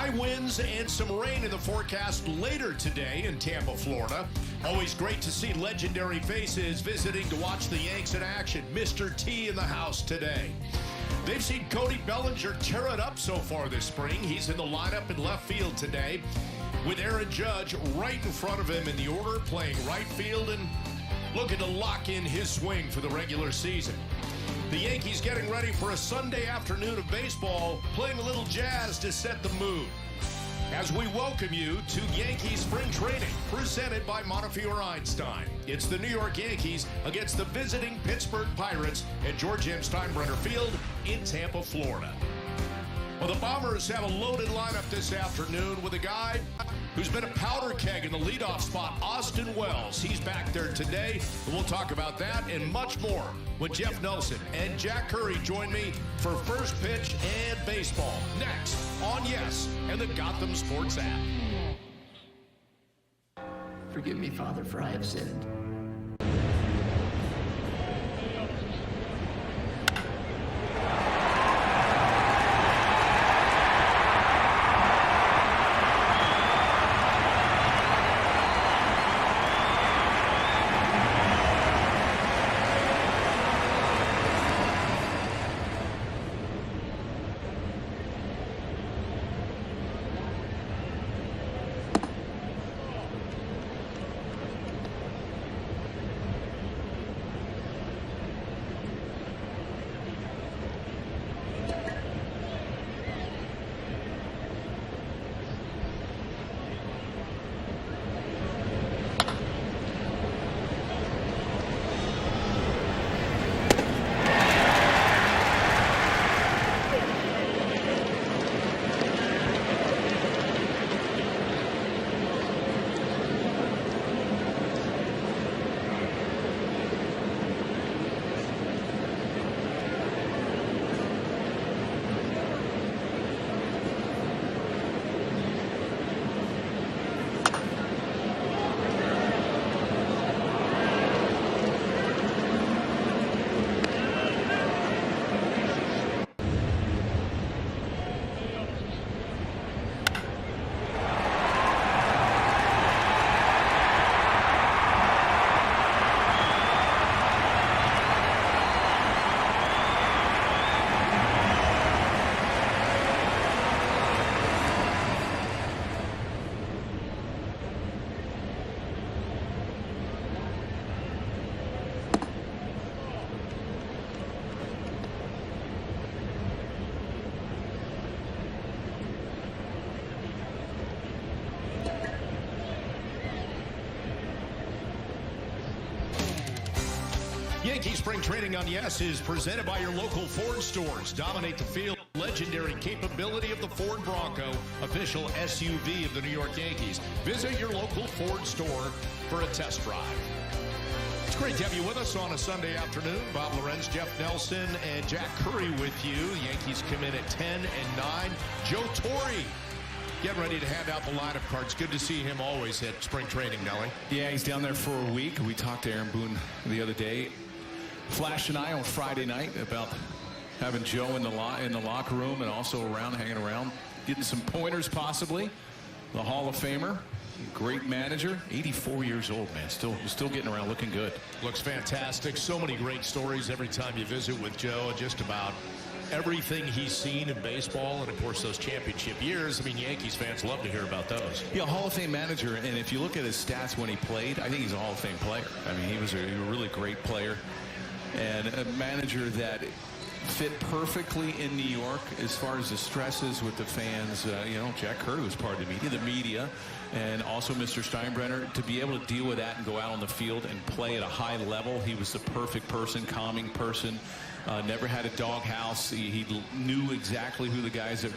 High winds and some rain in the forecast later today in Tampa, Florida. Always great to see legendary faces visiting to watch the Yanks in action. Mr. T in the house today. They've seen Cody Bellinger tear it up so far this spring. He's in the lineup in left field today with Aaron Judge right in front of him in the order, playing right field and looking to lock in his swing for the regular season. The Yankees getting ready for a Sunday afternoon of baseball, playing a little jazz to set the mood. As we welcome you to Yankees Spring Training, presented by Montefiore Einstein. It's the New York Yankees against the visiting Pittsburgh Pirates at George M. Steinbrenner Field in Tampa, Florida. Well, the Bombers have a loaded lineup this afternoon with a guy who's been a powder keg in the leadoff spot, Austin Wells. He's back there today, and we'll talk about that and much more when Jeff Nelson and Jack Curry join me for First Pitch and Baseball. Next on Yes and the Gotham Sports app. Forgive me, Father, for I have sinned. Yankee Spring Training on Yes is presented by your local Ford stores. Dominate the field. Legendary capability of the Ford Bronco, official SUV of the New York Yankees. Visit your local Ford store for a test drive. It's great to have you with us on a Sunday afternoon. Bob Lorenz, Jeff Nelson, and Jack Curry with you. The Yankees come in at 10 and 9. Joe Torre getting ready to hand out the lineup cards. Good to see him always at spring training, Nelly. Yeah, he's down there for a week. We talked to Aaron Boone the other day. Flash and I on Friday night about having Joe in the locker room and also around, hanging around, getting some pointers possibly. The Hall of Famer, great manager, 84 years old, man, still getting around, looking good. Looks fantastic. So many great stories every time you visit with Joe. Just about everything he's seen in baseball, and of course those championship years. I mean, Yankees fans love to hear about those. Yeah, Hall of Fame manager, and if you look at his stats when he played, I think he's a Hall of Fame player. I mean, he was a really great player and a manager that fit perfectly in New York as far as the stresses with the fans. You know, Jack Curry was part of the media, and also Mr. Steinbrenner. To be able to deal with that and go out on the field and play at a high level, he was the perfect person, calming person. Never had a doghouse. He knew exactly who the guys that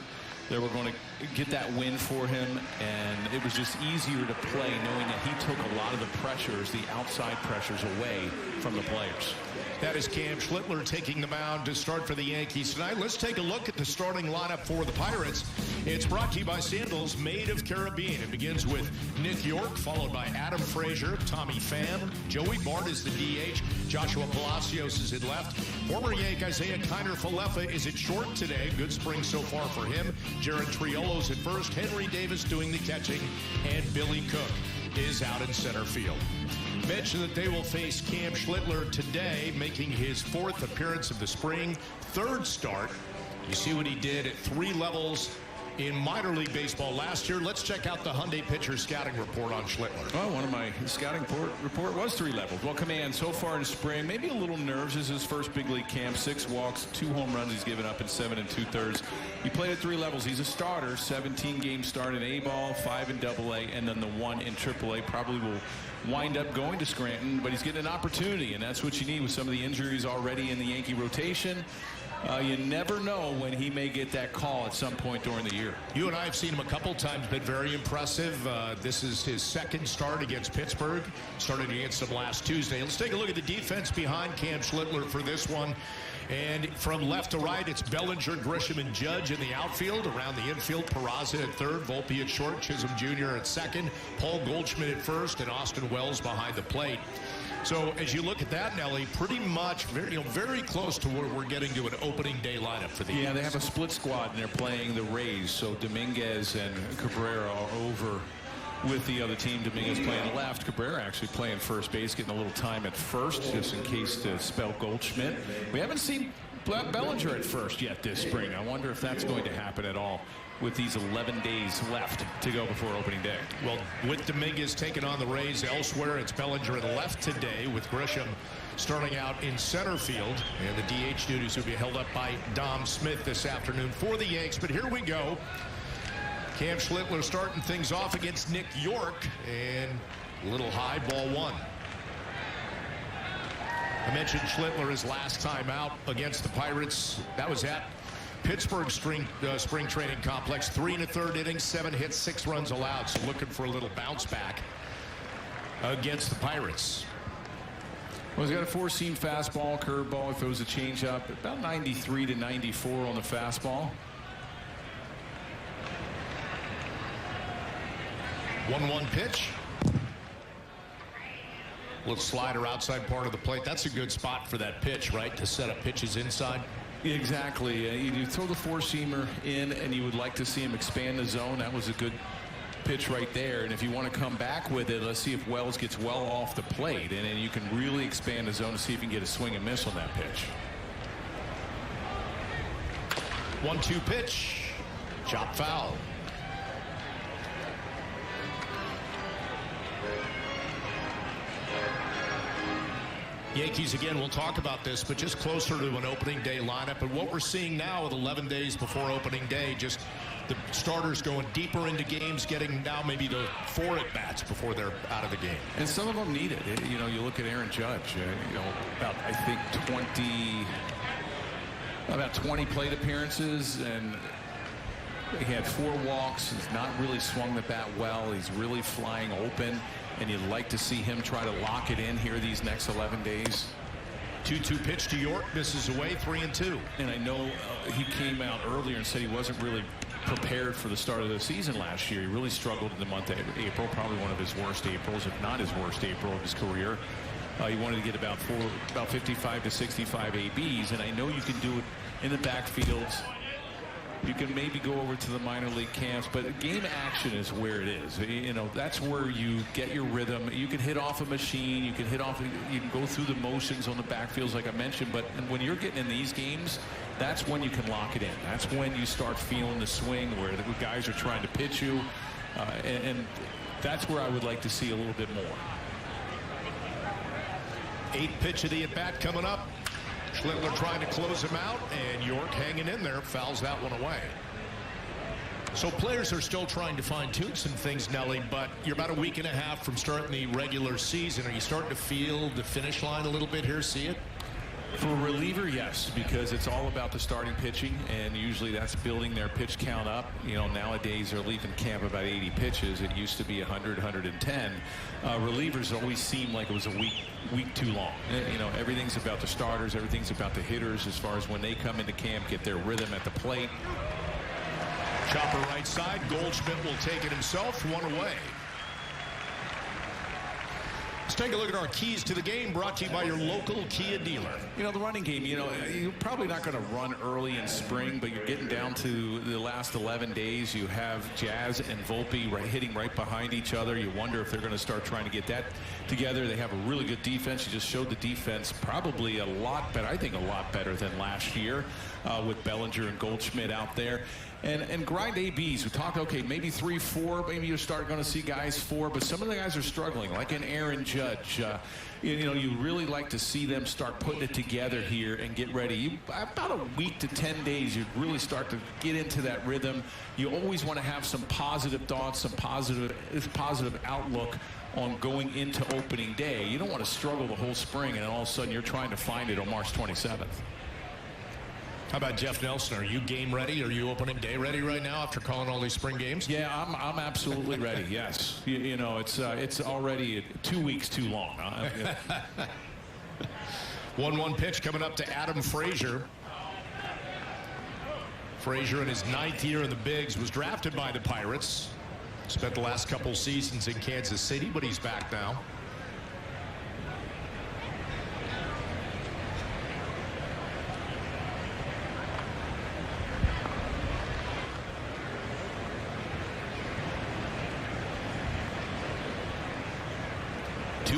were going to get that win for him, and it was just easier to play knowing that he took a lot of the pressures, the outside pressures, away from the players. That is Cam Schlittler taking the mound to start for the Yankees tonight. Let's take a look at the starting lineup for the Pirates. It's brought to you by Sandals, made of Caribbean. It begins with Nick York, followed by Adam Frazier, Tommy Pham, Joey Bart is the DH, Joshua Palacios is at left. Former Yank Isaiah Kiner-Falefa is at short today. Good spring so far for him. Jared Triolo's at first, Henry Davis doing the catching, and Billy Cook is out in center field. Mentioned that they will face Cam Schlittler today, making his 4th appearance of the spring, 3rd start. You see what he did at 3 levels in minor league baseball last year. Let's check out the Hyundai pitcher scouting report on Schlittler. Well, one of my scouting report was 3 levels. Well, command so far in spring, maybe a little nerves. This is his first big league camp. 6 walks, 2 home runs he's given up in 7 2/3. He played at 3 levels. He's a starter. 17 game start in A-ball, 5 in AA, and then the 1 in AAA. Probably will wind up going to Scranton, but he's getting an opportunity, and that's what you need with some of the injuries already in the Yankee rotation. You never know when he may get that call at some point during the year. You and I have seen him a couple times, been very impressive. This is his 2nd start against Pittsburgh. Started against them last Tuesday. Let's take a look at the defense behind Cam Schlittler for this one. And from left to right, it's Bellinger, Grisham, and Judge in the outfield. Around the infield, Peraza at 3rd, Volpe at short, Chisholm Jr. at 2nd, Paul Goldschmidt at 1st, and Austin Wells behind the plate. So as you look at that, Nelly, pretty much very close to where we're getting to an opening day lineup for the Yeah, they have a split squad, and they're playing the Rays. So Dominguez and Cabrera are over with the other team. Dominguez playing left, Cabrera actually playing first base, getting a little time at first, just in case to spell Goldschmidt. We haven't seen Bellinger at first yet this spring. I wonder if that's going to happen at all with these 11 days left to go before opening day. Well, with Dominguez taking on the Rays elsewhere, it's Bellinger in left today, with Grisham starting out in center field. And the DH duties will be held up by Dom Smith this afternoon for the Yanks. But here we go. Cam Schlittler starting things off against Nick York, and a little high, ball 1. I mentioned Schlittler his last time out against the Pirates. That was at Pittsburgh spring training complex. 3 1/3 innings, 7 hits, 6 runs allowed. So looking for a little bounce back against the Pirates. Well, he's got a 4-seam fastball, curveball. He throws a changeup, about 93 to 94 on the fastball. 1-1 pitch. Little slider outside part of the plate. That's a good spot for that pitch, right? To set up pitches inside. Exactly. You throw the 4-seamer in, and you would like to see him expand the zone. That was a good pitch right there. And if you want to come back with it, let's see if Wells gets well off the plate, and then you can really expand the zone to see if you can get a swing and miss on that pitch. 1-2 pitch. Chop foul. Yankees, again, we'll talk about this, but just closer to an opening day lineup. And what we're seeing now with 11 days before opening day, just the starters going deeper into games, getting now maybe the 4 at-bats before they're out of the game. And some of them need it. You know, you look at Aaron Judge, about, I think, 20 plate appearances, and he had 4 walks. He's not really swung the bat well. He's really flying open. And you'd like to see him try to lock it in here these next 11 days. 2-2 pitch to York. Misses away, 3-2. And I know he came out earlier and said he wasn't really prepared for the start of the season last year. He really struggled in the month of April, probably one of his worst Aprils, if not his worst April of his career. He wanted to get about 55 to 65 ABs, and I know you can do it in the backfields. You can maybe go over to the minor league camps, but game action is where it is. You know, that's where you get your rhythm. You can hit off a machine. You can go through the motions on the backfields, like I mentioned. But when you're getting in these games, that's when you can lock it in. That's when you start feeling the swing, where the guys are trying to pitch you, and that's where I would like to see a little bit more. 8th pitch of the at-bat coming up. Schlittler trying to close him out, and York hanging in there, fouls that one away. So players are still trying to fine-tune some things, Nelly, but you're about a week and a half from starting the regular season. Are you starting to feel the finish line a little bit here, see it? For a reliever, yes, because it's all about the starting pitching, and usually that's building their pitch count up. You know, nowadays they're leaving camp about 80 pitches. It used to be 100, 110. Relievers always seem like it was a week too long. You know, everything's about the starters, everything's about the hitters as far as when they come into camp, get their rhythm at the plate. Chopper right side. Goldschmidt will take it himself. 1 away. Let's take a look at our keys to the game, brought to you by your local Kia dealer. You know, the running game, you're probably not going to run early in spring, but you're getting down to the last 11 days. You have Jazz and Volpe hitting right behind each other. You wonder if they're going to start trying to get that together. They have a really good defense. You just showed the defense probably a lot better, I think a lot better than last year with Bellinger and Goldschmidt out there. And grind ABs. We talked, okay, maybe 3, 4. Maybe you start going to see guys 4, but some of the guys are struggling, like an Aaron Judge. You really like to see them start putting it together here and get ready. About a week to 10 days, you really start to get into that rhythm. You always want to have some positive thoughts, some positive outlook on going into opening day. You don't want to struggle the whole spring, and all of a sudden you're trying to find it on March 27th. How about Jeff Nelson? Are you game ready? Are you opening day ready right now after calling all these spring games? Yeah, I'm absolutely ready. Yes, it's already 2 weeks too long. 1-1 pitch coming up to Adam Frazier. Frazier in his 9th year in the bigs, was drafted by the Pirates. Spent the last couple seasons in Kansas City, but he's back now.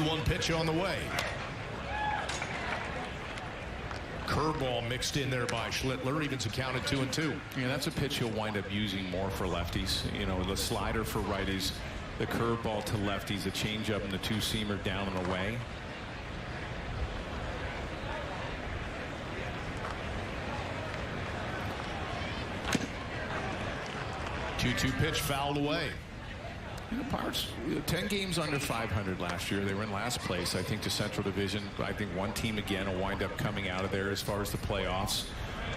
One pitch on the way. Curveball mixed in there by Schlittler, evens account at 2-2. Yeah, that's a pitch he'll wind up using more for lefties. The slider for righties, the curveball to lefties, the changeup and the two-seamer down and away. Two pitch fouled away. The Pirates, 10 games under 500 last year. They were in last place, I think, to Central Division. I think one team again will wind up coming out of there as far as the playoffs.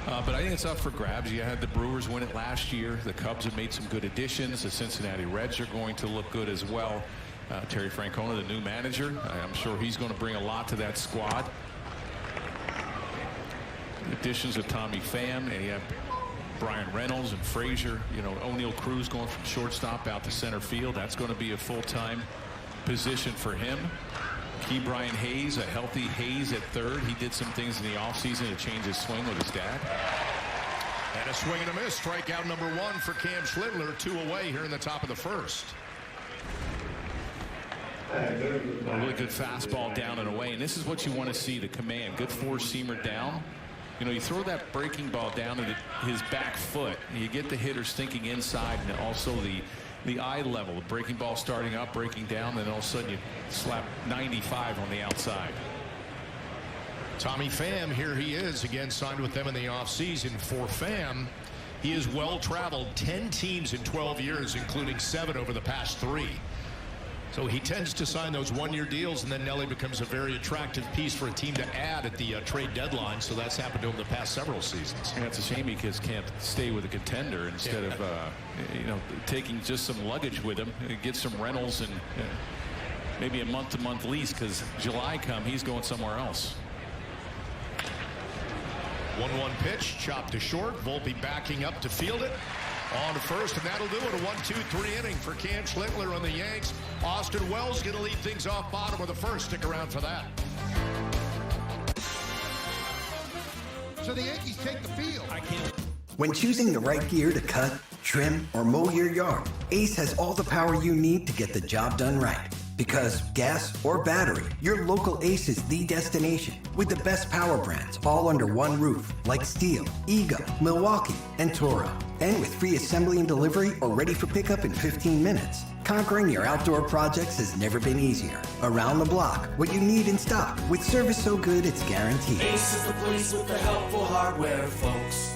But I think it's up for grabs. You had the Brewers win it last year. The Cubs have made some good additions. The Cincinnati Reds are going to look good as well. Terry Francona, the new manager, I'm sure he's going to bring a lot to that squad. Additions of Tommy Pham, and you have Brian Reynolds and Frazier. O'Neal Cruz going from shortstop out to center field. That's going to be a full-time position for him. Key Brian Hayes, a healthy Hayes at third. He did some things in the offseason to change his swing with his dad. And a swing and a miss. Strikeout number 1 for Cam Schlittler. 2 away here in the top of the first. A really good fastball down and away. And this is what you want to see, the command. Good four-seamer down. You throw that breaking ball down at his back foot, and you get the hitters thinking inside, and also the eye level. The breaking ball starting up, breaking down, and all of a sudden you slap 95 on the outside. Tommy Pham, here he is, again signed with them in the offseason. For Pham, he is well-traveled, 10 teams in 12 years, including 7 over the past 3. So he tends to sign those one-year deals, and then Nelly becomes a very attractive piece for a team to add at the trade deadline. So that's happened to him the past several seasons. And it's a shame he just can't stay with a contender instead of taking just some luggage with him. Get some rentals and maybe a month-to-month lease, because July come, he's going somewhere else. 1-1 pitch, chopped to short. Volpe backing up to field it. On to first, and that'll do it. A 1-2-3 inning for Cam Schlittler on the Yanks. Austin Wells going to lead things off bottom of the first. Stick around for that. So the Yankees take the field. When choosing the right gear to cut, trim, or mow your yard, Ace has all the power you need to get the job done right. Because gas or battery, your local Ace is the destination with the best power brands all under one roof, like Steel, Ego, Milwaukee, and Toro. And with free assembly and delivery or ready for pickup in 15 minutes. Conquering your outdoor projects has never been easier. Around the block, what you need in stock, with service so good it's guaranteed. Ace is the place with the helpful hardware, folks.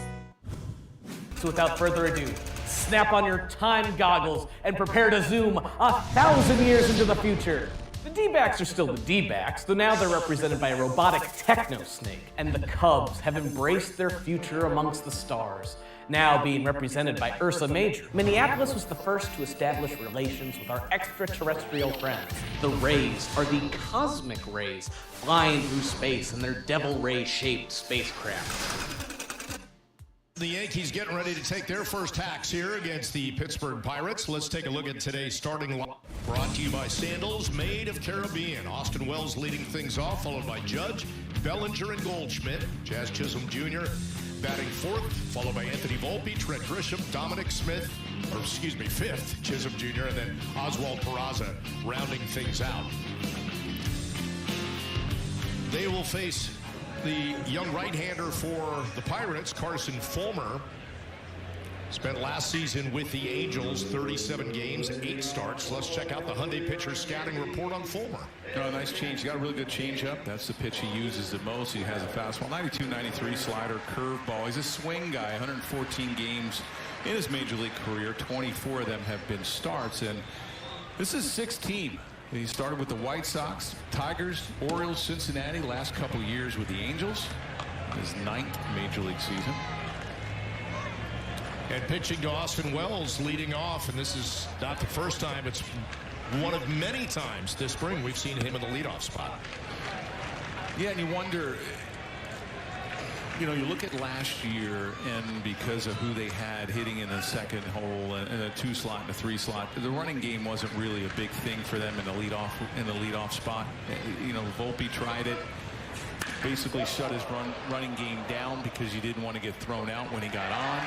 So without further ado, snap on your time goggles and prepare to zoom 1,000 years into the future. The D-backs are still the D-backs, though now they're represented by a robotic techno-snake, and the Cubs have embraced their future amongst the stars, now being represented by Ursa Major. Minneapolis was the first to establish relations with our extraterrestrial friends. The Rays are the cosmic rays flying through space in their devil ray-shaped spacecraft. The Yankees getting ready to take their first hacks here against the Pittsburgh Pirates. Let's take a look at today's starting line. Brought to you by Sandals Made of Caribbean. Austin Wells leading things off, followed by Judge, Bellinger, and Goldschmidt. Jazz Chisholm Jr. batting fourth, followed by Anthony Volpe, Trent Grisham, Dominic Smith, fifth, Chisholm Jr., and then Oswald Peraza rounding things out. They will face the young right-hander for the Pirates, Carson Fulmer. Spent last season with the Angels, 37 games, 8 starts. Let's check out the Hyundai pitcher scouting report on Fulmer. Oh, nice change. He's got a really good changeup. That's the pitch he uses the most. He has a fastball, 92, 93 slider, curveball. He's a swing guy, 114 games in his major league career. 24 of them have been starts, and this is 6th team. He started with the White Sox, Tigers, Orioles, Cincinnati, last couple years with the Angels. His 9th major league season. And pitching to Austin Wells, leading off, and this is not the first time, it's one of many times this spring we've seen him in the leadoff spot. Yeah, and you wonder, you look at last year, and because of who they had hitting in the second hole and a 2 slot and a 3 slot, the running game wasn't really a big thing for them in the leadoff spot. Volpe tried it, basically shut his running game down because you didn't want to get thrown out when he got on.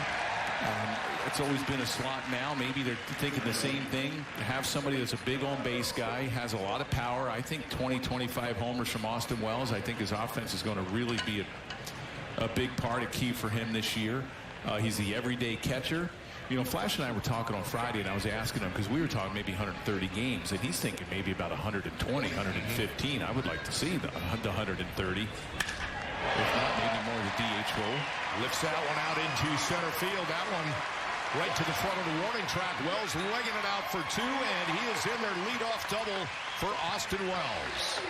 It's always been a slot now. Maybe they're thinking the same thing. Have somebody that's a big on-base guy, has a lot of power. I think 20, 25 homers from Austin Wells. I think his offense is going to really be a big part, a key for him this year. He's the everyday catcher. Flash and I were talking on Friday, and I was asking him, because we were talking maybe 130 games, and he's thinking maybe about 120, 115. I would like to see the 130. If not, maybe more of the DH role. Lifts that one out into center field. That one right to the front of the warning track. Wells legging it out for 2, and he is in their leadoff double for Austin Wells.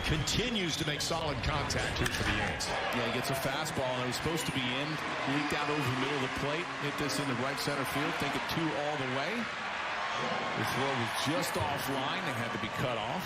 Continues to make solid contact here for the Yanks. Yeah, he gets a fastball, and it was supposed to be in. Leaked out over the middle of the plate. Hit this into right center field. Think it 2 all the way. The throw was just offline. It had to be cut off.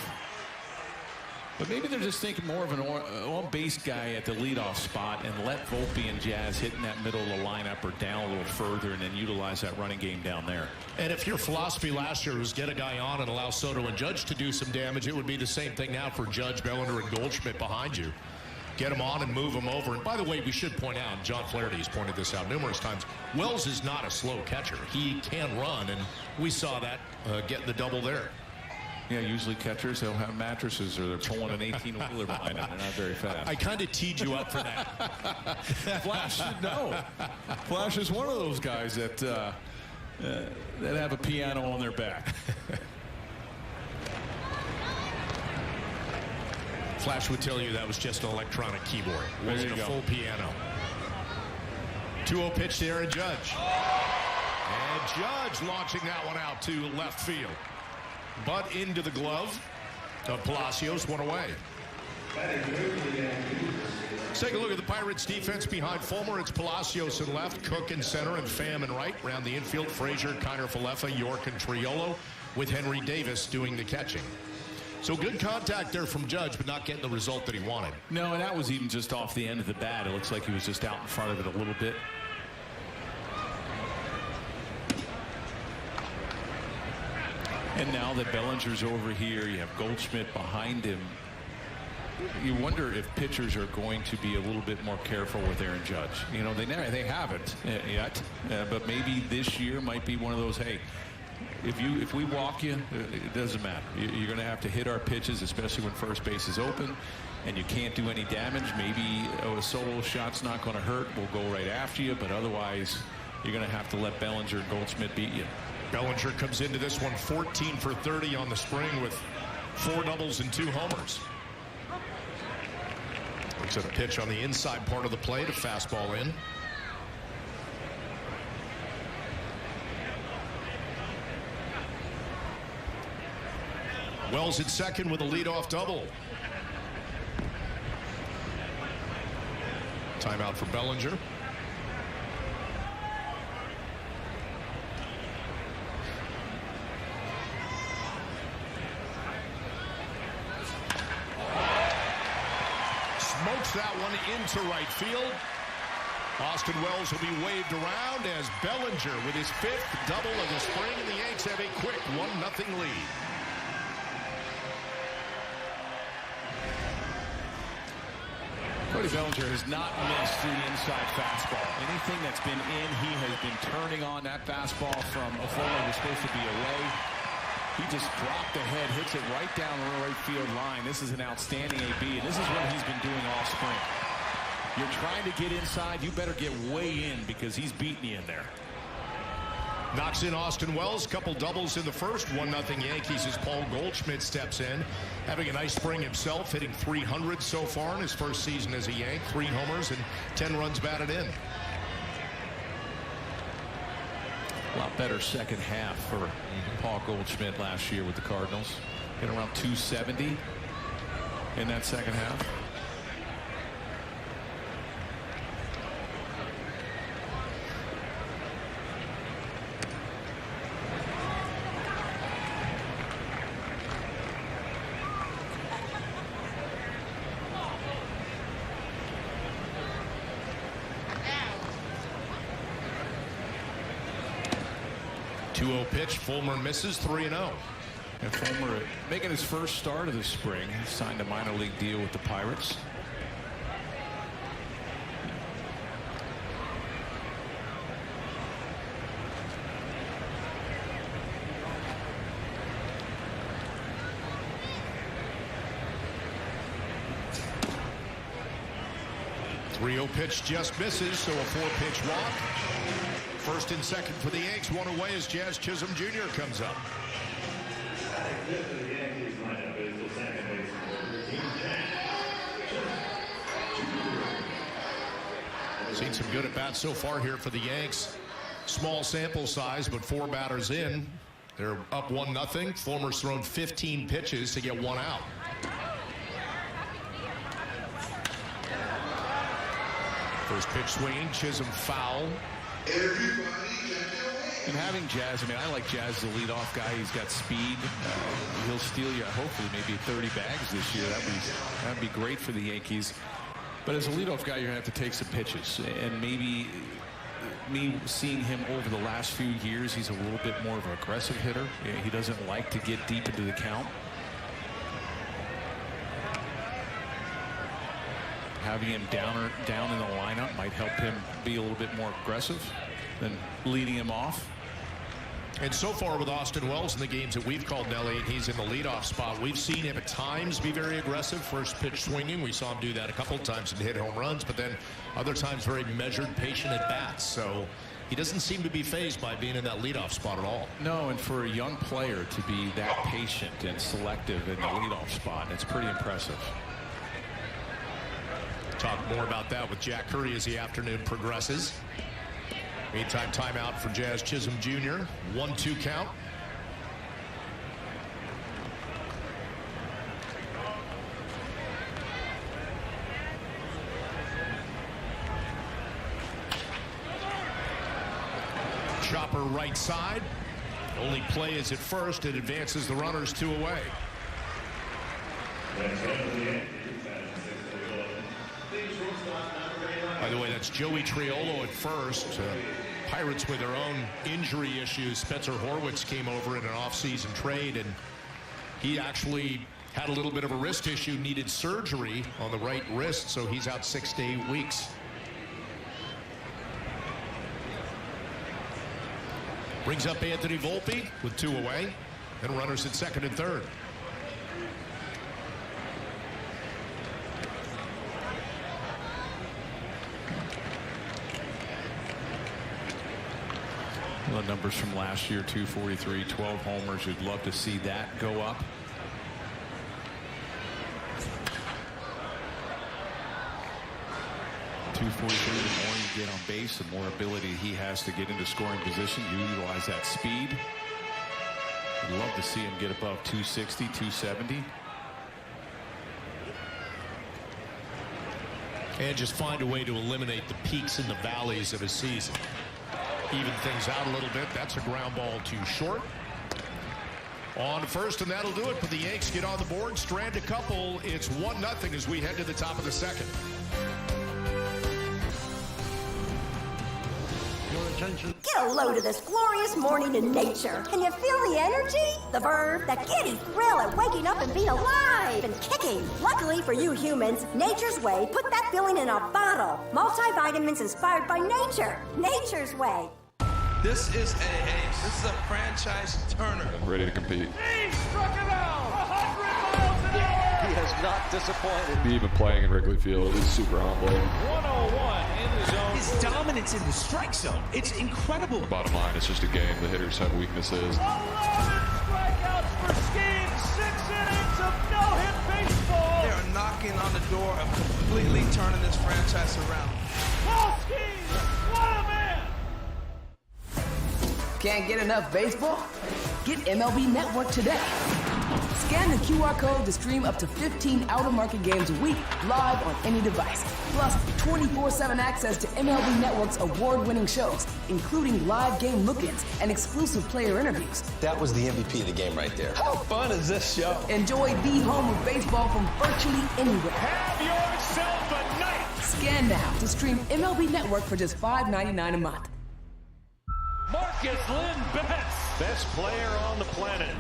But maybe they're just thinking more of an on-base guy at the leadoff spot and let Volpe and Jazz hit in that middle of the lineup or down a little further and then utilize that running game down there. And if your philosophy last year was get a guy on and allow Soto and Judge to do some damage, it would be the same thing now for Judge, Bellinger, and Goldschmidt behind you. Get him on and move him over. And by the way, we should point out, John Flaherty has pointed this out numerous times, Wells is not a slow catcher. He can run, and we saw that getting the double there. Yeah, usually catchers, they'll have mattresses or they're pulling an 18-wheeler behind them. They're not very fast. I kind of teed you up for that. Flash should know. Flash is one of those guys that have a piano on their back. Flash would tell you that was just an electronic keyboard. It wasn't a full piano. 2-0 pitch to Aaron Judge. And Judge launching that one out to left field. But into the glove of Palacios, one away. Let's take a look at the Pirates' defense behind Fulmer. It's Palacios in left, Cook in center, and Pham in right. Around the infield, Frazier, Kiner Falefa, York, and Triolo, with Henry Davis doing the catching. So good contact there from Judge, but not getting the result that he wanted. No, and that was even just off the end of the bat. It looks like he was just out in front of it a little bit. And now that Bellinger's over here, you have Goldschmidt behind him. You wonder if pitchers are going to be a little bit more careful with Aaron Judge. They haven't yet, but maybe this year might be one of those. Hey, if we walk you, it doesn't matter. You're going to have to hit our pitches, especially when first base is open, and you can't do any damage. Maybe a solo shot's not going to hurt. We'll go right after you, but otherwise, you're going to have to let Bellinger and Goldschmidt beat you. Bellinger comes into this one 14 for 30 on the spring with 4 doubles and 2 homers. Looks at a pitch on the inside part of the plate, a fastball in. Wells at second with a leadoff double. Timeout for Bellinger. Smokes that one into right field. Austin Wells will be waved around as Bellinger with his 5th double of the spring, and the Yanks have a quick 1-0 lead. Cody Bellinger has not missed the inside fastball. Anything that's been in, he has been turning on. That fastball from a former was supposed to be away. He just dropped the head, hits it right down the right field line. This is an outstanding AB, and this is what he's been doing all spring. You're trying to get inside, you better get way in because he's beating you in there. Knocks in Austin Wells, couple doubles in the first. 1-0 Yankees as Paul Goldschmidt steps in. Having a nice spring himself, hitting .300 so far in his first season as a Yank. 3 homers and 10 runs batted in. A lot better second half for Paul Goldschmidt last year with the Cardinals. Hit around .270 in that second half. Pitch, Fulmer misses, 3-0. And Fulmer making his first start of the spring. He signed a minor league deal with the Pirates. Pitch just misses, so a 4-pitch walk. First and second for the Yanks, one away as Jazz Chisholm Jr. comes up. Seen some good at-bats so far here for the Yanks. Small sample size, but 4 batters in. They're up 1-0. Fulmer's thrown 15 pitches to get 1 out. First pitch swinging, Chisholm foul. And having Jazz, I mean, I like Jazz as a leadoff guy. He's got speed. He'll steal you, hopefully, maybe 30 bags this year. That'd be great for the Yankees. But as a leadoff guy, you're going to have to take some pitches. And maybe me seeing him over the last few years, he's a little bit more of an aggressive hitter. He doesn't like to get deep into the count. Having him down in the lineup might help him be a little bit more aggressive than leading him off. And so far with Austin Wells in the games that we've called, Nelly, he's in the leadoff spot. We've seen him at times be very aggressive, first pitch swinging. We saw him do that a couple of times and hit home runs, but then other times very measured, patient at bats. So he doesn't seem to be fazed by being in that leadoff spot at all. No, and for a young player to be that patient and selective in the leadoff spot, it's pretty impressive. Talk more about that with Jack Curry as the afternoon progresses. Meantime, timeout for Jazz Chisholm Jr. 1-2 count. Chopper right side. Only play is at first. It advances the runners 2 away. By the way, that's Joey Triolo at first. Pirates with their own injury issues. Spencer Horwitz came over in an offseason trade, and he actually had a little bit of a wrist issue, needed surgery on the right wrist, so he's out 6 to 8 weeks. Brings up Anthony Volpe with 2 away, and runners at second and third. The numbers from last year, 243, 12 homers. You'd love to see that go up. .243, the more you get on base, the more ability he has to get into scoring position. You utilize that speed. I'd love to see him get above 260, 270. And just find a way to eliminate the peaks and the valleys of a season. Even things out a little bit. That's a ground ball too short. On to first, and that'll do it. But the Yanks get on the board, strand a couple. It's 1-0 as we head to the top of the second. Get a load of this glorious morning in nature. Can you feel the energy? The verve, the giddy thrill of waking up and being alive and kicking. Luckily for you humans, Nature's Way put that feeling in a bottle. Multivitamins inspired by nature. Nature's Way. This is AA. This is a franchise turner. I'm ready to compete. He struck him out 100 miles an hour. He has not disappointed. Even playing in Wrigley Field is super humbling. 101 in the zone. His dominance in the strike zone, it's incredible. Bottom line, it's just a game. The hitters have weaknesses. 11 strikeouts for Skeens. 6 innings of no-hit baseball. They are knocking on the door of completely turning this franchise around. Paul Skeens, what a man! Can't get enough baseball? Get MLB Network today. Scan the QR code to stream up to 15 out-of-market games a week, live on any device. Plus, 24/7 access to MLB Network's award-winning shows, including live game look-ins and exclusive player interviews. That was the MVP of the game right there. How fun is this show? Enjoy the home of baseball from virtually anywhere. Have yourself a night! Scan now to stream MLB Network for just $5.99 a month. Marcus Lynn Betts, best player on the planet.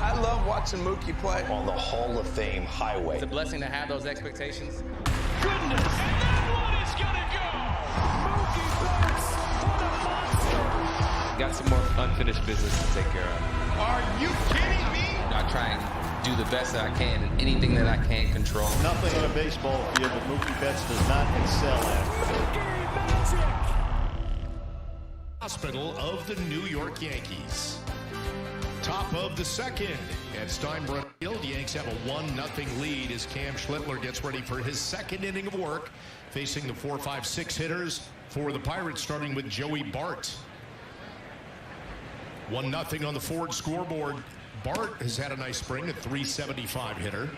I love watching Mookie play. On the Hall of Fame highway. It's a blessing to have those expectations. Goodness, and that one is gonna go! Mookie Betts for the monster! Got some more unfinished business to take care of. Are you kidding me? I try and do the best that I can in anything that I can't control. Nothing on a baseball field that Mookie Betts does not excel at. Mookie Magic! Hospital of the New York Yankees. Top of the second at Steinbrenner Field. The Yanks have a 1-0 lead as Cam Schlittler gets ready for his second inning of work, facing the 4, 5, 6 hitters for the Pirates, starting with Joey Bart. 1-0 on the Ford scoreboard. Bart has had a nice spring, a .375 hitter.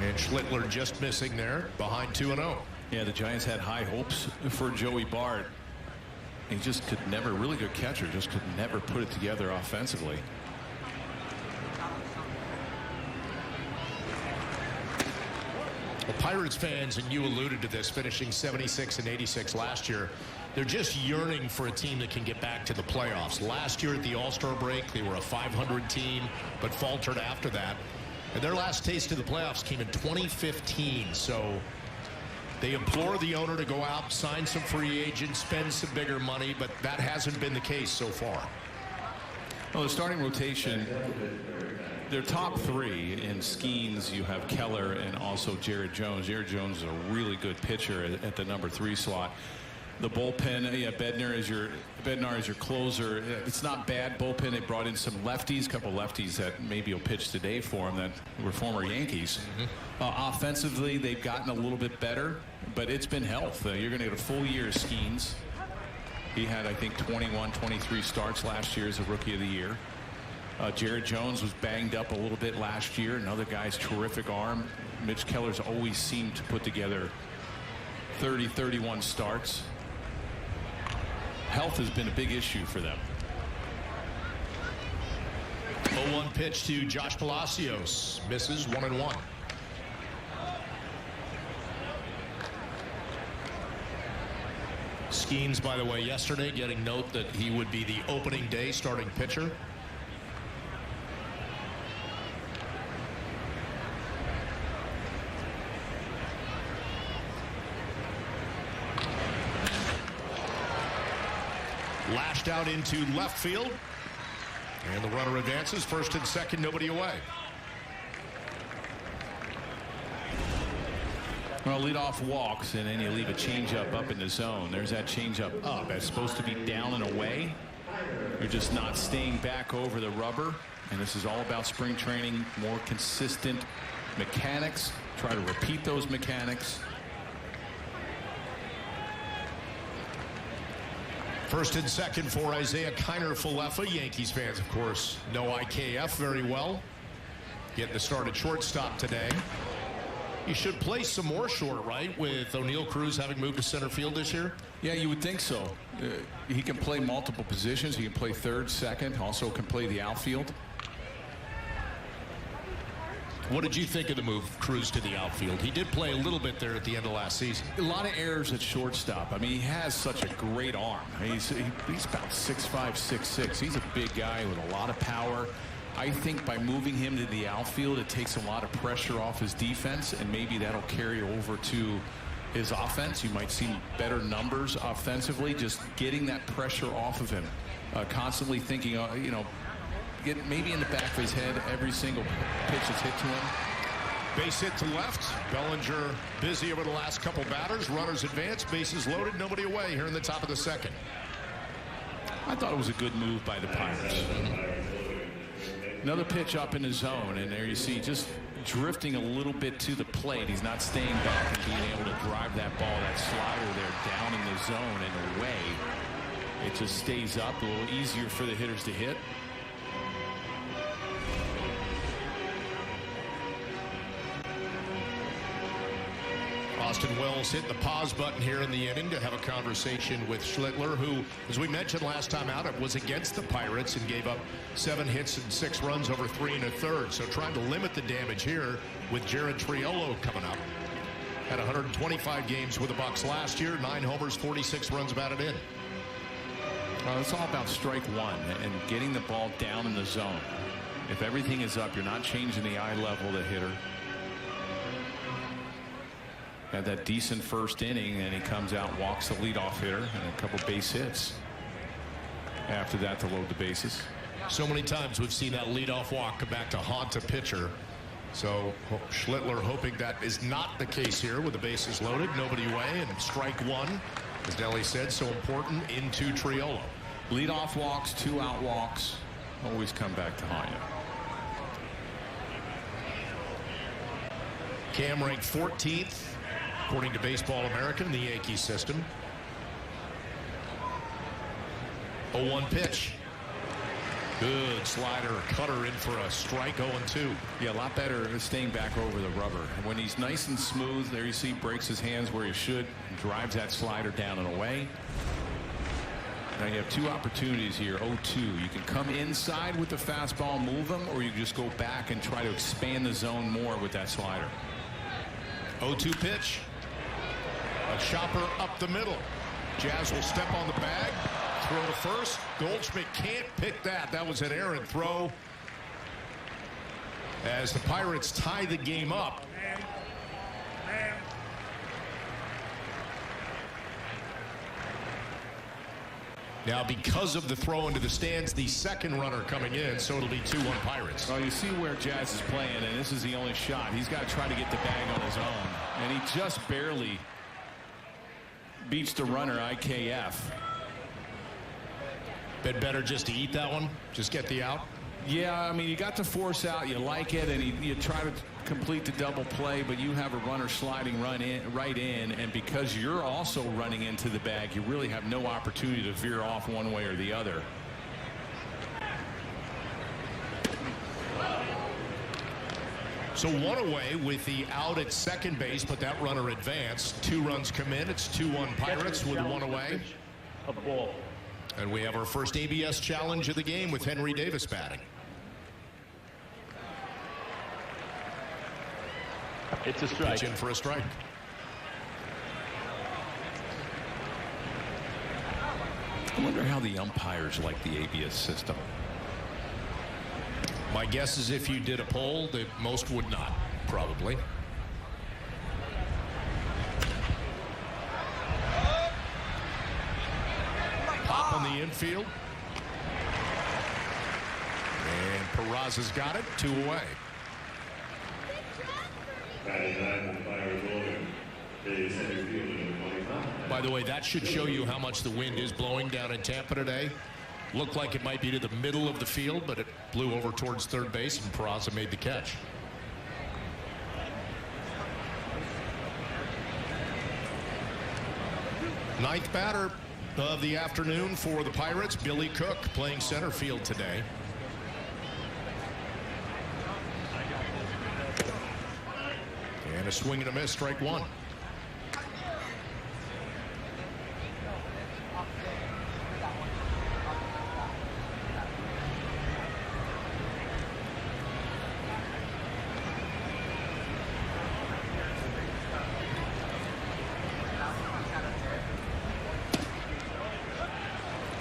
And Schlittler just missing there, behind 2-0. Yeah, the Giants had high hopes for Joey Bart. He just could never, really good catcher, just could never put it together offensively. Well, Pirates fans, and you alluded to this, finishing 76 and 86 last year, they're just yearning for a team that can get back to the playoffs. Last year at the All-Star break, they were a 500 team, but faltered after that. And their last taste of the playoffs came in 2015. So they implore the owner to go out, sign some free agents, spend some bigger money, but that hasn't been the case so far. Well, the starting rotation, their top three in Skeens, you have Keller and also Jared Jones. Jared Jones is a really good pitcher at the number 3 slot. The bullpen, yeah, Bednar is your closer. It's not bad bullpen. They brought in some lefties, a couple lefties that maybe will pitch today for them that were former Yankees. Offensively, they've gotten a little bit better, but it's been health. You're going to get a full year of Skeens. He had, I think, 21, 23 starts last year as a Rookie of the Year. Jared Jones was banged up a little bit last year. Another guy's terrific arm. Mitch Keller's always seemed to put together 30, 31 starts. Health has been a big issue for them. 0-1 pitch to Josh Palacios. Misses, 1-1. Skeens, by the way, yesterday getting note that he would be the opening day starting pitcher. Lashed out into left field. And the runner advances, first and second, nobody away. Well, lead off walks, and then you leave a changeup up in the zone. There's that changeup up. That's supposed to be down and away. You're just not staying back over the rubber. And this is all about spring training, more consistent mechanics. Try to repeat those mechanics. First and second for Isaiah Kiner-Falefa. Yankees fans, of course, know IKF very well. Getting the start at shortstop today. He should play some more short, right, with O'Neal Cruz having moved to center field this year? Yeah, you would think so. He can play multiple positions. He can play third, second, also can play the outfield. What did you think of the move, Cruz to the outfield? He did play a little bit there at the end of last season. A lot of errors at shortstop. I mean, he has such a great arm. I mean, he's about 6'5", 6'6". He's a big guy with a lot of power. I think by moving him to the outfield, it takes a lot of pressure off his defense, and maybe that'll carry over to his offense. You might see better numbers offensively, just getting that pressure off of him. Constantly thinking, you know, get maybe in the back of his head every single pitch that's hit to him. Base hit to left. Bellinger busy over the last couple batters. Runners advance, bases loaded, nobody away here in the top of the second. I thought it was a good move by the Pirates. Another pitch up in the zone, and there you see just drifting a little bit to the plate. He's not staying back and being able to drive that ball, that slider there down in the zone and away. It just stays up, a little easier for the hitters to hit. Austin Wells hit the pause button here in the inning to have a conversation with Schlittler, who, as we mentioned last time out, it was against the Pirates and gave up 7 hits and 6 runs over 3 1/3. So trying to limit the damage here with Jared Triolo coming up. Had 125 games with the Bucks last year, 9 homers, 46 runs batted in. It's all about strike one and getting the ball down in the zone. If everything is up, you're not changing the eye level of the hitter. Had that decent first inning, and he comes out, walks the leadoff hitter, and a couple base hits. After that, to load the bases. So many times we've seen that leadoff walk come back to haunt a pitcher. So Schlittler hoping that is not the case here with the bases loaded, nobody away, and strike one, as Nelly said, so important into Triolo. Leadoff walks, 2 out walks, always come back to haunt you. Cam ranked 14th. According to Baseball America in the Yankees system. 0-1 pitch. Good slider, cutter in for a strike. 0-2. Yeah, a lot better staying back over the rubber. When he's nice and smooth, there you see, breaks his hands where he should, drives that slider down and away. Now you have 2 opportunities here. 0-2. You can come inside with the fastball, move him, or you just go back and try to expand the zone more with that slider. 0-2 pitch. A chopper up the middle. Jazz will step on the bag, throw to first. Goldschmidt can't pick that. That was an errant throw. As the Pirates tie the game up. Now, because of the throw into the stands, the second runner coming in, so it'll be 2-1 Pirates. Well, you see where Jazz is playing, and this is the only shot. He's got to try to get the bag on his own, and he just barely beats the runner, IKF. Been better just to eat that one, just get the out. Yeah, I mean, you got to force out, you like it, and you try to complete the double play, but you have a runner sliding right in, and because you're also running into the bag, you really have no opportunity to veer off one way or the other. So 1 away with the out at second base, but that runner advanced. 2 runs come in. It's 2-1 Pirates with 1 away. A ball. And we have our first ABS challenge of the game with Henry Davis batting. It's a strike. Pitch in for a strike. I wonder how the umpires like the ABS system. My guess is if you did a poll, that most would not, probably. Pop on the infield. And Peraza's got it, 2 away. By the way, that should show you how much the wind is blowing down in Tampa today. Looked like it might be to the middle of the field, but it blew over towards third base, and Peraza made the catch. Ninth batter of the afternoon for the Pirates, Billy Cook, playing center field today. And a swing and a miss, strike one.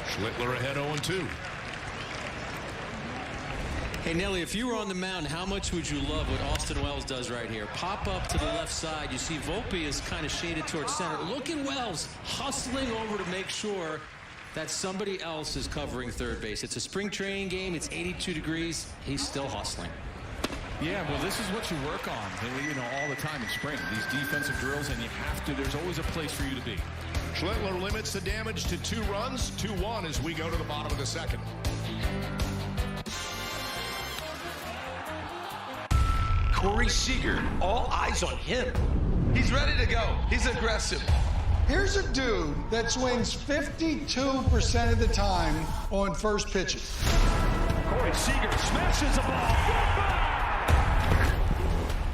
Schlittler ahead 0-2. Hey, Nelly, if you were on the mound, how much would you love what Austin Wells does right here? Pop up to the left side. You see Volpe is kind of shaded towards center. Look at Wells hustling over to make sure that somebody else is covering third base. It's a spring training game. It's 82 degrees. He's still hustling. Yeah, well, this is what you work on, all the time in spring. These defensive drills, and you have to. There's always a place for you to be. Schlittler limits the damage to 2 runs, 2-1 as we go to the bottom of the second. Corey Seager, all eyes on him. He's ready to go. He's aggressive. Here's a dude that swings 52% of the time on first pitches. Corey Seager smashes a ball.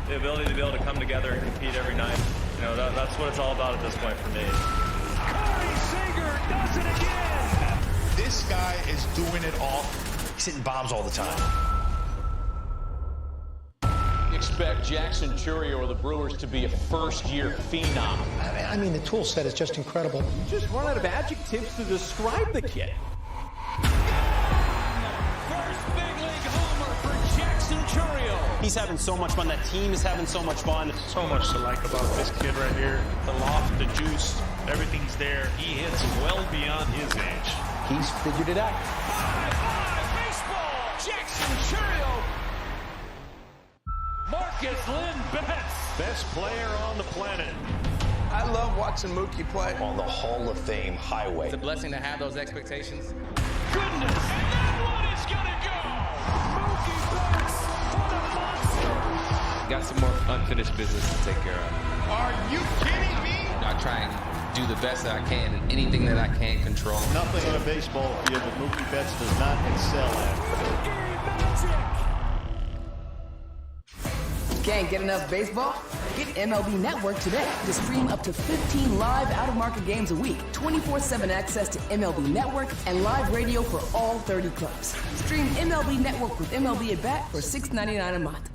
The ability to be able to come together and compete every night. That's what it's all about at this point for me. Corey Seager does it again. This guy is doing it all. He's hitting bombs all the time. Expect Jackson Churio or the Brewers to be a first-year phenom. I mean, the tool set is just incredible. You just run out of adjectives to describe the kid. First big league homer for Jackson Churio. He's having so much fun. That team is having so much fun. So much to like about this kid right here. The loft, the juice, everything's there. He hits well beyond his age. He's figured it out. Baseball. Jackson Churio. Marcus Lynn Betts. Best player on the planet. I love watching Mookie play. On the Hall of Fame highway. It's a blessing to have those expectations. Goodness. And that one is going to go. Mookie Betts for the monster. Got some more unfinished business to take care of. Are you kidding me? I try and do the best that I can in anything that I can control. Nothing on a baseball field that Mookie Betts does not excel at. Mookie Magic. Can't get enough baseball? Get MLB Network today to stream up to 15 live out-of-market games a week, 24/7 access to MLB Network, and live radio for all 30 clubs. Stream MLB Network with MLB at Bat for $6.99 a month.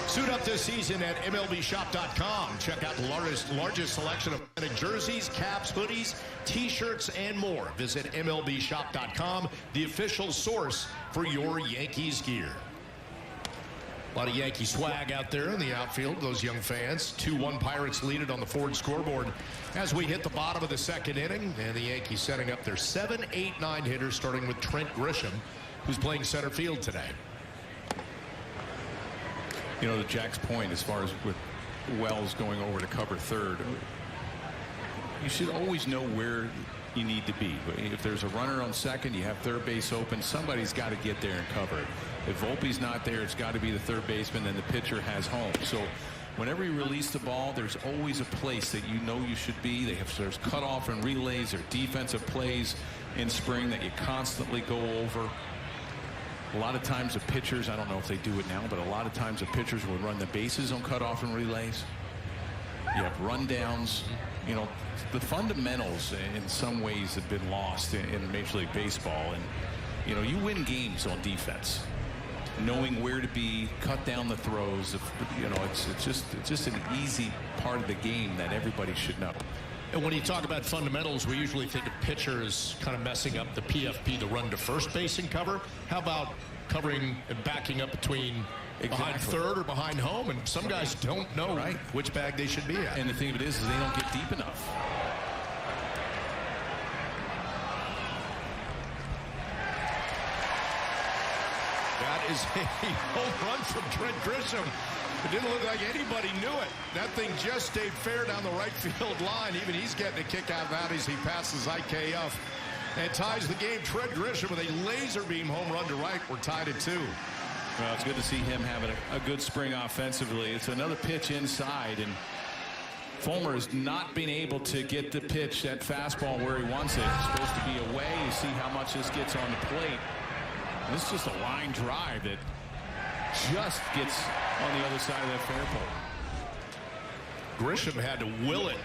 Suit up this season at MLBshop.com. Check out the largest selection of jerseys, caps, hoodies, T-shirts, and more. Visit MLBshop.com, the official source for your Yankees gear. A lot of Yankee swag out there in the outfield, those young fans. 2-1 Pirates lead it on the Ford scoreboard as we hit the bottom of the second inning. And the Yankees setting up their 7, 8, 9 hitters, starting with Trent Grisham, who's playing center field today. To Jack's point, as far as with Wells going over to cover third, you should always know where you need to be. If there's a runner on second, you have third base open, somebody's got to get there and cover it. If Volpe's not there, it's got to be the third baseman, and the pitcher has home. So whenever you release the ball, there's always a place that you should be. There's cutoff and relays or defensive plays in spring that you constantly go over. A lot of times the pitchers, I don't know if they do it now, but a lot of times the pitchers will run the bases on cutoff and relays. You have rundowns. The fundamentals in some ways have been lost in Major League Baseball. And, you win games on defense. Knowing where to be, cut down the throws. It's just an easy part of the game that everybody should know. And when you talk about fundamentals, we usually think of pitchers kind of messing up the PFP, the run to first base and cover. How about covering and backing up between behind third or behind home? And some guys don't know which bag they should be at. And the thing of it is they don't get deep enough. That is a home run from Trent Grisham. It didn't look like anybody knew it. That thing just stayed fair down the right field line. Even he's getting a kick out of that as he passes IKF and ties the game. Trent Grisham with a laser beam home run to right. We're tied at 2. Well, it's good to see him having a good spring offensively. It's another pitch inside, and Fulmer has not been able to get the pitch, that fastball, where he wants it. It's supposed to be away. You see how much this gets on the plate. This is just a line drive that just gets on the other side of that fair pole. Grisham had to will it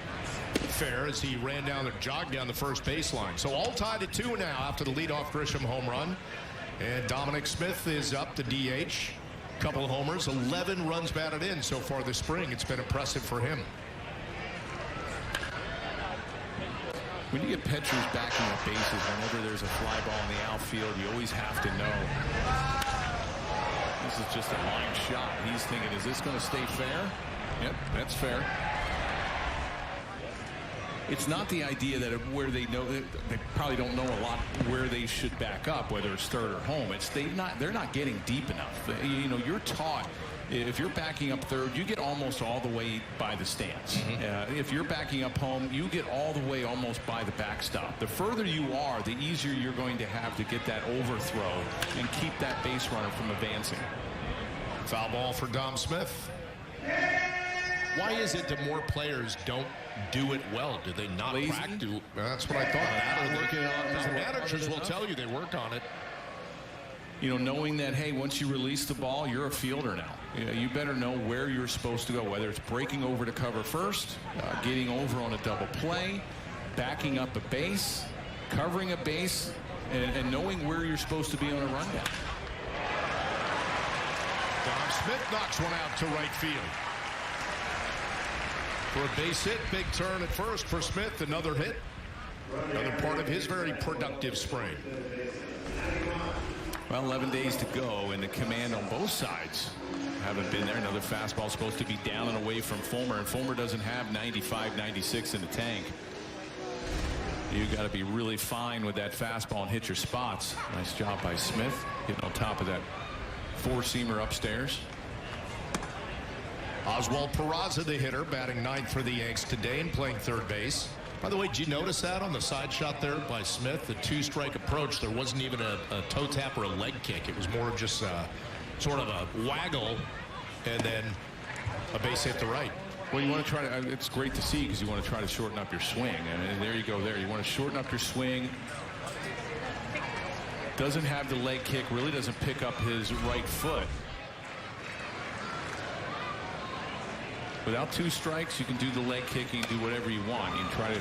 fair as he ran down the jog down the first baseline. So all tied at 2 now after the leadoff Grisham home run. And Dominic Smith is up to DH. Couple of homers, 11 runs batted in so far this spring. It's been impressive for him. When you get pitchers backing up bases, whenever there's a fly ball in the outfield, you always have to know. This is just a line shot. He's thinking, is this going to stay fair? Yep, that's fair. It's not the idea that where they know, they probably don't know a lot where they should back up, whether it's third or home. It's they're not getting deep enough. You know, you're taught if you're backing up third, you get almost all the way by the stands. If you're backing up home, you get all the way almost by the backstop. The further you are, the easier you're going to have to get that overthrow and keep that base runner from advancing. Foul ball for Dom Smith. Why is it that more players don't do it well? Do they not practice? That's what I thought. The managers will tell you they work on it. You know, knowing that, hey, once you release the ball, you're a fielder now. You better know where you're supposed to go, whether it's breaking over to cover first, getting over on a double play, backing up a base, covering a base, and knowing where you're supposed to be on a rundown. Dom Smith knocks one out to right field. For a base hit, big turn at first for Smith. Another hit. Another part of his very productive spring. Well, 11 days to go, and the command on both sides haven't been there. Another fastball supposed to be down and away from Fulmer, and Fulmer doesn't have 95, 96 in the tank. You got to be really fine with that fastball and hit your spots. Nice job by Smith, getting on top of that four-seamer upstairs. Oswald Peraza, the hitter, batting ninth for the Yanks today and playing third base. By the way, did you notice that on the side shot there by Smith? The two-strike approach, there wasn't even a toe tap or a leg kick. It was more of just sort of a waggle and then a base hit to right. Well, you want to try to, it's great to see because you want to try to shorten up your swing. And there you go there. You want to shorten up your swing. Doesn't have the leg kick, really doesn't pick up his right foot. Without two strikes, you can do the leg kick, you can do whatever you want. You can try to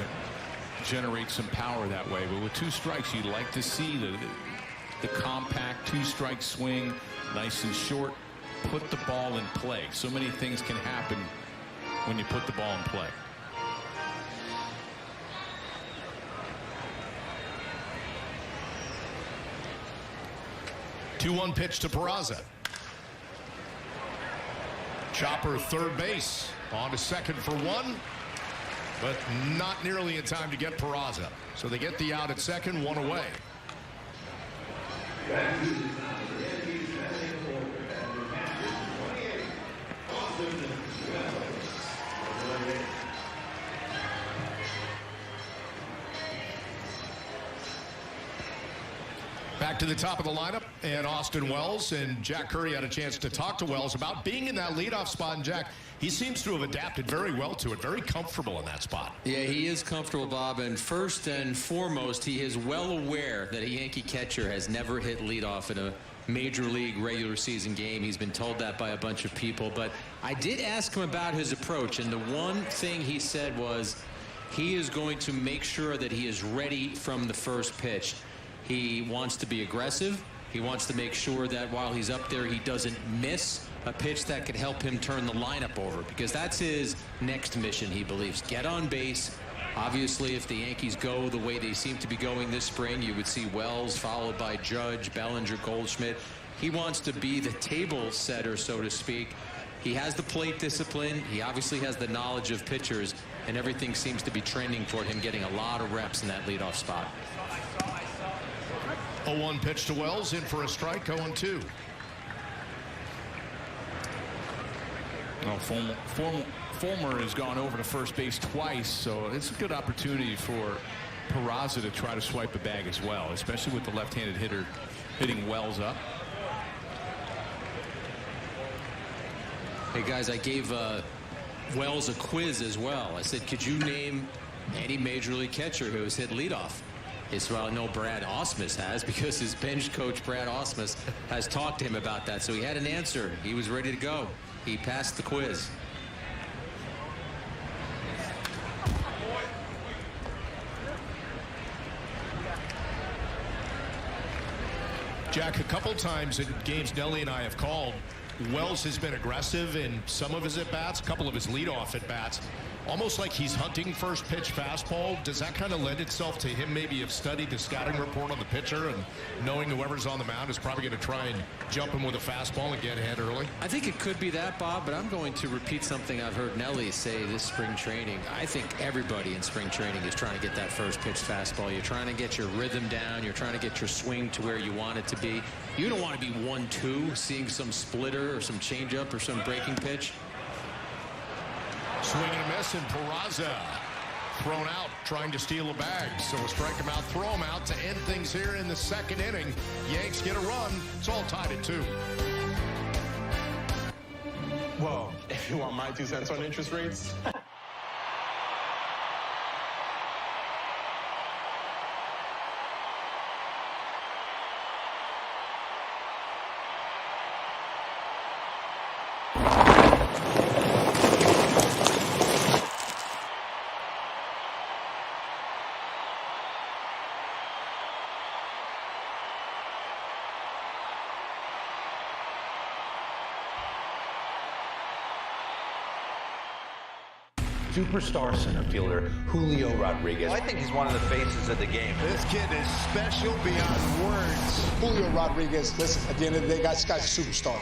generate some power that way. But with two strikes, you'd like to see the compact two-strike swing, nice and short, put the ball in play. So many things can happen when you put the ball in play. Two-one pitch to Peraza. Chopper third base, on to second for one, but not nearly in time to get Peraza. So they get the out at second, one away. Back to the top of the lineup, and Austin Wells and Jack Curry had a chance to talk to Wells about being in that leadoff spot. And Jack, he seems to have adapted very well to it, very comfortable in that spot. Yeah, he is comfortable, Bob. And first and foremost, he is well aware that a Yankee catcher has never hit leadoff in a major league regular season game. He's been told that by a bunch of people. But I did ask him about his approach, and the one thing he said was he is going to make sure that he is ready from the first pitch. He wants to be aggressive. He wants to make sure that while he's up there, he doesn't miss a pitch that could help him turn the lineup over, because that's his next mission, he believes. Get on base. Obviously, if the Yankees go the way they seem to be going this spring, you would see Wells followed by Judge, Bellinger, Goldschmidt. He wants to be the table setter, so to speak. He has the plate discipline. He obviously has the knowledge of pitchers, and everything seems to be trending toward him getting a lot of reps in that leadoff spot. 0-1 pitch to Wells, in for a strike, 0-2. Well, Fulmer has gone over to first base twice, so it's a good opportunity for Peraza to try to swipe a bag as well, especially with the left-handed hitter hitting Wells up. Hey, guys, I gave Wells a quiz as well. I said, could you name any major league catcher who has hit leadoff? It's, well, I know Brad Ausmus has, because his bench coach, Brad Ausmus, has talked to him about that. So he had an answer. He was ready to go. He passed the quiz. Jack, a couple times in games Nelly and I have called, Wells has been aggressive in some of his at-bats, a couple of his leadoff at-bats, almost like he's hunting first pitch fastball. Does that kind of lend itself to him maybe have studied the scouting report on the pitcher and knowing whoever's on the mound is probably going to try and jump him with a fastball and get ahead early? I think it could be that, Bob, but I'm going to repeat something I've heard Nelly say this spring training. I think everybody in spring training is trying to get that first pitch fastball. You're trying to get your rhythm down. You're trying to get your swing to where you want it to be. You don't want to be 1-2, seeing some splitter or some changeup or some breaking pitch. Swing and a miss, and Peraza thrown out, trying to steal a bag. So we'll strike him out, throw him out to end things here in the second inning. Yanks get a run. It's all tied at 2. Well, if you want my 2 cents on interest rates. Superstar center fielder Julio Rodriguez. I think he's one of the faces of the game. This kid is special beyond words. Julio Rodriguez, listen, at the end of the day, this guy's a superstar.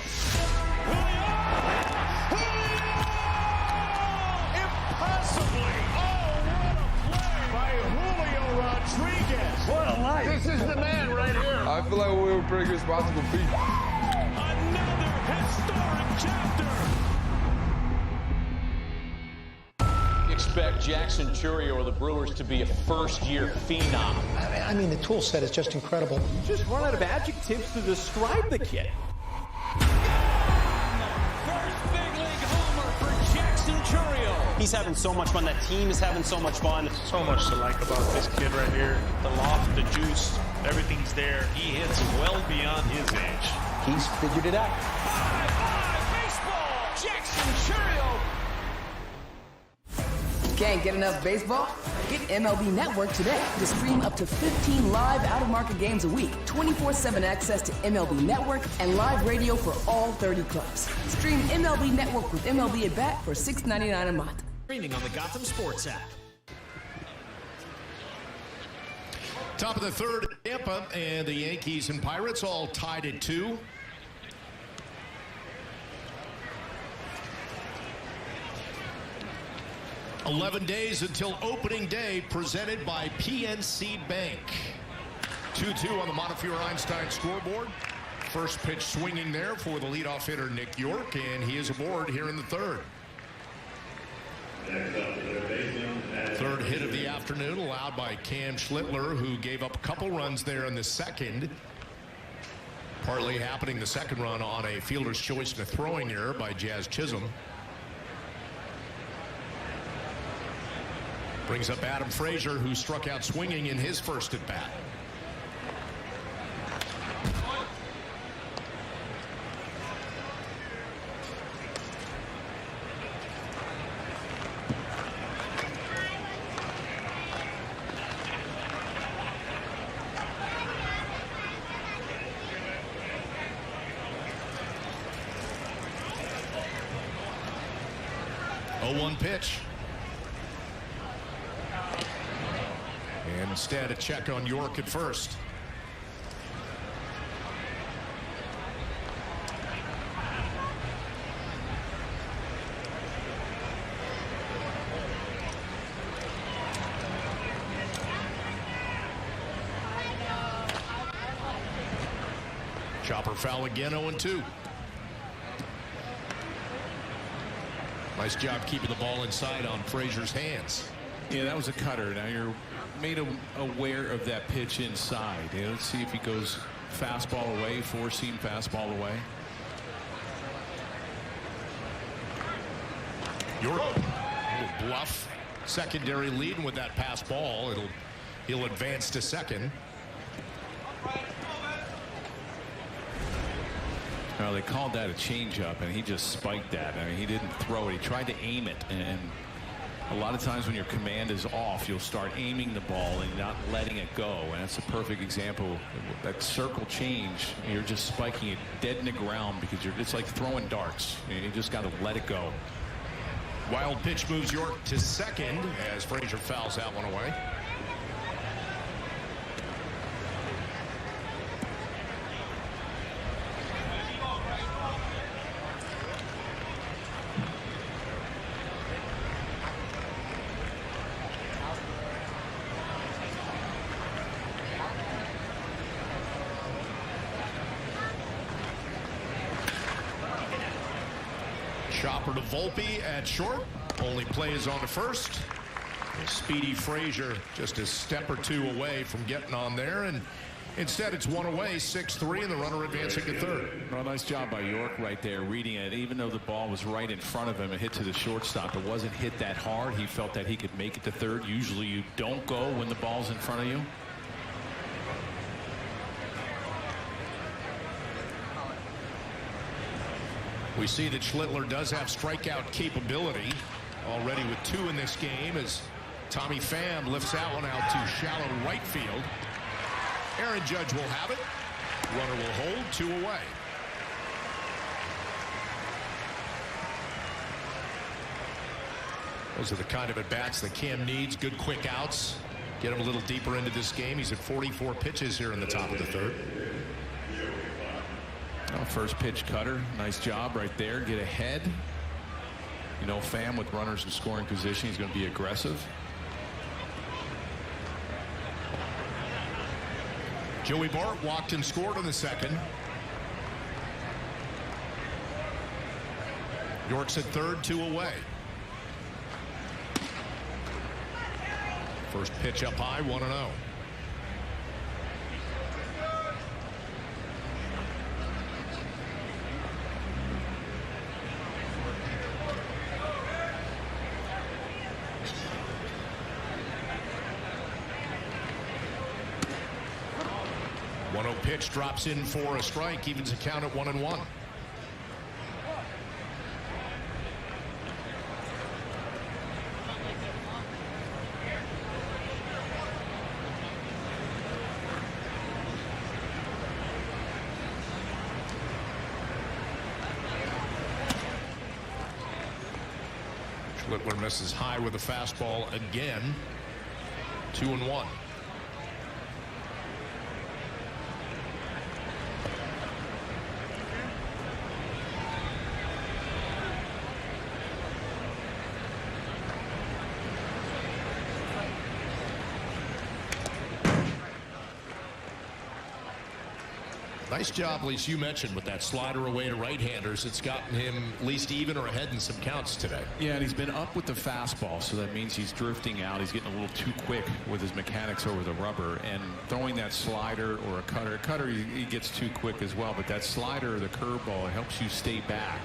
Impossibly! Oh, what a play by Julio Rodriguez! What a life! This is the man right here. I feel like we were pretty responsible people. Another historic chapter. Expect Jackson Churio of the Brewers to be a first-year phenom. I mean, the tool set is just incredible. You just run out of adjectives to describe the kid. First big league homer for Jackson Churio. He's having so much fun. That team is having so much fun. So much to like about this kid right here. The loft, the juice, everything's there. He hits well beyond his age. He's figured it out. Baseball! Jackson Churio. Can't get enough baseball? Get MLB Network today to stream up to 15 live out-of-market games a week, 24/7 access to MLB Network, and live radio for all 30 clubs. Stream MLB Network with MLB at Bat for $6.99 a month. Streaming on the Gotham Sports app. Top of the third, Tampa and the Yankees and Pirates all tied at 2. "11 days until opening day," presented by PNC Bank. 2-2 on the Montefiore Einstein scoreboard. First pitch swinging there for the leadoff hitter Nick York, and he is aboard here in the third. Third hit of the afternoon allowed by Cam Schlittler, who gave up a couple runs there in the second. Partly happening the second run on a fielder's choice and a throwing error by Jazz Chisholm. Brings up Adam Frazier, who struck out swinging in his first at bat. Oh, 1 pitch. And instead, a check on York at first. Chopper foul again, 0-2. Nice job keeping the ball inside on Frazier's hands. Yeah, that was a cutter. Now you're made aware of that pitch inside. Yeah, let's see if he goes fastball away, four-seam fastball away. York, a little bluff, secondary lead, and with that pass ball, he'll advance to second. Well, they called that a changeup, and he just spiked that. I mean, he didn't throw it. He tried to aim it, and A lot of times when your command is off, you'll start aiming the ball and not letting it go. And that's a perfect example. That circle change, you're just spiking it dead in the ground because it's like throwing darts. You just got to let it go. Wild pitch moves York to second as Frazier fouls that one away. Chopper to Volpe at short. Only play is on to first. Speedy Frazier just a step or two away from getting on there, and instead it's one away, 6-3, and the runner advancing to third. Well, nice job by York right there, reading it. Even though the ball was right in front of him, it hit to the shortstop. It wasn't hit that hard. He felt that he could make it to third. Usually you don't go when the ball's in front of you. We see that Schlittler does have strikeout capability already with 2 in this game as Tommy Pham lifts that one out to shallow right field. Aaron Judge will have it. Runner will hold, 2 away. Those are the kind of at-bats that Cam needs. Good quick outs. Get him a little deeper into this game. He's at 44 pitches here in the top of the third. Oh, first pitch cutter. Nice job right there. Get ahead. You know, Pham with runners in scoring position, he's going to be aggressive. Joey Bart walked and scored in the second. York's at third, 2 away. First pitch up high, 1-0. Pitch drops in for a strike, evens the count at 1-1. Schlittler misses high with a fastball again. 2-1. Nice job, Lise, you mentioned with that slider away to right-handers. It's gotten him at least even or ahead in some counts today. Yeah, and he's been up with the fastball, so that means he's drifting out. He's getting a little too quick with his mechanics over the rubber, and throwing that slider or a cutter, he gets too quick as well, but that slider or the curveball helps you stay back.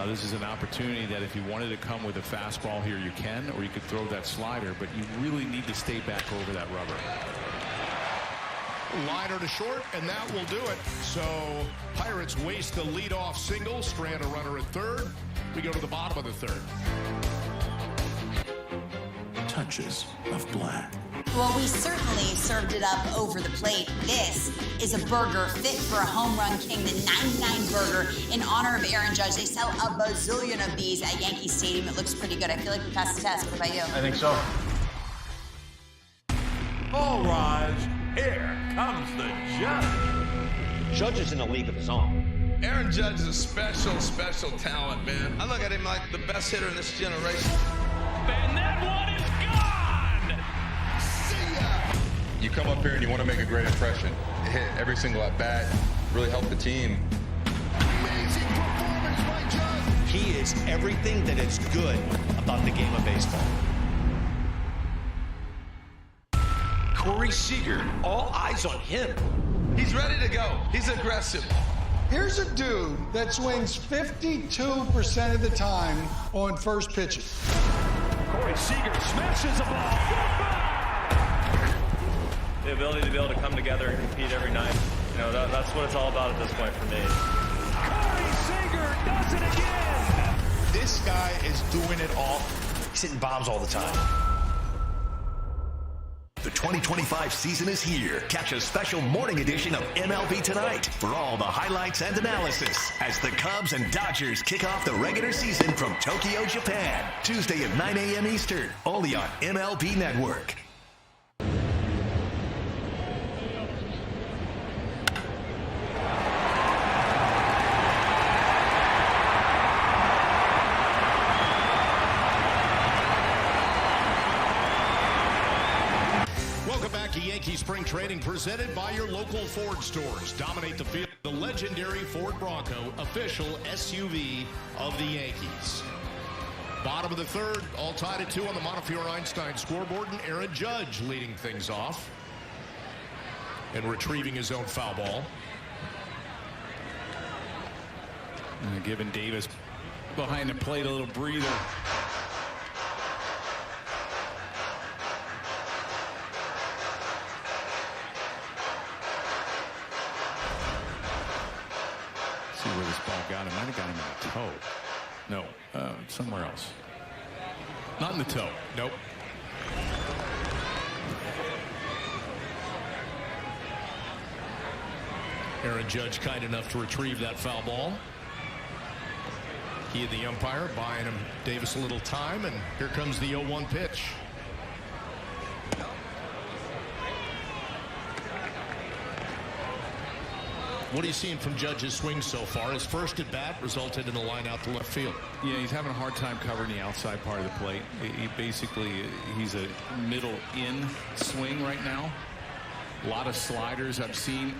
This is an opportunity that if you wanted to come with a fastball here, you can, or you could throw that slider, but you really need to stay back over that rubber. Liner to short, and that will do it. So Pirates waste the leadoff single, strand a runner at third. We go to the bottom of the third. Touches of black. Well, we certainly served it up over the plate. This is a burger fit for a home run king, the 99 burger in honor of Aaron Judge. They sell a bazillion of these at Yankee Stadium. It looks pretty good. I feel like we passed the test. What about you? I think so. All rise. Here comes the Judge. Judge is in a league of his own. Aaron Judge is a special talent, man. I look at him like the best hitter in this generation. And that one is gone! See ya! You come up here and you want to make a great impression. Hit every single at-bat, really help the team. Amazing performance by Judge. He is everything that is good about the game of baseball. Corey Seager, all eyes on him. He's ready to go. He's aggressive. Here's a dude that swings 52% of the time on first pitches. Corey Seager smashes the ball. The ability to be able to come together and compete every night. You know, that's what it's all about at this point for me. Corey Seager does it again. This guy is doing it all. He's hitting bombs all the time. The 2025 season is here. Catch a special morning edition of MLB Tonight for all the highlights and analysis as the Cubs and Dodgers kick off the regular season from Tokyo, Japan. Tuesday at 9 a.m. Eastern, only on MLB Network. Yankee Spring Training presented by your local Ford stores. Dominate the field. The legendary Ford Bronco, official SUV of the Yankees. Bottom of the third, all tied at 2 on the Montefiore-Einstein scoreboard, and Aaron Judge leading things off and retrieving his own foul ball. And giving Davis behind the plate a little breather. See where this ball got him. Might have got him in the toe. No, somewhere else. Not in the toe. Nope. Aaron Judge kind enough to retrieve that foul ball. He and the umpire buying him Davis a little time, and here comes the 0-1 pitch. What are you seeing from Judge's swing so far? His first at bat resulted in a line out to left field. Yeah, he's having a hard time covering the outside part of the plate. He's a middle in swing right now. A lot of sliders. I've seen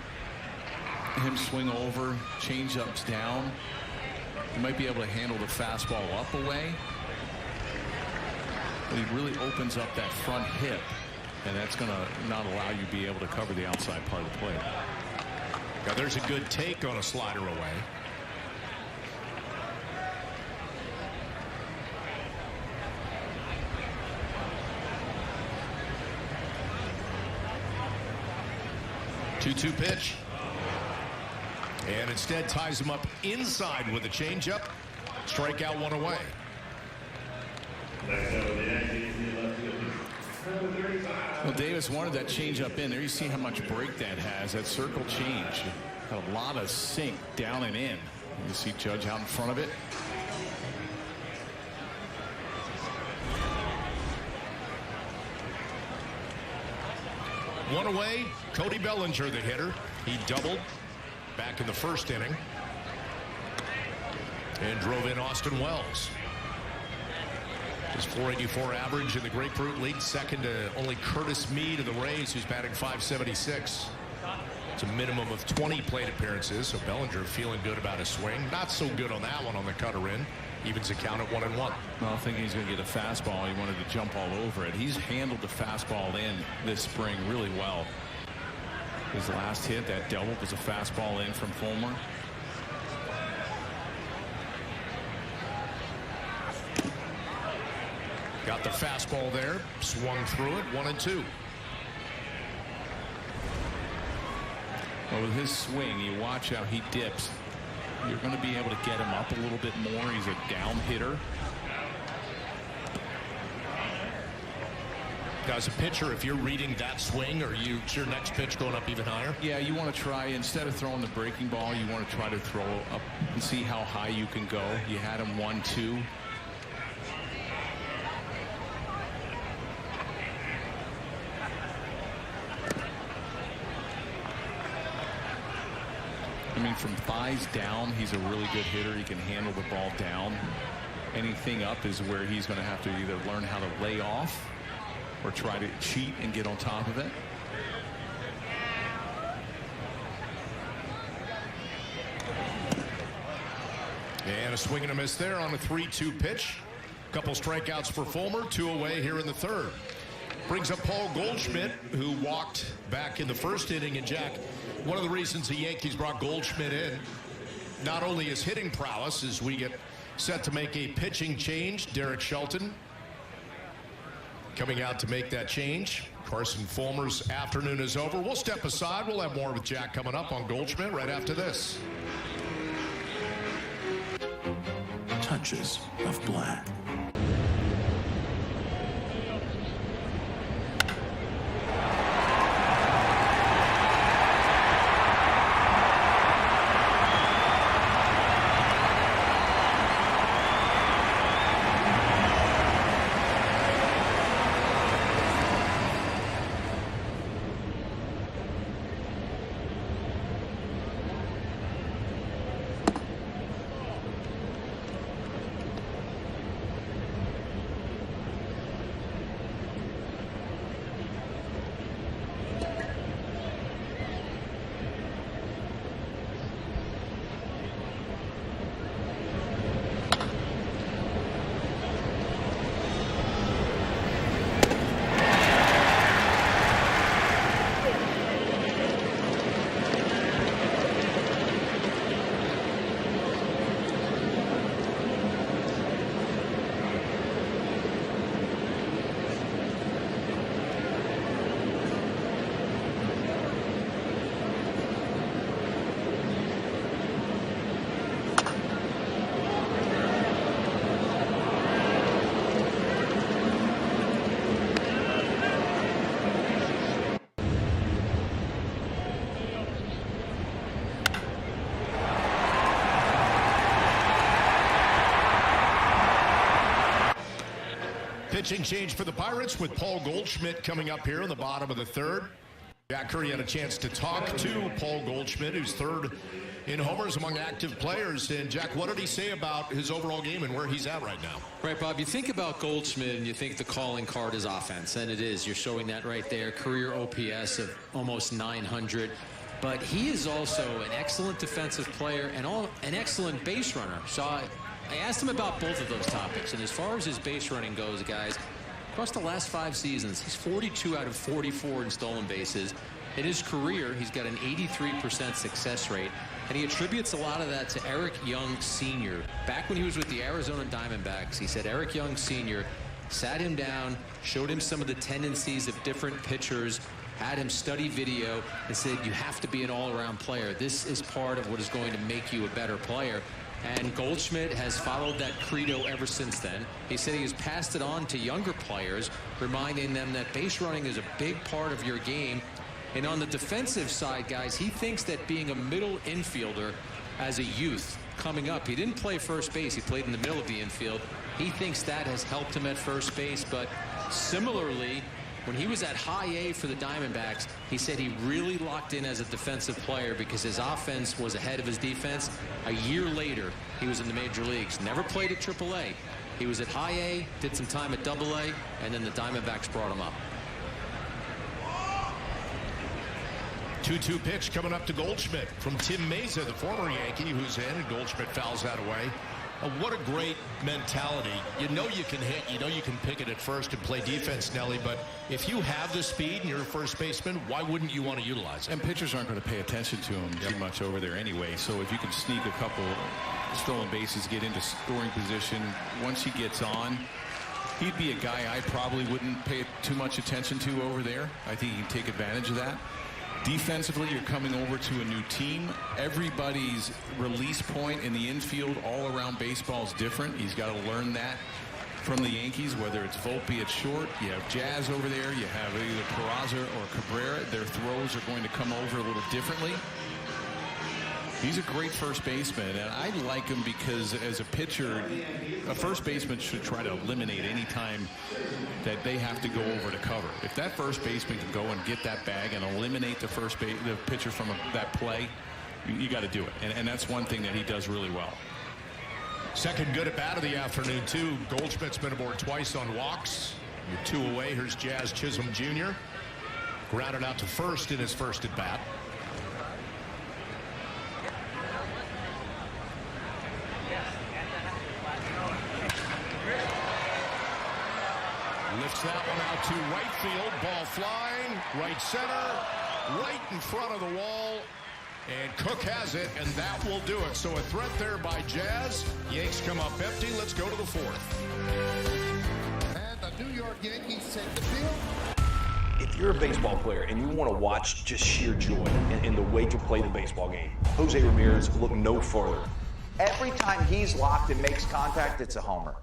him swing over, change ups down. He might be able to handle the fastball up away. But he really opens up that front hip, and that's going to not allow you to be able to cover the outside part of the plate. Now there's a good take on a slider away. Two-2 pitch. And instead ties him up inside with a changeup. Strikeout, 1 away. Well, Davis wanted that changeup in there. You see how much break that has. That circle change. Got a lot of sink down and in. You see Judge out in front of it. One away. Cody Bellinger, the hitter. He doubled back in the first inning and drove in Austin Wells. His .484 average in the Grapefruit League, second to only Curtis Mead of the Rays, who's batting .576. It's a minimum of 20 plate appearances, so Bellinger feeling good about his swing. Not so good on that one on the cutter in. Evens the count at 1-1. Well, I think he's going to get a fastball. He wanted to jump all over it. He's handled the fastball in this spring really well. His last hit, that double, was a fastball in from Fulmer. Got the fastball there, swung through it, 1-2. Well, with his swing, you watch how he dips. You're going to be able to get him up a little bit more. He's a down hitter. Now, as a pitcher, if you're reading that swing, is your next pitch going up even higher? Yeah, you want to try, instead of throwing the breaking ball, you want to try to throw up and see how high you can go. You had him 1-2. I mean, from thighs down, he's a really good hitter. He can handle the ball down. Anything up is where he's going to have to either learn how to lay off or try to cheat and get on top of it. And a swing and a miss there on a 3-2 pitch. Couple strikeouts for Fulmer, 2 away here in the third. Brings up Paul Goldschmidt, who walked back in the first inning. And Jack, one of the reasons the Yankees brought Goldschmidt in, not only his hitting prowess, as we get set to make a pitching change. Derek Shelton coming out to make that change. Carson Fulmer's afternoon is over. We'll step aside. We'll have more with Jack coming up on Goldschmidt right after this. Touches of black. Pitching change for the Pirates with Paul Goldschmidt coming up here in the bottom of the third. Jack Curry had a chance to talk to Paul Goldschmidt, who's third in homers among active players. And Jack, what did he say about his overall game and where he's at right now? Right, Bob, you think about Goldschmidt and you think the calling card is offense, and it is. You're showing that right there. Career OPS of almost 900. But he is also an excellent defensive player and an excellent base runner. So I asked him about both of those topics. And as far as his base running goes, guys, across the last 5 seasons, he's 42 out of 44 in stolen bases. In his career, he's got an 83% success rate, and he attributes a lot of that to Eric Young Sr. Back when he was with the Arizona Diamondbacks, he said Eric Young Sr. sat him down, showed him some of the tendencies of different pitchers, had him study video, and said, you have to be an all-around player. This is part of what is going to make you a better player. And Goldschmidt has followed that credo ever since then. He said he has passed it on to younger players, reminding them that base running is a big part of your game. And on the defensive side, guys, he thinks that being a middle infielder as a youth coming up, he didn't play first base, he played in the middle of the infield. He thinks that has helped him at first base, but similarly, when he was at high A for the Diamondbacks, he said he really locked in as a defensive player because his offense was ahead of his defense. A year later, he was in the major leagues. Never played at AAA. He was at high A, did some time at AA, and then the Diamondbacks brought him up. 2-2 pitch coming up to Goldschmidt from Tim Mesa, the former Yankee, who's in, and Goldschmidt fouls that away. What a great mentality. You know you can hit, you know you can pick it at first and play defense, Nelly, but if you have the speed and you're a first baseman, why wouldn't you want to utilize it? And pitchers aren't going to pay attention to him too much over there anyway, so if you can sneak a couple stolen bases, get into scoring position, once he gets on, he'd be a guy I probably wouldn't pay too much attention to over there. I think he can take advantage of that. Defensively, you're coming over to a new team. Everybody's release point in the infield all around baseball is different. He's got to learn that from the Yankees, whether it's Volpe at short, you have Jazz over there, you have either Peraza or Cabrera. Their throws are going to come over a little differently. He's a great first baseman, and I like him because as a pitcher, a first baseman should try to eliminate any time that they have to go over to cover. If that first baseman can go and get that bag and eliminate the pitcher from that play, you got to do it. And that's one thing that he does really well. Second good at bat of the afternoon, too. Goldschmidt's been aboard twice on walks. You're 2 away. Here's Jazz Chisholm Jr. Grounded out to first in his first at bat. Lifts that one out to right field. Ball flying. Right center. Right in front of the wall. And Cook has it, and that will do it. So a threat there by Jazz. Yanks come up empty. Let's go to the fourth. And the New York Yankees take the field. If you're a baseball player and you want to watch just sheer joy in the way to play the baseball game, Jose Ramirez, look no further. Every time he's locked and makes contact, it's a homer.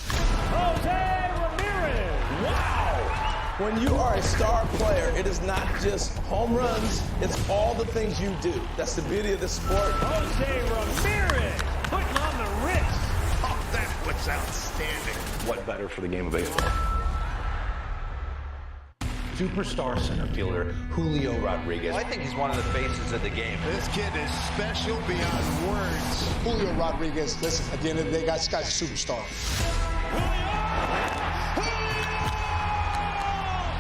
Jose Ramirez! Wow! When you are a star player, it is not just home runs, it's all the things you do. That's the beauty of the sport. Jose Ramirez putting on the wrist. Oh, that was outstanding. What better for the game of baseball? Superstar center fielder Julio Rodriguez. I think he's one of the faces of the game. This kid is special beyond words. Julio Rodriguez, listen, at the end of the day, this guy's a superstar.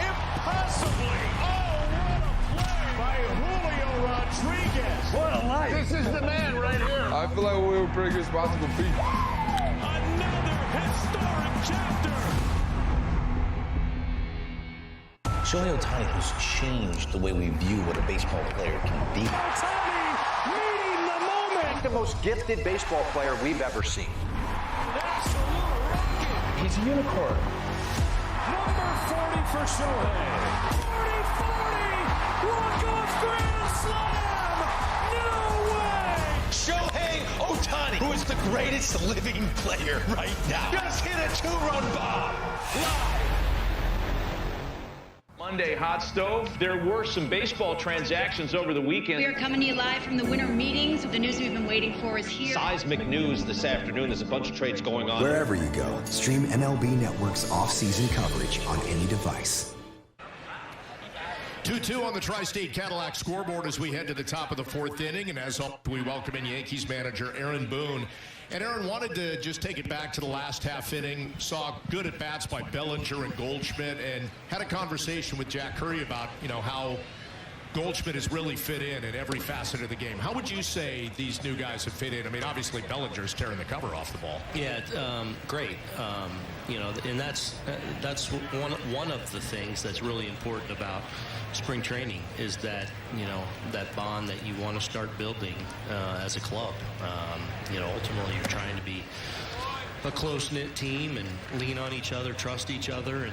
Impossibly! Oh, what a play by Julio Rodriguez! What a life! This is the man right here. I feel like we were pretty responsible people. Another historic chapter! Shohei Ohtani has changed the way we view what a baseball player can be. Ohtani meeting the moment! The most gifted baseball player we've ever seen. Absolute rocket! He's a unicorn. Number 40 for Shohei. 40-40! Walk-off grand slam! No way! Shohei Ohtani, who is the greatest living player right now, just hit a 2-run bomb. Live. Monday hot stove. There were some baseball transactions over the weekend. We are coming to you live from the winter meetings. The news we've been waiting for is here. Seismic news this afternoon. There's a bunch of trades going on. Wherever you go, stream MLB Network's off-season coverage on any device. 2-2 on the Tri-State Cadillac scoreboard as we head to the top of the fourth inning. And as we welcome in Yankees manager Aaron Boone. And Aaron wanted to just take it back to the last half inning. Saw good at-bats by Bellinger and Goldschmidt, and had a conversation with Jack Curry about, how Goldschmidt has really fit in every facet of the game. How would you say these new guys have fit in? I mean, obviously Bellinger's tearing the cover off the ball. Yeah, great. And that's one of the things that's really important about spring training is that, that bond that you want to start building as a club. Ultimately you're trying to be a close-knit team and lean on each other, trust each other,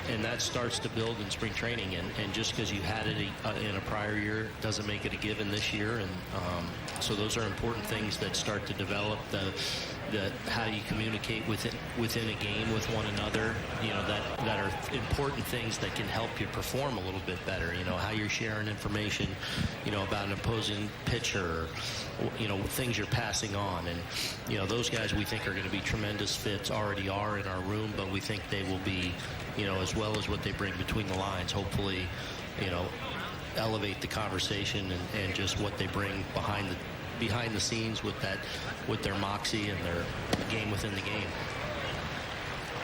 and that starts to build in spring training. And just because you had it in a prior year doesn't make it a given this year. And so those are important things that start to develop how you communicate within a game with one another, that are important things that can help you perform a little bit better. How you're sharing information, about an opposing pitcher, things you're passing on. And, those guys we think are going to be tremendous fits, already are in our room, but we think they will be, as well as what they bring between the lines, hopefully, elevate the conversation and just what they bring behind the scenes with their moxie and their game within the game.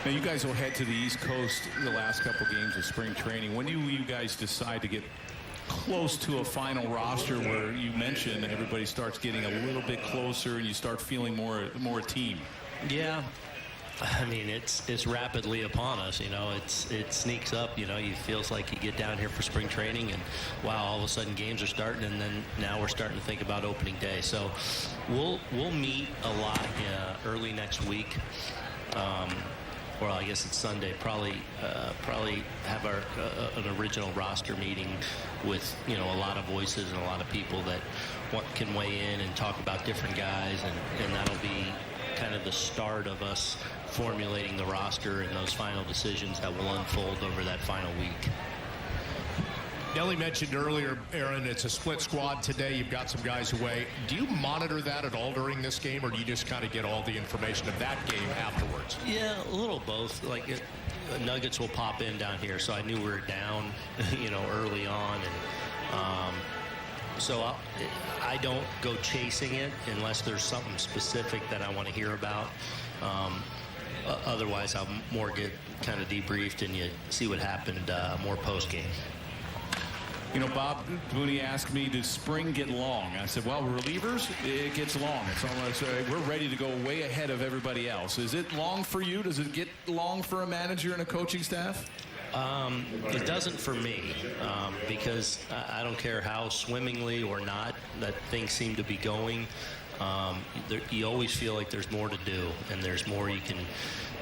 Now, you guys will head to the East Coast the last couple games of spring training. When do you guys decide to get close to a final roster where you mentioned everybody starts getting a little bit closer and you start feeling more a team? Yeah. I mean, it's rapidly upon us, it sneaks up, it feels like you get down here for spring training and wow, all of a sudden games are starting, and then now we're starting to think about opening day. So we'll meet a lot early next week. Well, I guess it's Sunday. Probably have an original roster meeting with a lot of voices and a lot of people that can weigh in and talk about different guys, and that'll be kind of the start of us formulating the roster and those final decisions that will unfold over that final week. Nelly mentioned earlier, Aaron, it's a split squad today. You've got some guys away. Do you monitor that at all during this game, or do you just kind of get all the information of that game afterwards? Yeah, a little both. Like Nuggets will pop in down here, so I knew we were down, early on, and so I don't go chasing it unless there's something specific that I want to hear about. Otherwise, I'll more get kind of debriefed and you see what happened more post game. Bob Booney asked me, does spring get long? I said, well, relievers, it gets long. It's almost, we're ready to go way ahead of everybody else. Is it long for you? Does it get long for a manager and a coaching staff? It doesn't for me, because I don't care how swimmingly or not that things seem to be going. You always feel like there's more to do and there's more you can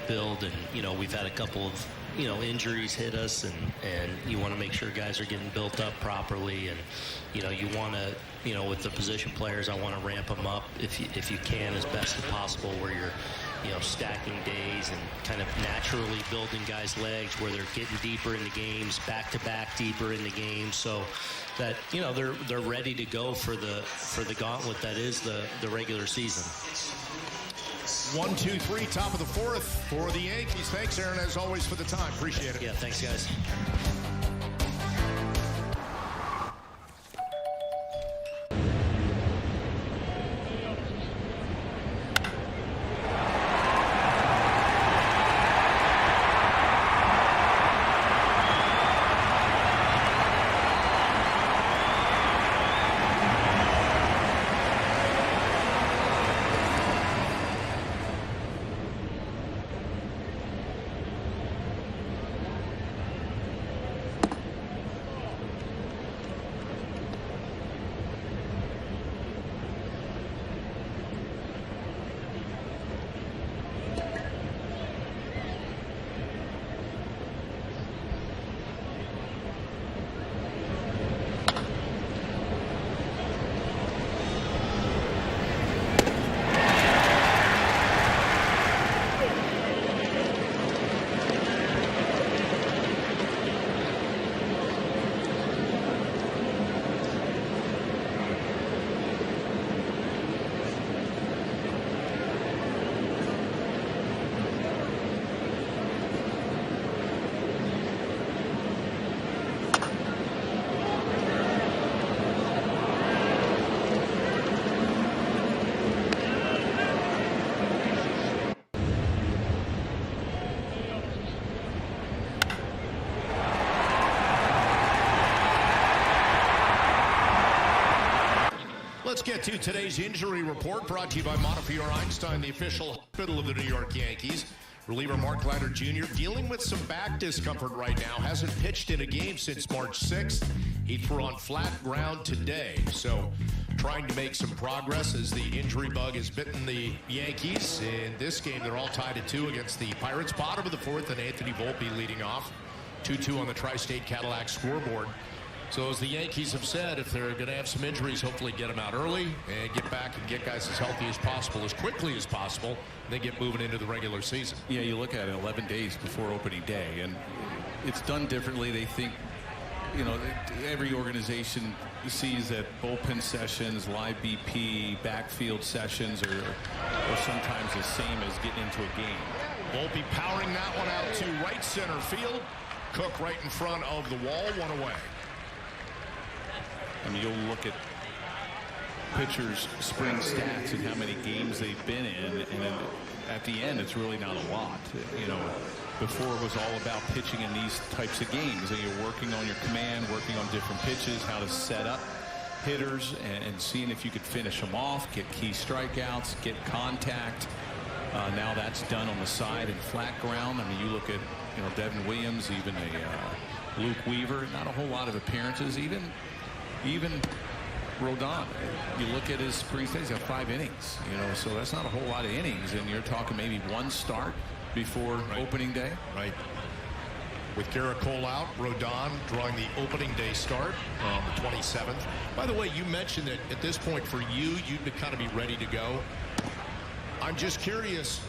build. And, we've had a couple of, injuries hit us, and you want to make sure guys are getting built up properly. And, you want to, with the position players, I want to ramp them up if you can as best as possible, where you're, stacking days and kind of naturally building guys' legs where they're getting deeper in the games, back-to-back deeper in the game, so that, they're ready to go for the gauntlet that is the regular season. 1, 2, 3, top of the fourth for the Yankees. Thanks, Aaron, as always, for the time. Appreciate it. Yeah, thanks, guys. Let's get to today's injury report, brought to you by Montefiore Einstein, the official hospital of the New York Yankees. Reliever Mark Leiter Jr. dealing with some back discomfort right now. Hasn't pitched in a game since March 6th. He threw on flat ground today. So trying to make some progress as the injury bug has bitten the Yankees. In this game, they're all tied at 2 against the Pirates. Bottom of the 4th, and Anthony Volpe leading off. 2-2 on the Tri-State Cadillac scoreboard. So as the Yankees have said, if they're going to have some injuries, hopefully get them out early and get back and get guys as healthy as possible, as quickly as possible, and then get moving into the regular season. Yeah, you look at it 11 days before opening day, and it's done differently. They think, you know, every organization sees that bullpen sessions, live BP, backfield sessions are sometimes the same as getting into a game. Volpe powering that one out to right center field. Cook right in front of the wall, one away. I mean, you'll look at pitchers' spring stats and how many games they've been in, and then at the end, it's really not a lot. You know, before it was all about pitching in these types of games, and you're working on your command, working on different pitches, how to set up hitters, and seeing if you could finish them off, get key strikeouts, get contact. Now that's done on the side and flat ground. I mean, you look at, you know, Devin Williams, even a Luke Weaver, not a whole lot of appearances, even Rodon. You look at his spring stats, he's got 5 innings, you know, so that's not a whole lot of innings, and you're talking maybe 1 start before opening day. Right. With Garrett Cole out, Rodon drawing the opening day start on the 27th. By the way, you mentioned that at this point for you, you'd kind of be ready to go. I'm just curious,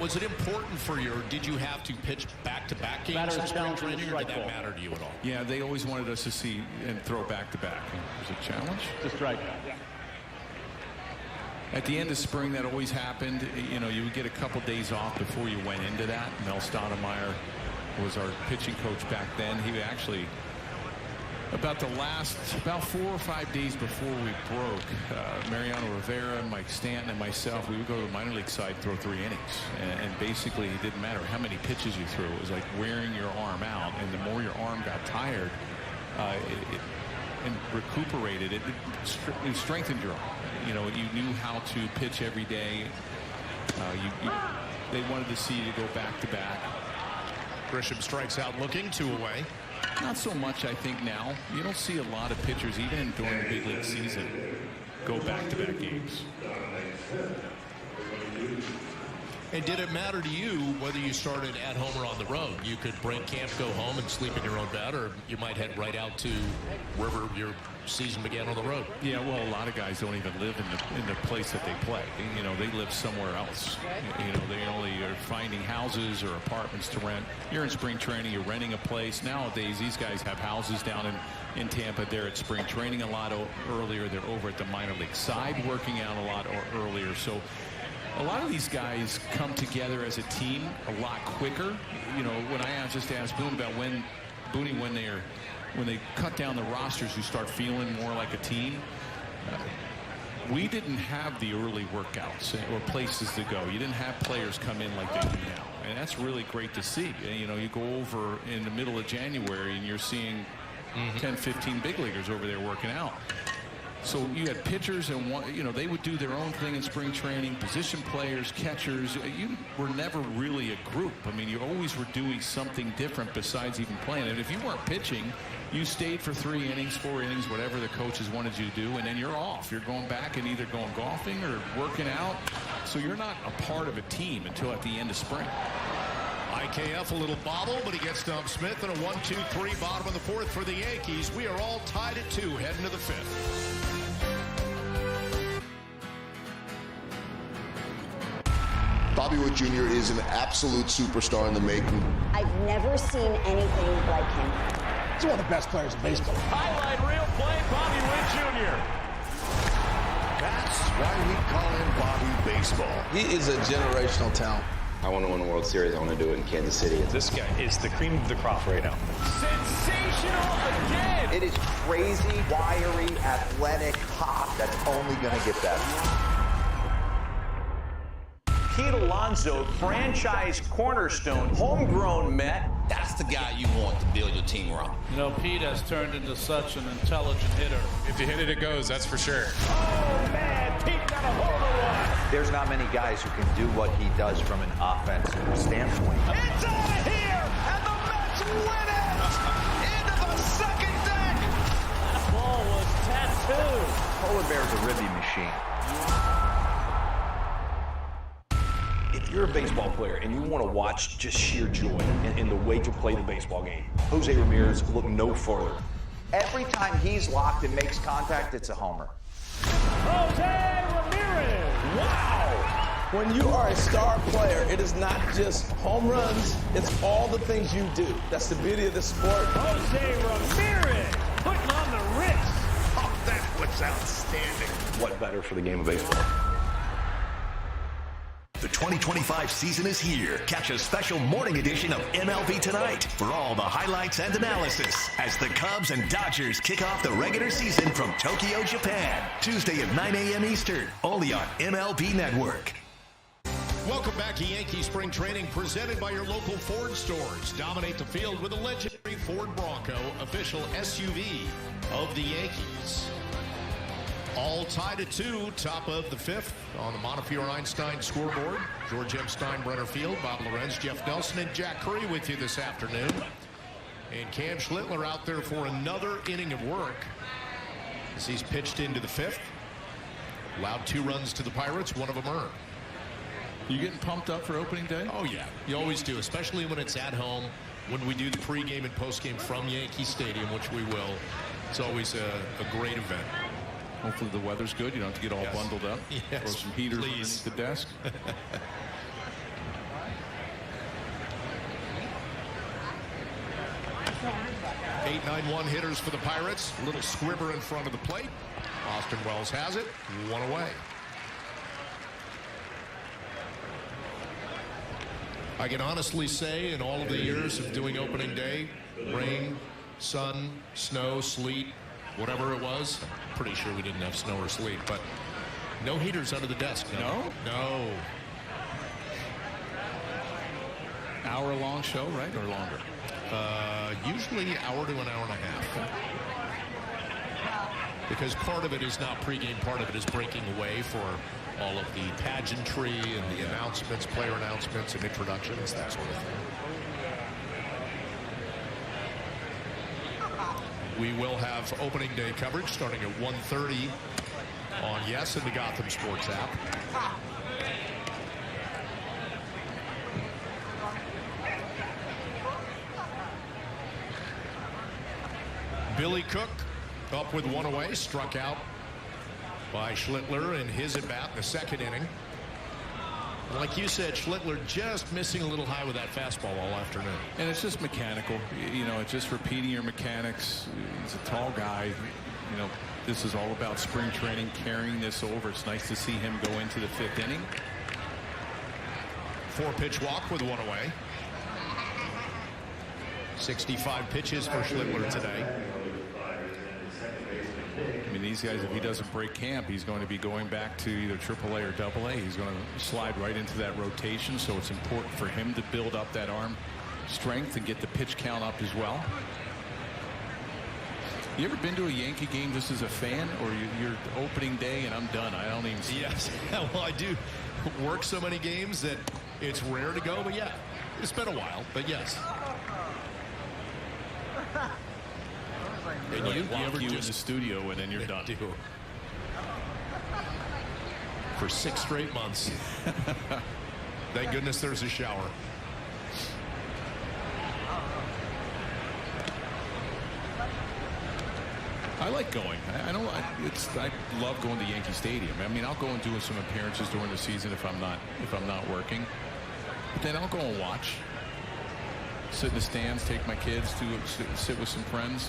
was it important for you, or did you have to pitch back-to-back games in spring training, or did that matter to you at all? Yeah, they always wanted us to see and throw back-to-back. Was it a challenge? Just right. Yeah. At the end of spring, that always happened. You know, you would get a couple days off before you went into that. Mel Stoudemire was our pitching coach back then. He actually, about 4 or 5 days before we broke, Mariano Rivera, Mike Stanton, and myself, we would go to the minor league side, throw 3 innings. And basically, it didn't matter how many pitches you threw. It was like wearing your arm out. And the more your arm got tired and recuperated, it strengthened your arm. You know, you knew how to pitch every day. They wanted to see you to go back-to-back. Grisham strikes out looking, 2 away. Not so much, I think, now. You don't see a lot of pitchers, even during the big league season, go back-to-back games. And did it matter to you whether you started at home or on the road? You could break camp, go home, and sleep in your own bed, or you might head right out to wherever your season began on the road. Yeah, well, a lot of guys don't even live in the place that they play. You know, they live somewhere else. You know, they only are finding houses or apartments to rent. You're in spring training, you're renting a place. Nowadays, these guys have houses down in Tampa. They're at spring training a lot earlier. They're over at the minor league side working out a lot earlier. So a lot of these guys come together as a team a lot quicker. You know, when I just asked Boone about when they cut down the rosters, you start feeling more like a team. We didn't have the early workouts or places to go. You didn't have players come in like they do now, and that's really great to see. You know, you go over in the middle of January and you're seeing 10, 15 big leaguers over there working out. So you had pitchers, and you know, they would do their own thing in spring training. Position players, catchers. You were never really a group. I mean, you always were doing something different besides even playing. And if you weren't pitching, you stayed for 3 innings, 4 innings, whatever the coaches wanted you to do, and then you're off. You're going back and either going golfing or working out. So you're not a part of a team until at the end of spring. IKF a little bobble, but he gets Dom Smith, and a 1-2-3 bottom of the 4th for the Yankees. We are all tied at 2 heading to the 5th. Bobby Witt Jr. is an absolute superstar in the making. I've never seen anything like him. He's one of the best players in baseball. Highlight reel play, Bobby Witt Jr. That's why we call him Bobby Baseball. He is a generational talent. I want to win a World Series. I want to do it in Kansas City. This guy is the cream of the crop right now. Sensational again. It is crazy, wiry, athletic, hot. That's only going to get better. Pete Alonso, franchise cornerstone, homegrown Met. That's the guy you want to build your team around. You know, Pete has turned into such an intelligent hitter. If you hit it, it goes, that's for sure. Oh, man, Pete got a hold of one. There's not many guys who can do what he does from an offensive standpoint. It's out of here, and the Mets win it! Into the second deck! That ball was tattooed. Polar Bear's a ribby machine. If you're a baseball player and you want to watch just sheer joy in the way to play the baseball game, Jose Ramirez, look no further. Every time he's locked and makes contact, it's a homer. Jose Ramirez! Wow! When you are a star player, it is not just home runs, it's all the things you do. That's the beauty of the sport. Jose Ramirez putting on the wrist. Oh, that was outstanding. What better for the game of baseball? The 2025 season is here. Catch a special morning edition of MLB Tonight for all the highlights and analysis as the Cubs and Dodgers kick off the regular season from Tokyo, Japan. Tuesday at 9 a.m. Eastern, only on MLB Network. Welcome back to Yankee Spring Training, presented by your local Ford stores. Dominate the field with a legendary Ford Bronco, official SUV of the Yankees. All tied at 2, top of the 5th on the Montefiore Einstein scoreboard. George M. Steinbrenner Field, Bob Lorenz, Jeff Nelson, and Jack Curry with you this afternoon. And Cam Schlittler out there for another inning of work as he's pitched into the 5th. Allowed 2 runs to the Pirates, one of them earned. You getting pumped up for opening day? Oh, yeah. You always do, especially when it's at home, when we do the pregame and postgame from Yankee Stadium, which we will. It's always a great event. Hopefully the weather's good. You don't have to get all bundled up. Yes, throw some heaters underneath the desk. 8-9-1 hitters for the Pirates. A little squibber in front of the plate. Austin Wells has it. 1 away. I can honestly say in all of the years of doing opening day, rain, sun, snow, sleet, whatever it was, I'm pretty sure we didn't have snow or sleet, but no heaters under the desk. No? No. Hour-long show, right, or longer? Usually hour to an hour and a half. Because part of it is not pregame, part of it is breaking away for all of the pageantry and the announcements, player announcements and introductions, that sort of thing. We will have opening day coverage starting at 1:30 on Yes and the Gotham Sports app. Billy Cook up with 1 away, struck out by Schlittler in his at-bat in the 2nd inning. And like you said, Schlittler just missing a little high with that fastball all afternoon. And it's just mechanical. You know, it's just repeating your mechanics. He's a tall guy. You know, this is all about spring training, carrying this over. It's nice to see him go into the 5th inning. 4-pitch walk with 1 away. 65 pitches for Schlittler today. I mean, these guys, if he doesn't break camp, he's going to be going back to either AAA or AA. He's going to slide right into that rotation, so it's important for him to build up that arm strength and get the pitch count up as well. You ever been to a Yankee game just as a fan, or you're opening day and I'm done? I don't even see Yes. Well, I do work so many games that it's rare to go, but yeah, it's been a while, but yes. And you ever do in the studio and then you're done. For 6 straight months. Thank goodness there's a shower. I like going. I love going to Yankee Stadium. I mean, I'll go and do some appearances during the season if I'm not working. But then I'll go and watch. Sit in the stands, take my kids to sit with some friends.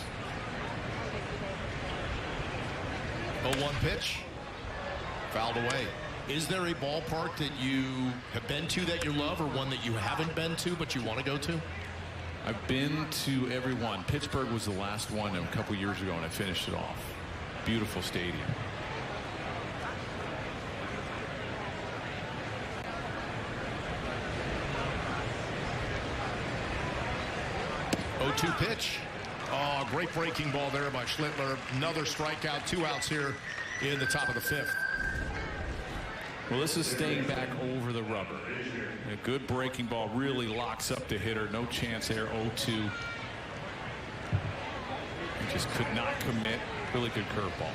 0-1 pitch. Fouled away. Is there a ballpark that you have been to that you love, or one that you haven't been to but you want to go to? I've been to every one. Pittsburgh was the last one a couple years ago, and I finished it off. Beautiful stadium. 0-2 pitch. Oh, great breaking ball there by Schlittler. Another strikeout, 2 outs here in the top of the 5th. Well, this is staying back over the rubber. A good breaking ball really locks up the hitter. No chance there, 0-2. He just could not commit. Really good curveball.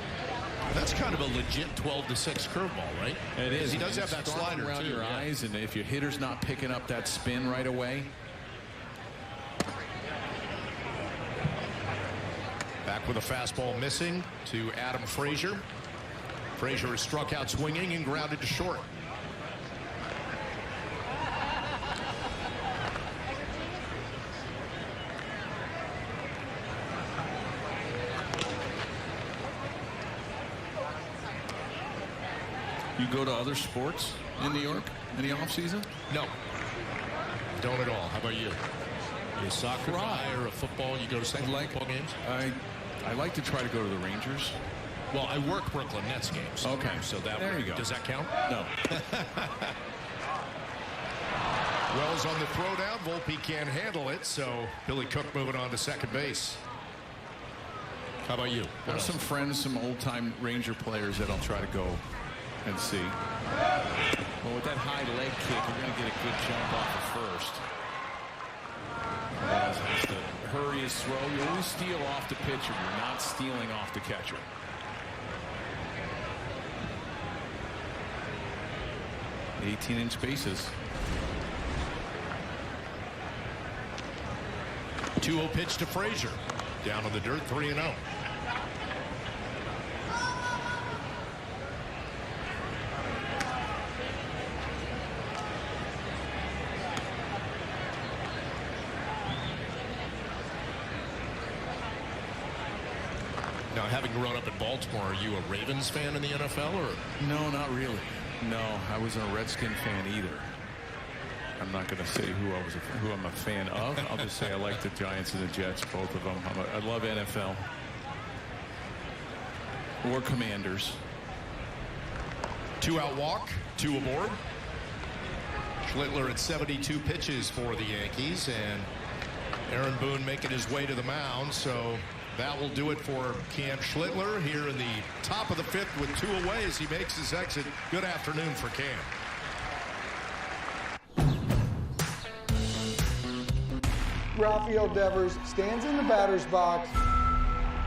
That's kind of a legit 12-6 curveball, right? It is. He does have that slider around too, your eyes, and if your hitter's not picking up that spin right away. Back with a fastball missing to Adam Frazier. Frazier is struck out swinging and grounded to short. You go to other sports in New York in the off season? No, don't at all. How about you? You a soccer guy or a football? You go to some football games? I like to try to go to the Rangers. Well, I work Brooklyn Nets games. Okay, so that there you go. Does that count? No. Wells on the throwdown. Volpe can't handle it, so Billy Cook moving on to second base. How about you? I have some friends, some old-time Ranger players that I'll try to go and see. Well, with that high leg kick, you're going to get a good jump off the first. Has to hurry his throw. You always steal off the pitcher. You're not stealing off the catcher. The 18-inch bases. 2-0 pitch to Frazier. Down on the dirt, 3-0. Now, having grown up in Baltimore, are you a Ravens fan in the NFL, or? No, not really. No, I wasn't a Redskin fan either. I'm not going to say who I'm a fan of. I'll just say I like the Giants and the Jets, both of them. I love NFL. Or Commanders. 2-out walk, 2 aboard. Schlittler at 72 pitches for the Yankees, and Aaron Boone making his way to the mound, so that will do it for Cam Schlittler here in the top of the 5th with 2 away as he makes his exit. Good afternoon for Cam. Rafael Devers stands in the batter's box,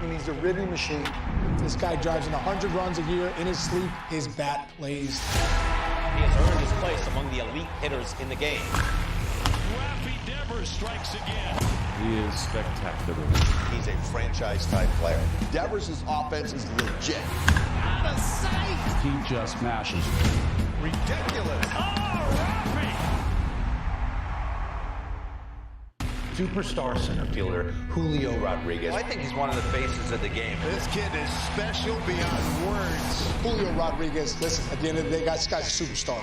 and he's a ribbing machine. This guy drives in 100 runs a year. In his sleep, his bat plays. He has earned his place among the elite hitters in the game. Rafi Devers strikes again. He is spectacular. He's a franchise-type player. Devers' offense is legit. Out of sight. He just smashes. Ridiculous. Oh, Rafi. Superstar center fielder Julio Rodriguez. I think he's one of the faces of the game. This kid is special beyond words. Julio Rodriguez, listen, at the end of the day, this guy's a superstar.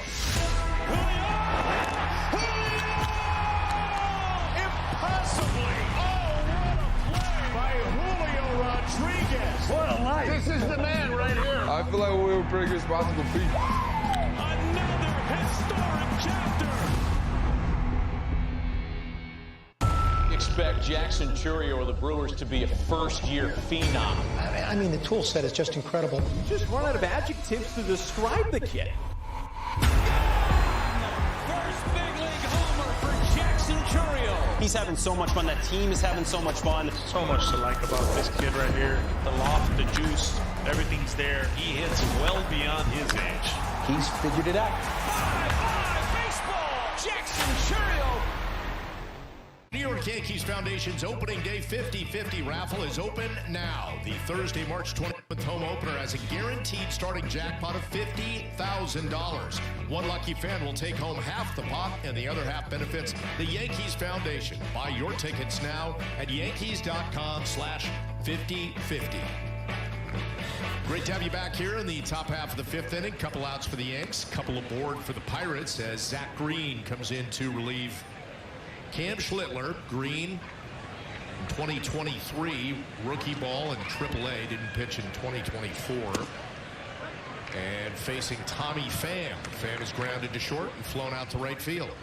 Impossibly. Oh, what a play by Julio Rodriguez. What a life. This is the man right here. I feel like we were pretty responsible people. Another historic chapter. Expect Jackson Churio of the Brewers to be a first-year phenom. I mean, the tool set is just incredible. Just run out of adjectives to describe the kid. First big league homer for Jackson Churio. He's having so much fun. That team is having so much fun. So much to like about this kid right here. The loft, the juice, everything's there. He hits well beyond his age. He's figured it out. Bye-bye, baseball. Jackson Churio. New York Yankees Foundation's opening day 50-50 raffle is open now. The Thursday, March 20th home opener has a guaranteed starting jackpot of $50,000. One lucky fan will take home half the pot, and the other half benefits the Yankees Foundation. Buy your tickets now at Yankees.com/5050. Great to have you back here in the top half of the 5th inning. Couple outs for the Yanks, couple aboard for the Pirates as Zach Green comes in to relieve Cam Schlittler. Green in 2023, rookie ball in AAA, didn't pitch in 2024. And facing Tommy Pham. Pham is grounded to short and flown out to right field.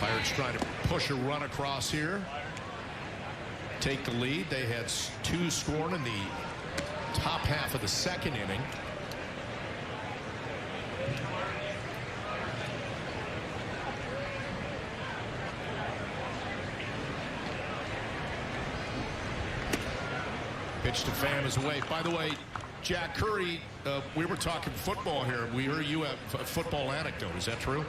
Pirates trying to push a run across here. Take the lead. They had 2 scored in the top half of the second inning. Pitch to Pham is away. By the way, Jack Curry, we were talking football here. We heard you have a football anecdote. Is that true?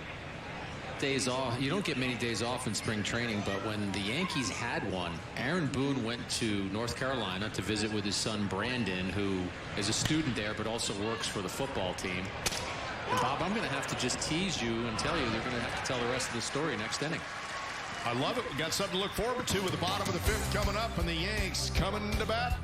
Days off. You don't get many days off in spring training, but when the Yankees had one, Aaron Boone went to North Carolina to visit with his son Brandon, who is a student there but also works for the football team. And Bob, I'm going to have to just tease you and tell you you're going to have to tell the rest of the story next inning. I love it. We got something to look forward to with the bottom of the 5th coming up, and the Yanks coming to bat.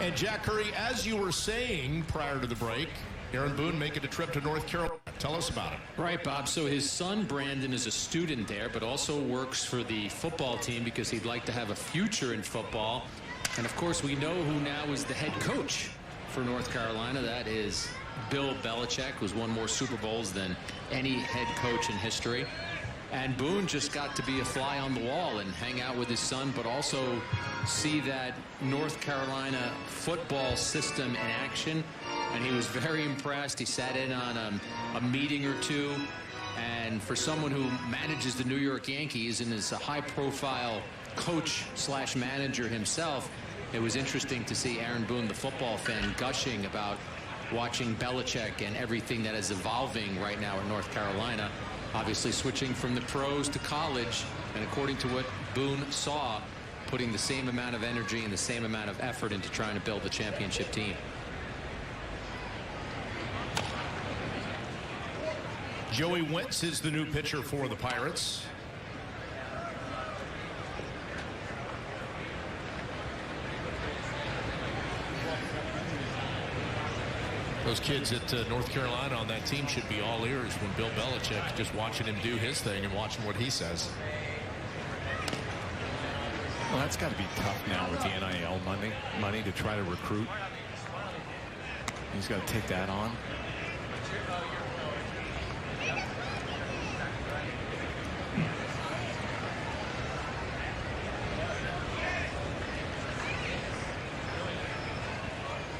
And Jack Curry, as you were saying prior to the break, Aaron Boone making a trip to North Carolina. Tell us about it. Right, Bob. So his son Brandon is a student there, but also works for the football team because he'd like to have a future in football. And of course, we know who now is the head coach for North Carolina. That is Bill Belichick, who's won more Super Bowls than any head coach in history. And Boone just got to be a fly on the wall and hang out with his son, but also see that North Carolina football system in action. And he was very impressed. He sat in on a meeting or two. And for someone who manages the New York Yankees and is a high-profile coach / manager himself, it was interesting to see Aaron Boone, the football fan, gushing about watching Belichick and everything that is evolving right now in North Carolina. Obviously switching from the pros to college, and according to what Boone saw, putting the same amount of energy and the same amount of effort into trying to build the championship team. Joey Wentz is the new pitcher for the Pirates. Those kids at North Carolina on that team should be all ears when Bill Belichick, just watching him do his thing and watching what he says. Well, that's got to be tough now with the NIL money to try to recruit. He's got to take that on.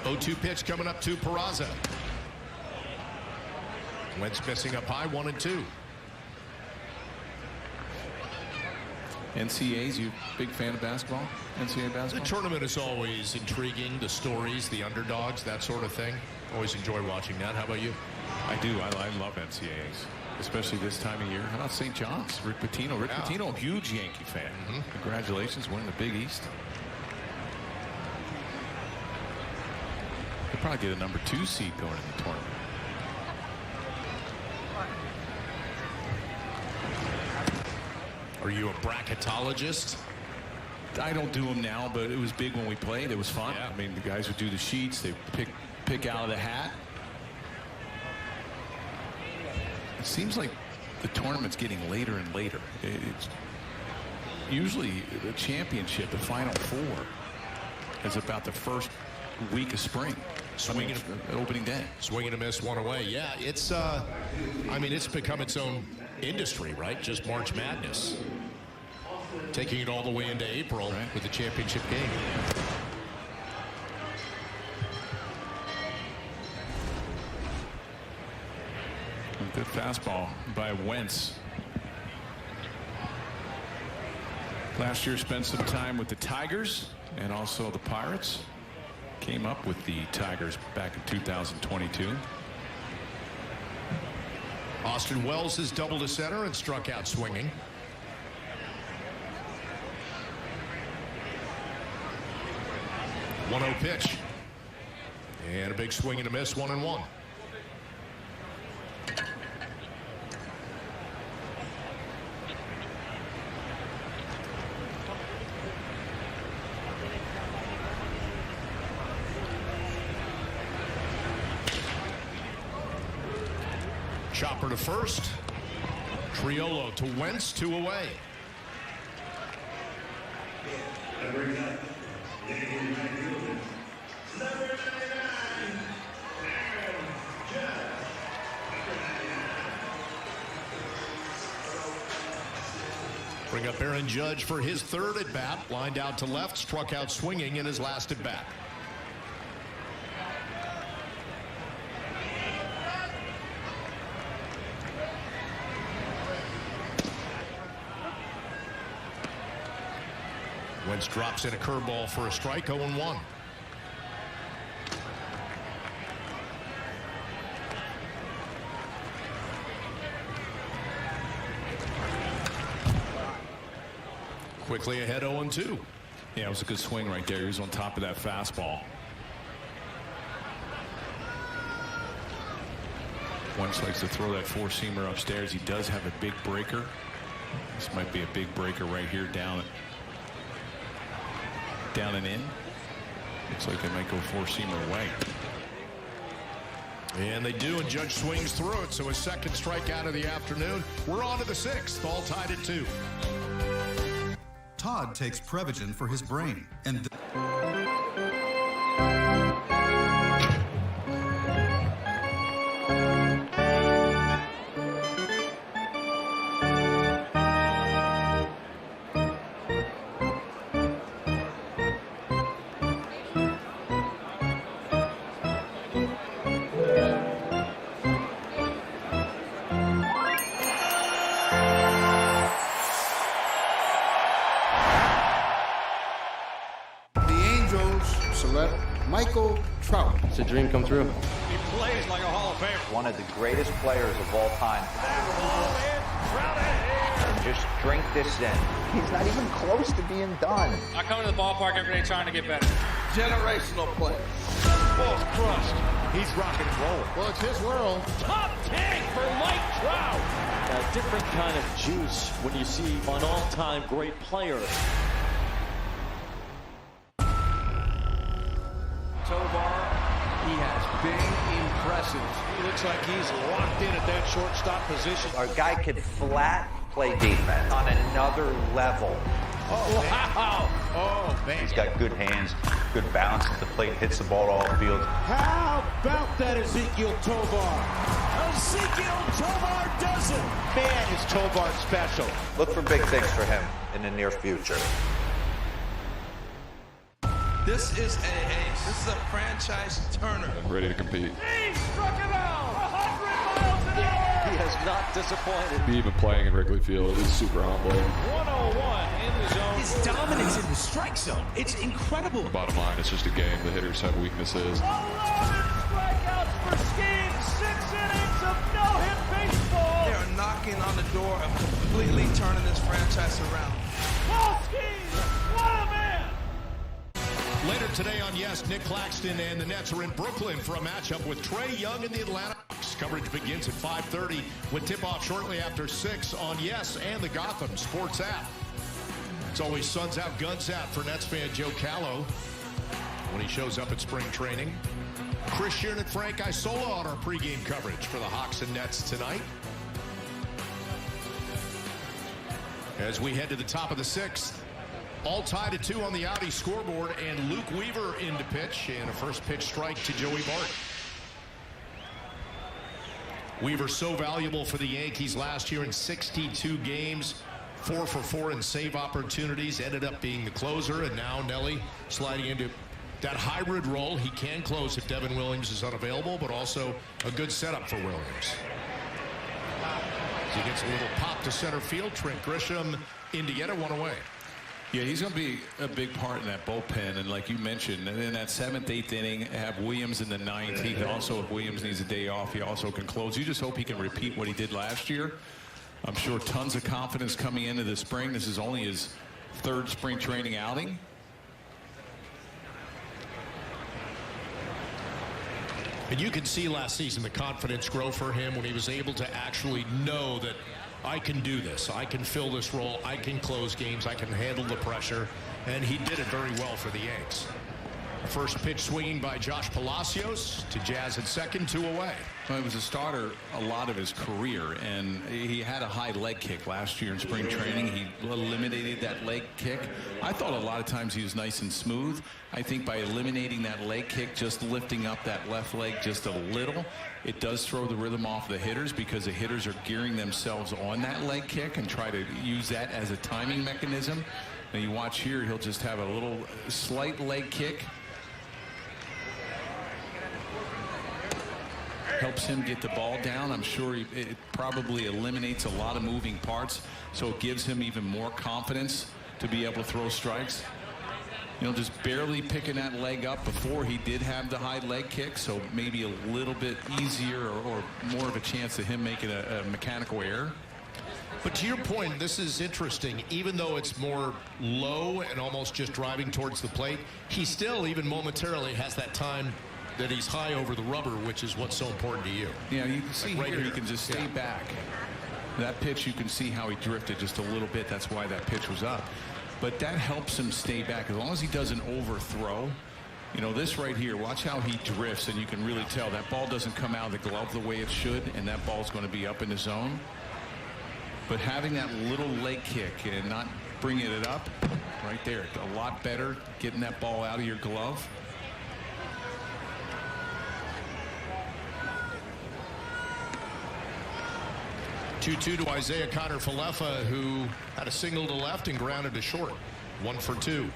Oh-2 pitch coming up to Peraza. Wentz missing up high, 1-2. NCAAs, you a big fan of basketball? NCAA basketball? The tournament is always intriguing. The stories, the underdogs, that sort of thing. Always enjoy watching that. How about you? I do. I love NCAAs, especially this time of year. How about St. John's? Rick Pitino. Rick Pitino, a huge Yankee fan. Congratulations, winning the Big East. He'll probably get a number 2 seed going in the tournament. Are you a bracketologist? I don't do them now, but it was big when we played. It was fun. Yeah. I mean, the guys would do the sheets. They pick out of the hat. It seems like the tournament's getting later and later. It's usually the championship, the Final Four, is about the first week of spring. Swinging opening day. Swing and a miss, one away. Yeah, it's I mean, it's become its own industry, right? Just March Madness. Taking it all the way into April with the championship game. Good fastball by Wentz. Last year spent some time with the Tigers and also the Pirates. Came up with the Tigers back in 2022. Austin Wells has doubled to center and struck out swinging. One-0 pitch. And a big swing and a miss, 1-1. Chopper to first. Triolo to Wentz, 2 away. Bring up Aaron Judge for his 3rd at bat. Lined out to left, struck out swinging in his last at bat. Wentz drops in a curveball for a strike, 0-1. Quickly ahead, 0-2. Yeah, it was a good swing right there. He was on top of that fastball. Wentz likes to throw that 4-seamer upstairs. He does have a big breaker. This might be a big breaker right here down and in. Looks like they might go 4-seamer away. And they do, and Judge swings through it. So a second strikeout of the afternoon. We're on to the 6th, all tied at 2. Todd takes Prevagen for his brain and It's a dream come true. He plays like a Hall of Famer. One of the greatest players of all time. And just drink this in. He's not even close to being done. I come to the ballpark every day trying to get better. Generational player. Ball's crushed. He's rocking and rolling. Well, it's his world. Top tank for Mike Trout. A different kind of juice when you see an all-time great player. Tovar, he has been impressive. He looks like he's locked in at that shortstop position. Our guy could flat play defense on another level. Oh, wow. Oh, man. He's got good hands, good balance at the plate, hits the ball all field. How about that, Ezequiel Tovar? Ezequiel Tovar does it. Man, is Tovar special. Look for big things for him in the near future. This is a franchise turner. Ready to compete. He struck him out 100 miles an hour. He has not disappointed. Even playing in Wrigley Field is super humbling. 101 in the zone. His dominance in the strike zone, it's incredible. The bottom line, it's just a game. The hitters have weaknesses. 11 strikeouts for Skeen. 6 innings of no-hit baseball. They are knocking on the door of completely turning this franchise around. Paul Skeen, what a man! Later today on Yes, Nick Claxton and the Nets are in Brooklyn for a matchup with Trae Young and the Atlanta Hawks. Coverage begins at 5:30 with tip-off shortly after 6 on Yes and the Gotham Sports app. It's always suns out, guns out for Nets fan Joe Callow when he shows up at spring training. Chris Sheeran and Frank Isola on our pregame coverage for the Hawks and Nets tonight. As we head to the top of the 6th, all tied at 2 on the Audi scoreboard, and Luke Weaver in to pitch, and a first pitch strike to Joey Bart. Weaver so valuable for the Yankees last year in 62 games, 4 for 4 in save opportunities, ended up being the closer, and now Nelly sliding into that hybrid role. He can close if Devin Williams is unavailable, but also a good setup for Williams. As he gets a little pop to center field, Trent Grisham in to get it, one away. Yeah, he's going to be a big part in that bullpen, and like you mentioned, in that 7th, 8th inning, have Williams in the 9th. He can also, if Williams needs a day off, he also can close. You just hope he can repeat what he did last year. I'm sure tons of confidence coming into the spring. This is only his 3rd spring training outing. And you can see last season the confidence grow for him when he was able to actually know that I can do this. I can fill this role. I can close games. I can handle the pressure. And he did it very well for the Yanks. First pitch swinging by Josh Palacios to Jazz at second, 2 away. Well, he was a starter a lot of his career, and he had a high leg kick last year in spring training. He eliminated that leg kick. I thought a lot of times he was nice and smooth. I think by eliminating that leg kick, just lifting up that left leg just a little, it does throw the rhythm off the hitters, because the hitters are gearing themselves on that leg kick and try to use that as a timing mechanism. Now you watch here, he'll just have a little slight leg kick. Helps him get the ball down. I'm sure it probably eliminates a lot of moving parts, so it gives him even more confidence to be able to throw strikes. You know, just barely picking that leg up. Before, he did have the high leg kick, so maybe a little bit easier or more of a chance of him making a mechanical error. But to your point, this is interesting. Even though it's more low and almost just driving towards the plate, he still, even momentarily, has that time that he's high over the rubber, which is what's so important to you. Yeah, you can see right here, he can just stay back. That pitch, you can see how he drifted just a little bit. That's why that pitch was up. But that helps him stay back. As long as he doesn't overthrow. You know, this right here, watch how he drifts, and you can really tell that ball doesn't come out of the glove the way it should, and that ball's going to be up in the zone. But having that little leg kick and not bringing it up, right there, a lot better getting that ball out of your glove. Two to Isaiah Kiner-Falefa, who had a single to left and grounded to short. 1 for 2.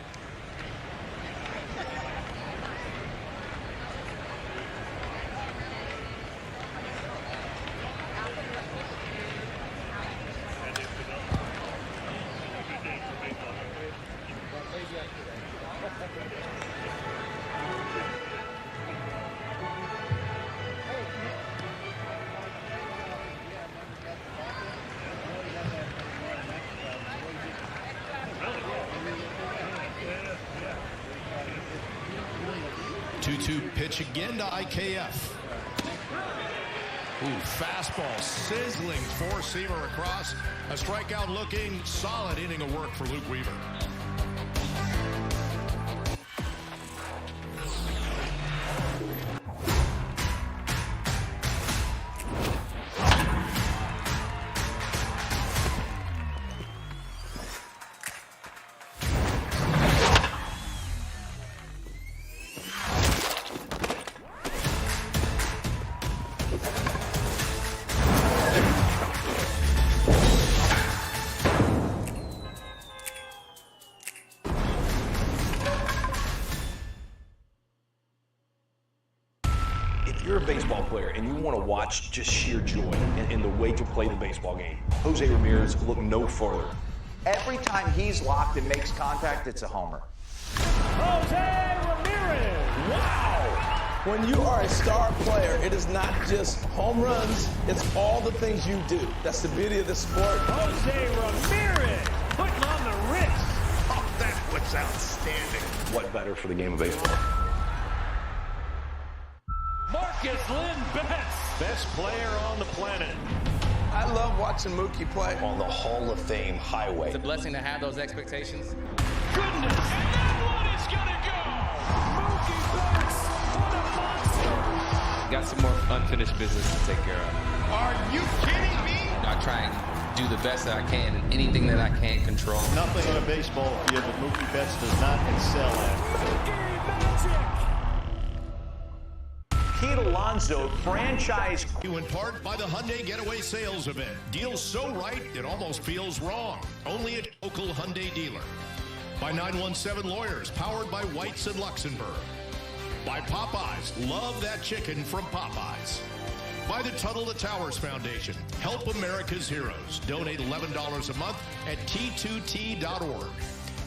Pitch again to IKF. Ooh, fastball sizzling, 4-seamer across. A strikeout looking solid inning of work for Luke Weaver. If you're a baseball player and you want to watch just sheer joy in the way to play the baseball game, Jose Ramirez, look no further. Every time he's locked and makes contact, it's a homer. Jose Ramirez! Wow! When you are a star player, it is not just home runs, it's all the things you do. That's the beauty of the sport. Jose Ramirez putting on the wrist. Oh, that was outstanding. What better for the game of baseball? Marcus Lynn Betts, best player on the planet. I love watching Mookie play. On the Hall of Fame highway. It's a blessing to have those expectations. Goodness, and that one is gonna go. Mookie Betts, what a monster. Got some more unfinished business to take care of. Are you kidding me? I try and do the best that I can in anything that I can control. Nothing on a baseball field that Mookie Betts does not excel at. Mookie Magic. Pete Alonso, franchise. Due in part by the Hyundai Getaway Sales Event. Deals so right, it almost feels wrong. Only at local Hyundai dealer. By 917 Lawyers, powered by Whites and Luxembourg. By Popeyes, love that chicken from Popeyes. By the Tuttle to Towers Foundation, help America's heroes. Donate $11 a month at T2T.org.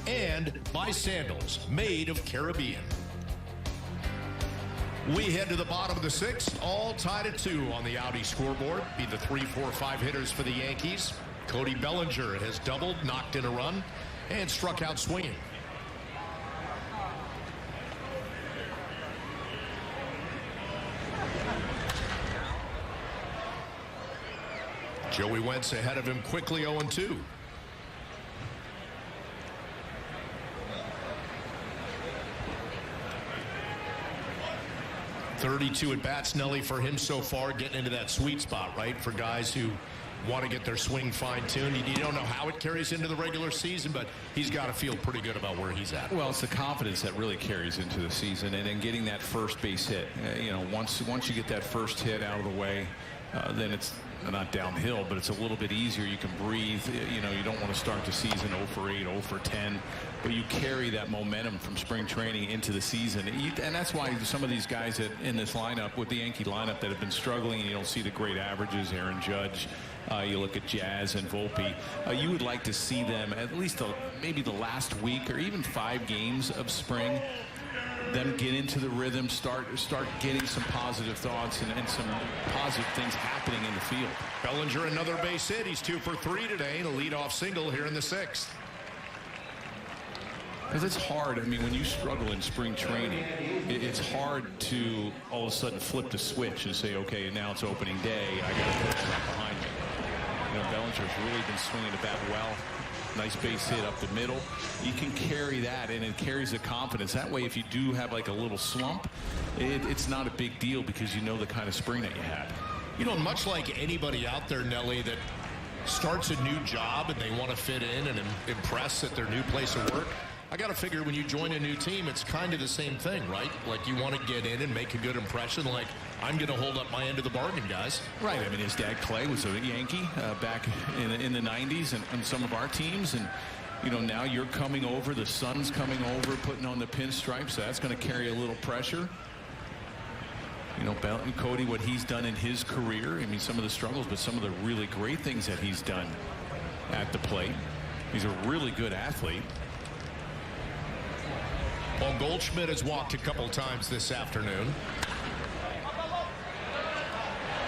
And by Sandals, made of Caribbean. We head to the bottom of the sixth, all tied at 2 on the Audi scoreboard. Be the 3, 4, 5 hitters for the Yankees. Cody Bellinger has doubled, knocked in a run, and struck out swinging. Joey Wentz ahead of him quickly 0-2. .32 at bats, Nelly, for him so far, getting into that sweet spot, right? For guys who want to get their swing fine-tuned. You don't know how it carries into the regular season, but he's got to feel pretty good about where he's at. Well, it's the confidence that really carries into the season, and then getting that first base hit. You know, once you get that first hit out of the way, then it's not downhill, but it's a little bit easier. You can breathe. You know, you don't want to start the season 0 for 8, 0 for 10, but you carry that momentum from spring training into the season. And that's why some of these guys in this lineup, with the Yankee lineup, that have been struggling, and you don't see the great averages, Aaron Judge, you look at Jazz and Volpe, you would like to see them at least maybe the last week or even 5 games of spring, them get into the rhythm, start getting some positive thoughts and some positive things happening in the field. Bellinger, another base hit. He's 2 for 3 today, and a leadoff single here in the 6th. Because it's hard. I mean, when you struggle in spring training, it's hard to all of a sudden flip the switch and say, okay, now it's opening day. I got to put that behind me. You know, Bellinger's really been swinging the bat well. Nice base hit up the middle. You can carry that, and it carries the confidence. That way, if you do have like a little slump, it's not a big deal because you know the kind of spring that you had. You know, much like anybody out there, Nelly, that starts a new job and they want to fit in and impress at their new place of work, I got to figure when you join a new team, it's kind of the same thing, right? Like you want to get in and make a good impression. Like, I'm going to hold up my end of the bargain, guys. Right. I mean, his dad, Clay, was a Yankee back in the 90s and some of our teams. And, you know, now you're coming over. The son's coming over, putting on the pinstripes. So that's going to carry a little pressure. You know, Cody, what he's done in his career, I mean, some of the struggles, but some of the really great things that he's done at the plate. He's a really good athlete. Paul Goldschmidt has walked a couple times this afternoon.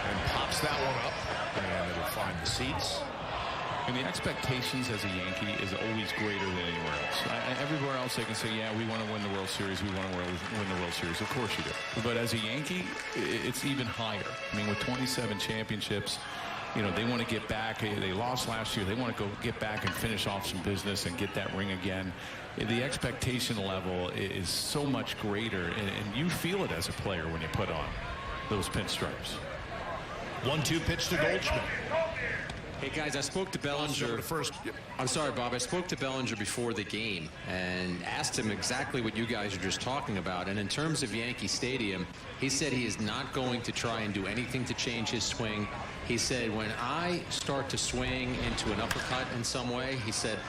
And pops that one up. And it'll find the seats. And the expectations as a Yankee is always greater than anywhere else. Everywhere else they can say, yeah, we want to win the World Series. We want to win the World Series. Of course you do. But as a Yankee, it's even higher. I mean, with 27 championships, you know, they want to get back. They lost last year. They want to go get back and finish off some business and get that ring again. The expectation level is so much greater, and you feel it as a player when you put on those pinstripes. 1-2 pitch to Goldschmidt. Hey guys, I spoke to Bellinger. I'm sorry, Bob. I spoke to Bellinger before the game and asked him exactly what you guys are just talking about. And in terms of Yankee Stadium, he said he is not going to try and do anything to change his swing. He said, when I start to swing into an uppercut in some way, he said,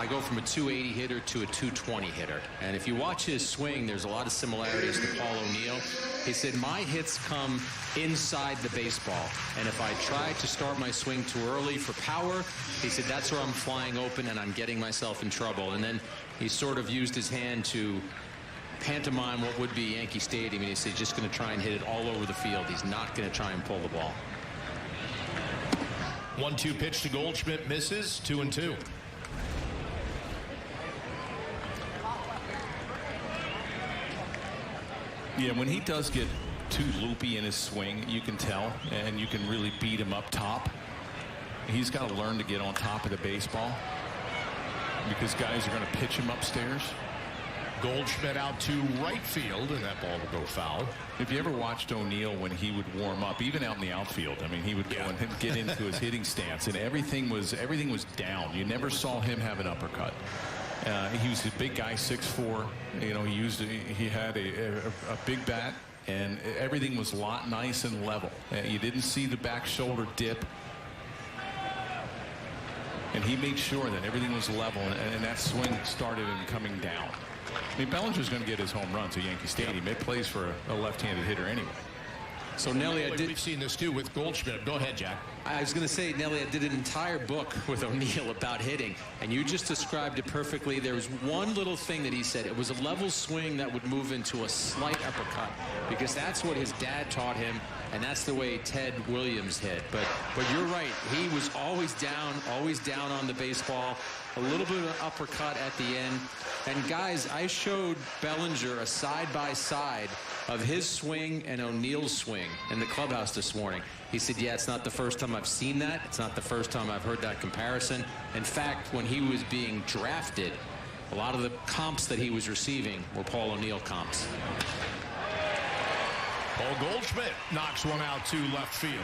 I go from a 280 hitter to a 220 hitter. And if you watch his swing, there's a lot of similarities to Paul O'Neill. He said, my hits come inside the baseball. And if I try to start my swing too early for power, he said, that's where I'm flying open and I'm getting myself in trouble. And then he sort of used his hand to pantomime what would be Yankee Stadium. And he said, he's just going to try and hit it all over the field. He's not going to try and pull the ball. 1-2 pitch to Goldschmidt, misses. 2-2. Yeah, when he does get too loopy in his swing, you can tell, and you can really beat him up top. He's got to learn to get on top of the baseball because guys are going to pitch him upstairs. Goldschmidt out to right field, and that ball will go foul. If you ever watched O'Neill when he would warm up, even out in the outfield, I mean, he would go and get into his hitting stance, and everything was down. You never saw him have an uppercut. He was a big guy, 6'4". You know, he had a big bat, and everything was nice and level. You didn't see the back shoulder dip. And he made sure that everything was level, and that swing started him coming down. I mean, Bellinger's going to get his home runs at Yankee Stadium. It plays for a left-handed hitter anyway. So, Nelly, we've seen this, too, with Goldschmidt. Go ahead, Jack. I was going to say, Nelly, I did an entire book with O'Neill about hitting, and you just described it perfectly. There was one little thing that he said. It was a level swing that would move into a slight uppercut, because that's what his dad taught him, and that's the way Ted Williams hit. But you're right. He was always down on the baseball, a little bit of an uppercut at the end. And, guys, I showed Bellinger a side-by-side of his swing and O'Neill's swing in the clubhouse this morning. He said, yeah, it's not the first time I've seen that. It's not the first time I've heard that comparison. In fact, when he was being drafted, a lot of the comps that he was receiving were Paul O'Neill comps. Paul Goldschmidt knocks one out to left field.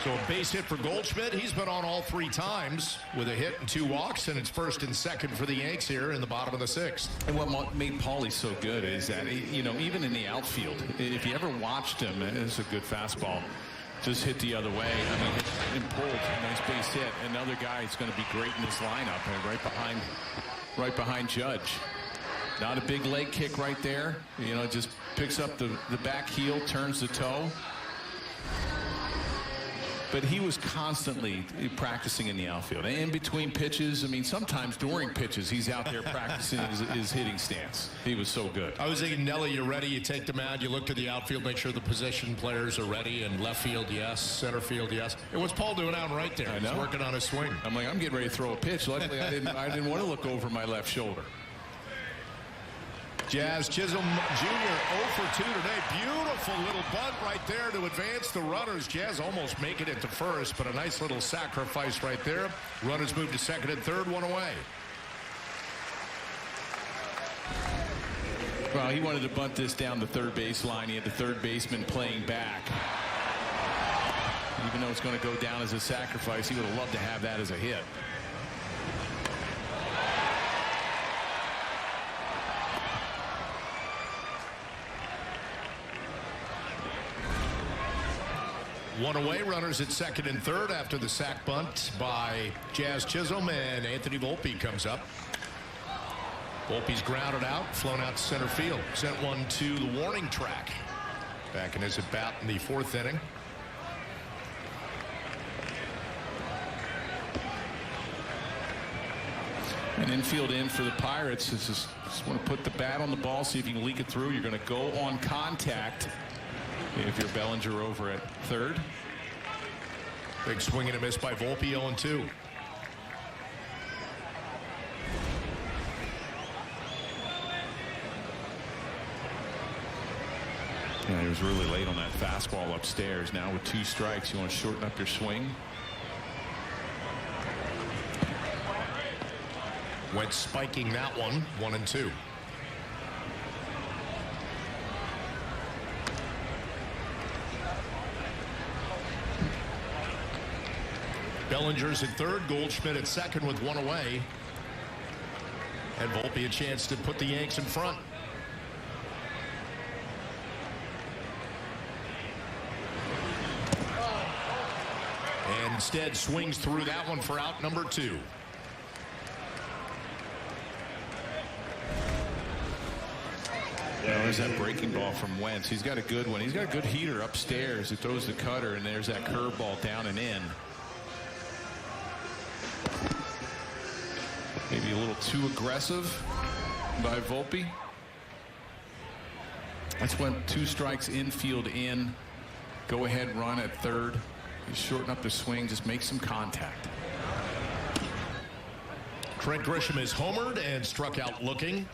So a base hit for Goldschmidt. He's been on all 3 times with a hit and 2 walks, and it's first and second for the Yanks here in the bottom of the 6th. And what made Paulie so good is that, you know, even in the outfield, if you ever watched him, it's a good fastball, just hit the other way. I mean, hit and pulled, nice base hit. Another guy is going to be great in this lineup, and right behind Judge. Not a big leg kick right there. You know, just picks up the back heel, turns the toe. But he was constantly practicing in the outfield. And in between pitches, I mean, sometimes during pitches, he's out there practicing his hitting stance. He was so good. I was thinking, Nelly, you're ready. You take them out. You look to the outfield, make sure the position players are ready. And left field, yes. Center field, yes. And what's Paul doing out right there? I know. He's working on his swing. I'm like, I'm getting ready to throw a pitch. Luckily, I didn't want to look over my left shoulder. Jazz Chisholm Jr. 0 for 2 today. Beautiful little bunt right there to advance the runners. Jazz almost making it to first, but a nice little sacrifice right there. Runners move to second and third, 1 away. Well, he wanted to bunt this down the third baseline. He had the third baseman playing back. Even though it's going to go down as a sacrifice, he would have loved to have that as a hit. One away, runners at second and third after the sac bunt by Jazz Chisholm, and Anthony Volpe comes up. Volpe's grounded out, flown out to center field. Sent one to the warning track. Back in his at-bat in the 4th inning. An infield in for the Pirates. Just want to put the bat on the ball, see if you can leak it through. You're going to go on contact. If you're Bellinger over at third. Big swing and a miss by Volpe, 0-2. Yeah, he was really late on that fastball upstairs. Now with 2 strikes, you want to shorten up your swing. Went spiking that one, 1-2. Bellinger's at third, Goldschmidt at second with 1 away. And Volpe a chance to put the Yanks in front. And instead swings through that one for out number 2. Well, There's that breaking ball from Wentz. He's got a good one. He's got a good heater upstairs. He throws the cutter, and there's that curveball down and in. Maybe a little too aggressive by Volpe. That's when 2 strikes infield in. Go ahead run at third. You shorten up the swing, just make some contact. Trent Grisham is homered and struck out looking.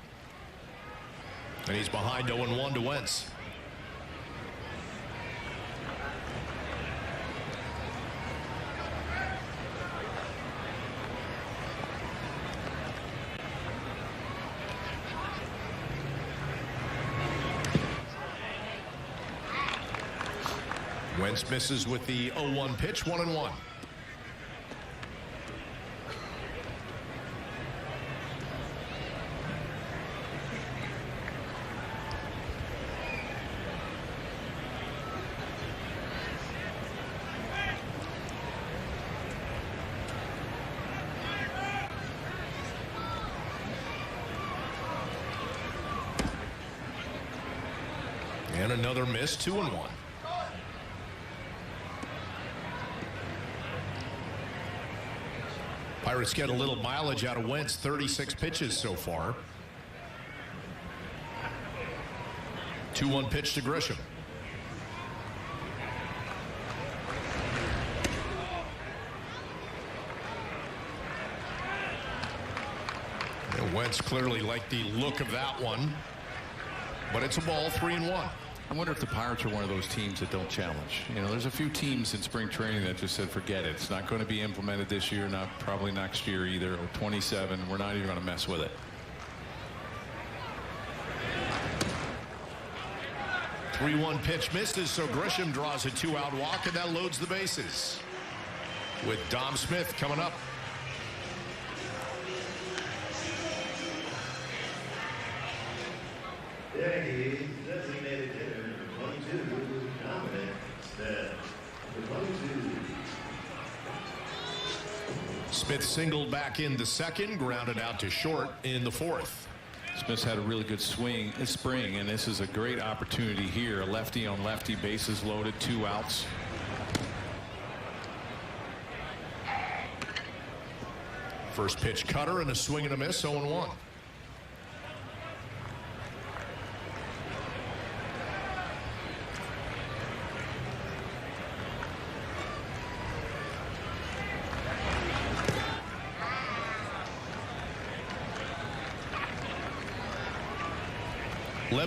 And he's behind 0-1 to Wentz. Wentz misses with the 0-1 pitch, 1-1. And another miss, 2-1. Pirates get a little mileage out of Wentz, 36 pitches so far. 2-1 pitch to Grisham. And Wentz clearly liked the look of that one, but it's a ball, 3-1. I wonder if the Pirates are one of those teams that don't challenge. You know, there's a few teams in spring training that just said, forget it. It's not going to be implemented this year, not probably next year either, or 27. We're not even going to mess with it. 3-1 pitch misses, so Grisham draws a 2-out walk, and that loads the bases. With Dom Smith coming up. Yankees designated hitter number 22, Dominic Smith. Smith singled back in the second, grounded out to short in the fourth. Smith's had a really good swing this spring, and this is a great opportunity here. A lefty on lefty, bases loaded, 2 outs. First pitch cutter and a swing and a miss, 0-1.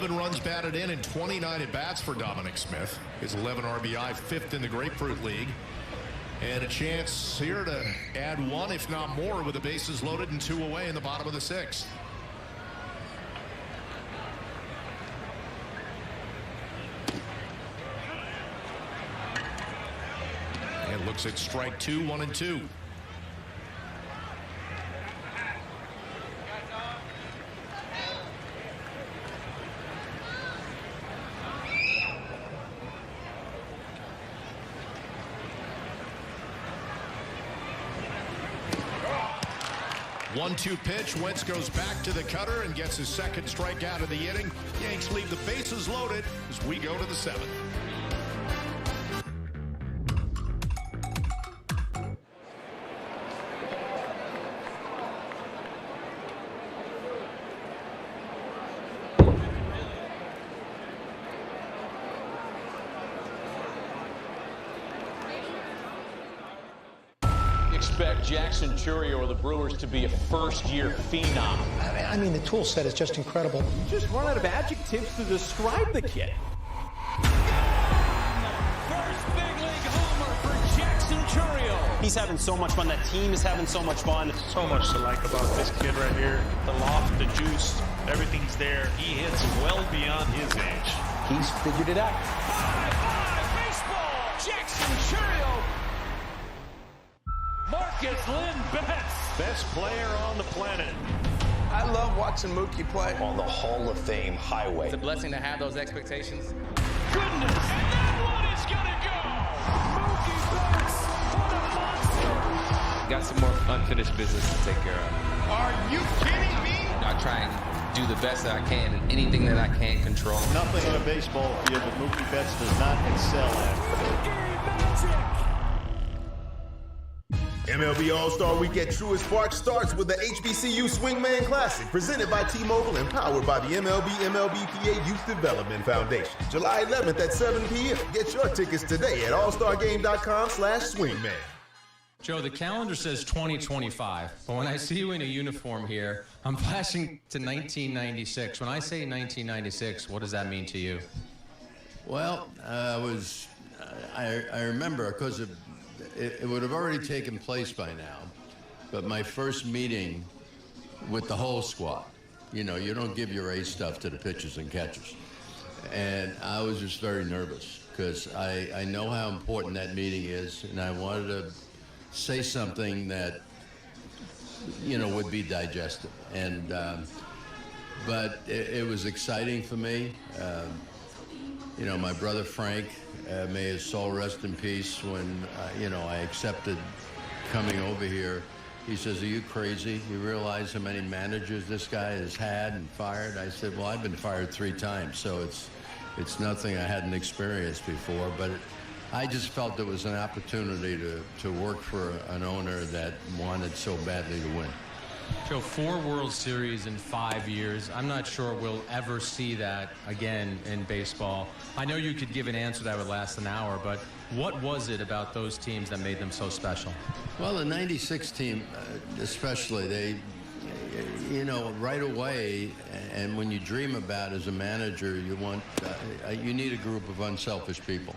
Runs batted in and 29 at bats for Dominic Smith. His 11 RBI, 5th in the Grapefruit League. And a chance here to add 1, if not more, with the bases loaded and 2 away in the bottom of the 6th. And looks at strike 2, 1-2. One-two pitch. Wentz goes back to the cutter and gets his second strikeout of the inning. Yanks leave the bases loaded as we go to the 7th. Expect Jackson Churio or the Brewers to be a first-year phenom. I mean, the tool set is just incredible. You just run out of adjectives to describe the kid. First big league homer for Jackson Churio. He's having so much fun. That team is having so much fun. So much to like about this kid right here. The loft, the juice, everything's there. He hits well beyond his age. He's figured it out. Baseball, Jackson Churio. Marcus Lynn Betts, best player on the planet. I love watching Mookie play. On the Hall of Fame highway. It's a blessing to have those expectations. Goodness, and that one is gonna go. Mookie Betts, what a monster. Got some more unfinished business to take care of. Are you kidding me? Not trying do the best that I can and anything that I can't control. Nothing on a baseball field that Mookie Betts does not excel at. MLB All-Star Week at Truist Park starts with the HBCU Swingman Classic, presented by T-Mobile and powered by the MLB/MLBPA Youth Development Foundation. July 11th at 7 p.m. Get your tickets today at allstargame.com/swingman. Joe, the calendar says 2025, but when I see you in a uniform here, I'm flashing to 1996. When I say 1996, what does that mean to you? Well, I remember because it would have already taken place by now, but my first meeting with the whole squad, you know, you don't give your A stuff to the pitchers and catchers. And I was just very nervous because I know how important that meeting is, and I wanted to say something that, you know, would be digested. And, but it was exciting for me. You know, my brother Frank, may his soul rest in peace, when, you know, I accepted coming over here, he says, "Are you crazy? You realize how many managers this guy has had and fired?" I said, "Well, I've been fired 3 times, so it's nothing I hadn't experienced before." But I just felt it was an opportunity to work for an owner that wanted so badly to win. Joe, 4 World Series in 5 years. I'm not sure we'll ever see that again in baseball. I know you could give an answer that would last an hour, but what was it about those teams that made them so special? Well, the 96 team, especially, they, you know, right away, and when you dream about as a manager, you want, you need a group of unselfish people.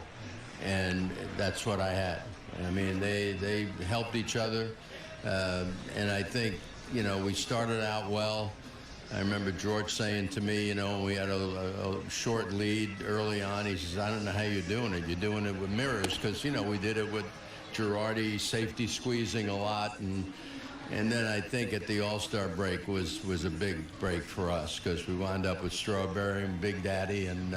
And that's what I had. I mean, they helped each other. And I think, you know, we started out well. I remember George saying to me, you know, we had a short lead early on. He says, "I don't know how you're doing it. You're doing it with mirrors," because, you know, we did it with Girardi safety squeezing a lot. And then I think at the All-Star break was a big break for us, because we wound up with Strawberry and Big Daddy. And,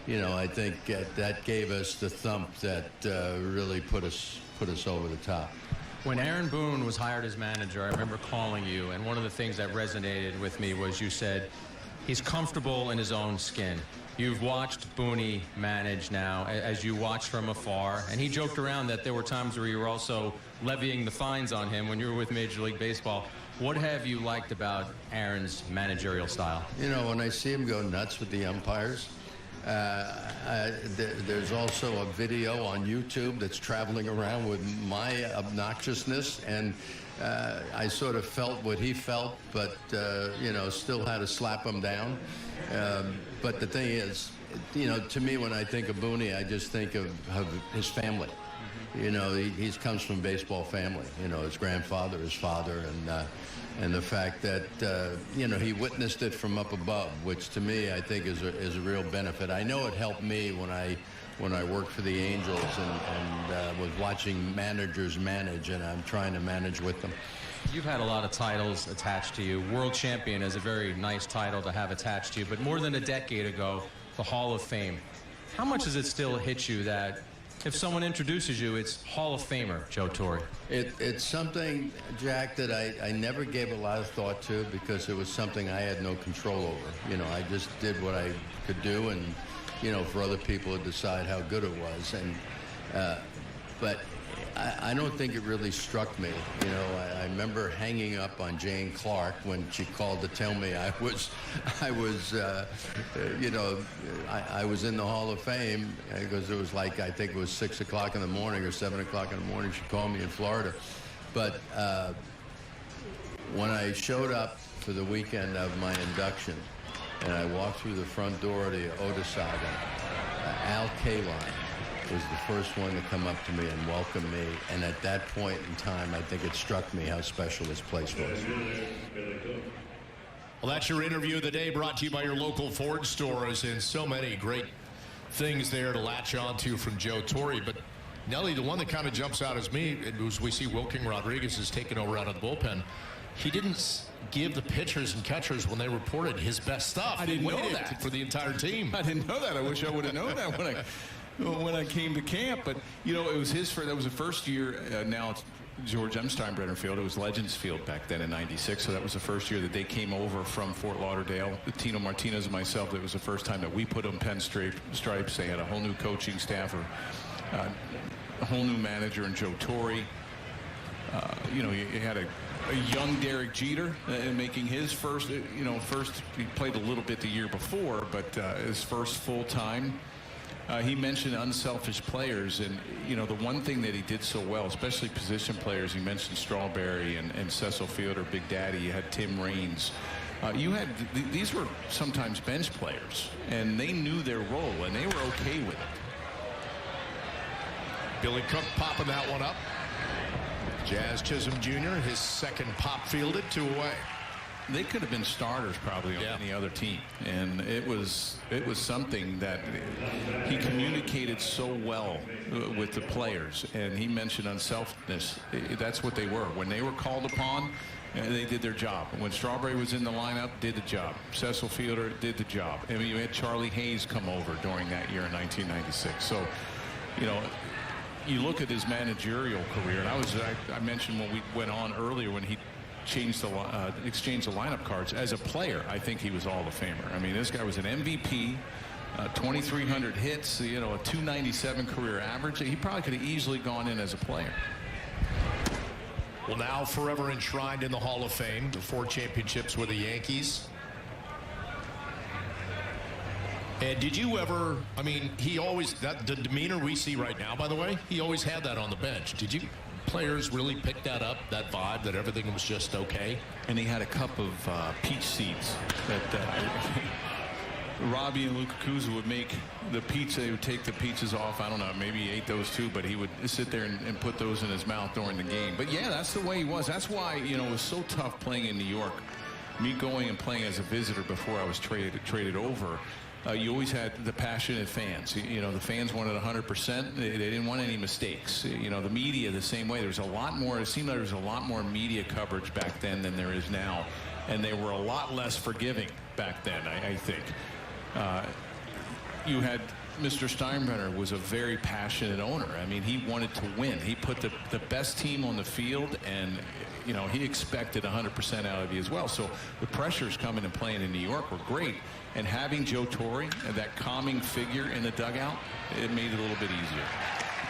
you know, I think that gave us the thump that really put us over the top. When Aaron Boone was hired as manager, I remember calling you, and one of the things that resonated with me was you said he's comfortable in his own skin. You've watched Booney manage now as you watch from afar, and he joked around that there were times where you were also levying the fines on him when you were with Major League Baseball. What have you liked about Aaron's managerial style? You know, when I see him go nuts with the umpires, there's also a video on YouTube that's traveling around with my obnoxiousness, and I sort of felt what he felt, but you know, still had to slap him down. But the thing is, you know, to me, when I think of Booney, I just think of his family. You know, he comes from a baseball family. You know, his grandfather, his father, and the fact that you know, he witnessed it from up above, which to me I think is a real benefit. I know it helped me when I worked for the Angels and was watching managers manage, and I'm trying to manage with them. You've had a lot of titles attached to you. World champion is a very nice title to have attached to you, but more than a decade ago, the Hall of Fame. How much does it still hit you that if someone introduces you, it's Hall of Famer Joe Torre? It's something, Jack, that I never gave a lot of thought to, because it was something I had no control over. You know, I just did what I could do, and, you know, for other people to decide how good it was. And but I don't think it really struck me. You know, I remember hanging up on Jane Clark when she called to tell me I was you know, I was in the Hall of Fame, because it was like, I think it was 6 o'clock in the morning or 7 o'clock in the morning. She called me in Florida. But when I showed up for the weekend of my induction, and I walked through the front door of the Odasaga, Al Kaline was the first one to come up to me and welcome me. And at that point in time, I think it struck me how special this place was. Well, that's your interview of the day, brought to you by your local Ford stores, and so many great things there to latch on to from Joe Torre. But Nelly, the one that kind of jumps out as me, as we see Wilking Rodriguez is taking over out of the bullpen, he didn't give the pitchers and catchers, when they reported, his best stuff. I didn't know that for the entire team. I didn't know that. I wish I would have known that when I came to camp. But, you know, it was his first, that was the first year. Now it's George M. Steinbrenner Field. It was Legends Field back then in '96, so that was the first year that they came over from Fort Lauderdale. Tino Martinez and myself, it was the first time that we put on pinstripes. They had a whole new coaching staff, a whole new manager in Joe Torre. You had a young Derek Jeter making his first, he played a little bit the year before, but his first full time. He mentioned unselfish players, and the one thing that he did so well, especially position players, he mentioned Strawberry and Cecil Fielder, Big Daddy. You had Tim Raines. These were sometimes bench players, and they knew their role, and they were okay with it. Billy Cook popping that one up. Jazz Chisholm Jr., his second pop fielded, 2 away. They could have been starters probably on any other team, and it was something that he communicated so well with the players, and he mentioned unselfishness. That's what they were. When they were called upon, they did their job. When Strawberry was in the lineup, did the job. Cecil Fielder did the job. I mean, you had Charlie Hayes come over during that year in 1996. So, you look at his managerial career, and I mentioned when we went on earlier when he exchanged the lineup cards. As a player, I think he was Hall of Famer. I mean, this guy was an MVP, 2,300 hits, a 297 career average. He probably could have easily gone in as a player. Well, now forever enshrined in the Hall of Fame, the 4 championships with the Yankees. And did you ever, I mean, he always, the demeanor we see right now, by the way, he always had that on the bench. Did you players really pick that up, that vibe, that everything was just okay? And he had a cup of peach seeds that Robbie and Luka Kuzma would make the pizza. He would take the peaches off. I don't know, maybe he ate those too, but he would sit there and put those in his mouth during the game. But yeah, that's the way he was. That's why, it was so tough playing in New York. Me going and playing as a visitor before I was traded over. You always had the passionate fans. The fans wanted 100%. They didn't want any mistakes. The media the same way. There was a lot more. It seemed like there was a lot more media coverage back then than there is now, and they were a lot less forgiving back then. I think. You had Mr. Steinbrenner was a very passionate owner. I mean, he wanted to win. He put the best team on the field, and he expected 100% out of you as well. So the pressures coming and playing in New York were great. And having Joe Torre, that calming figure in the dugout, it made it a little bit easier.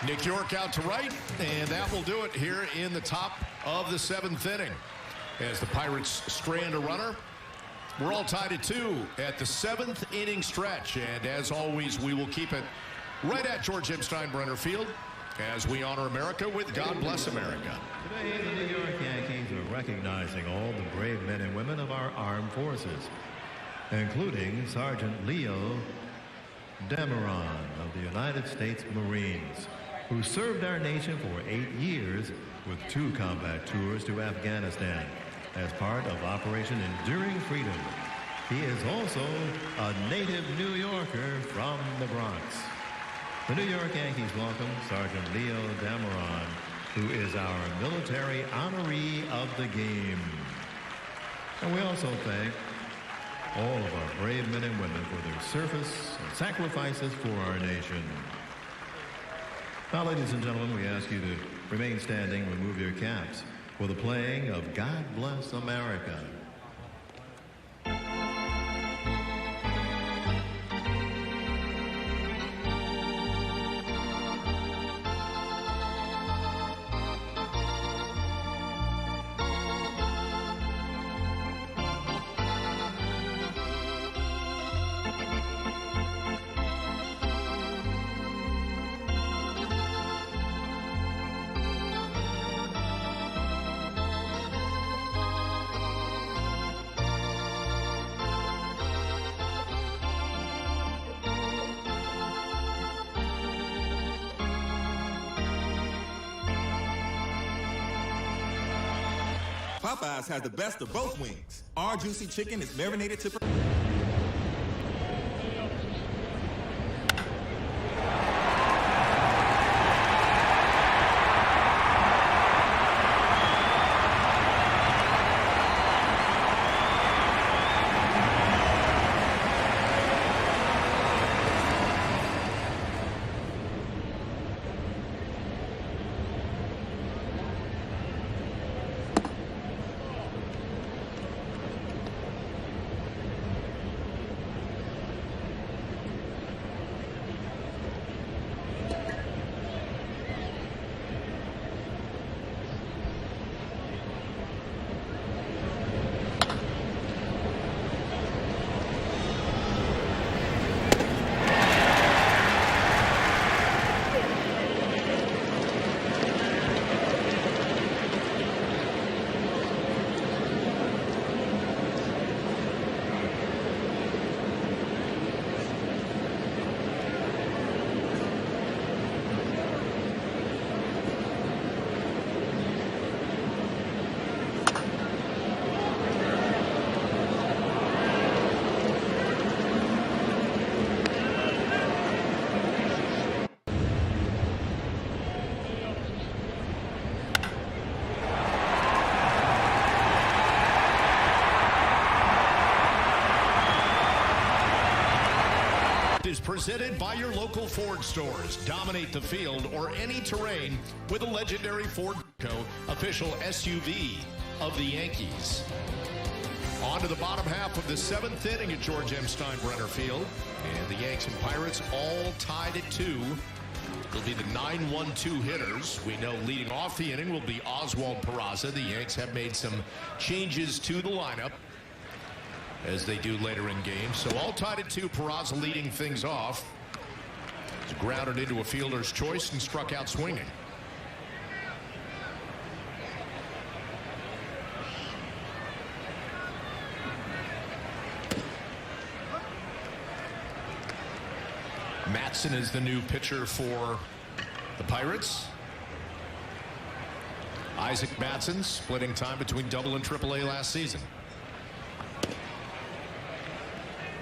Nick York out to right, and that will do it here in the top of the 7th inning. As the Pirates strand a runner, we're all tied at 2 at the 7th inning stretch. And as always, we will keep it right at George M. Steinbrenner Field as we honor America with God Bless America. Today, the New York Yankees are recognizing all the brave men and women of our armed forces, including Sergeant Leo Dameron of the United States Marines, who served our nation for 8 years with 2 combat tours to Afghanistan as part of Operation Enduring Freedom. He is also a native New Yorker from the Bronx. The New York Yankees welcome Sergeant Leo Dameron, who is our military honoree of the game. And we also thank all of our brave men and women for their service and sacrifices for our nation. Now, ladies and gentlemen, we ask you to remain standing, remove your caps for the playing of God Bless America. Popeyes has the best of both wings. Our juicy chicken is marinated to... is presented by your local Ford stores. Dominate the field or any terrain with a legendary Ford Co. official SUV of the Yankees. On to the bottom half of the 7th inning at George M. Steinbrenner Field. And the Yanks and Pirates all tied at 2. Will be the 9-1-2 hitters. We know leading off the inning will be Oswald Peraza. The Yanks have made some changes to the lineup, as they do later in games. So all tied at 2, Peraza leading things off. He's grounded into a fielder's choice and struck out swinging. Matson is the new pitcher for the Pirates. Isaac Matson splitting time between Double and Triple A last season.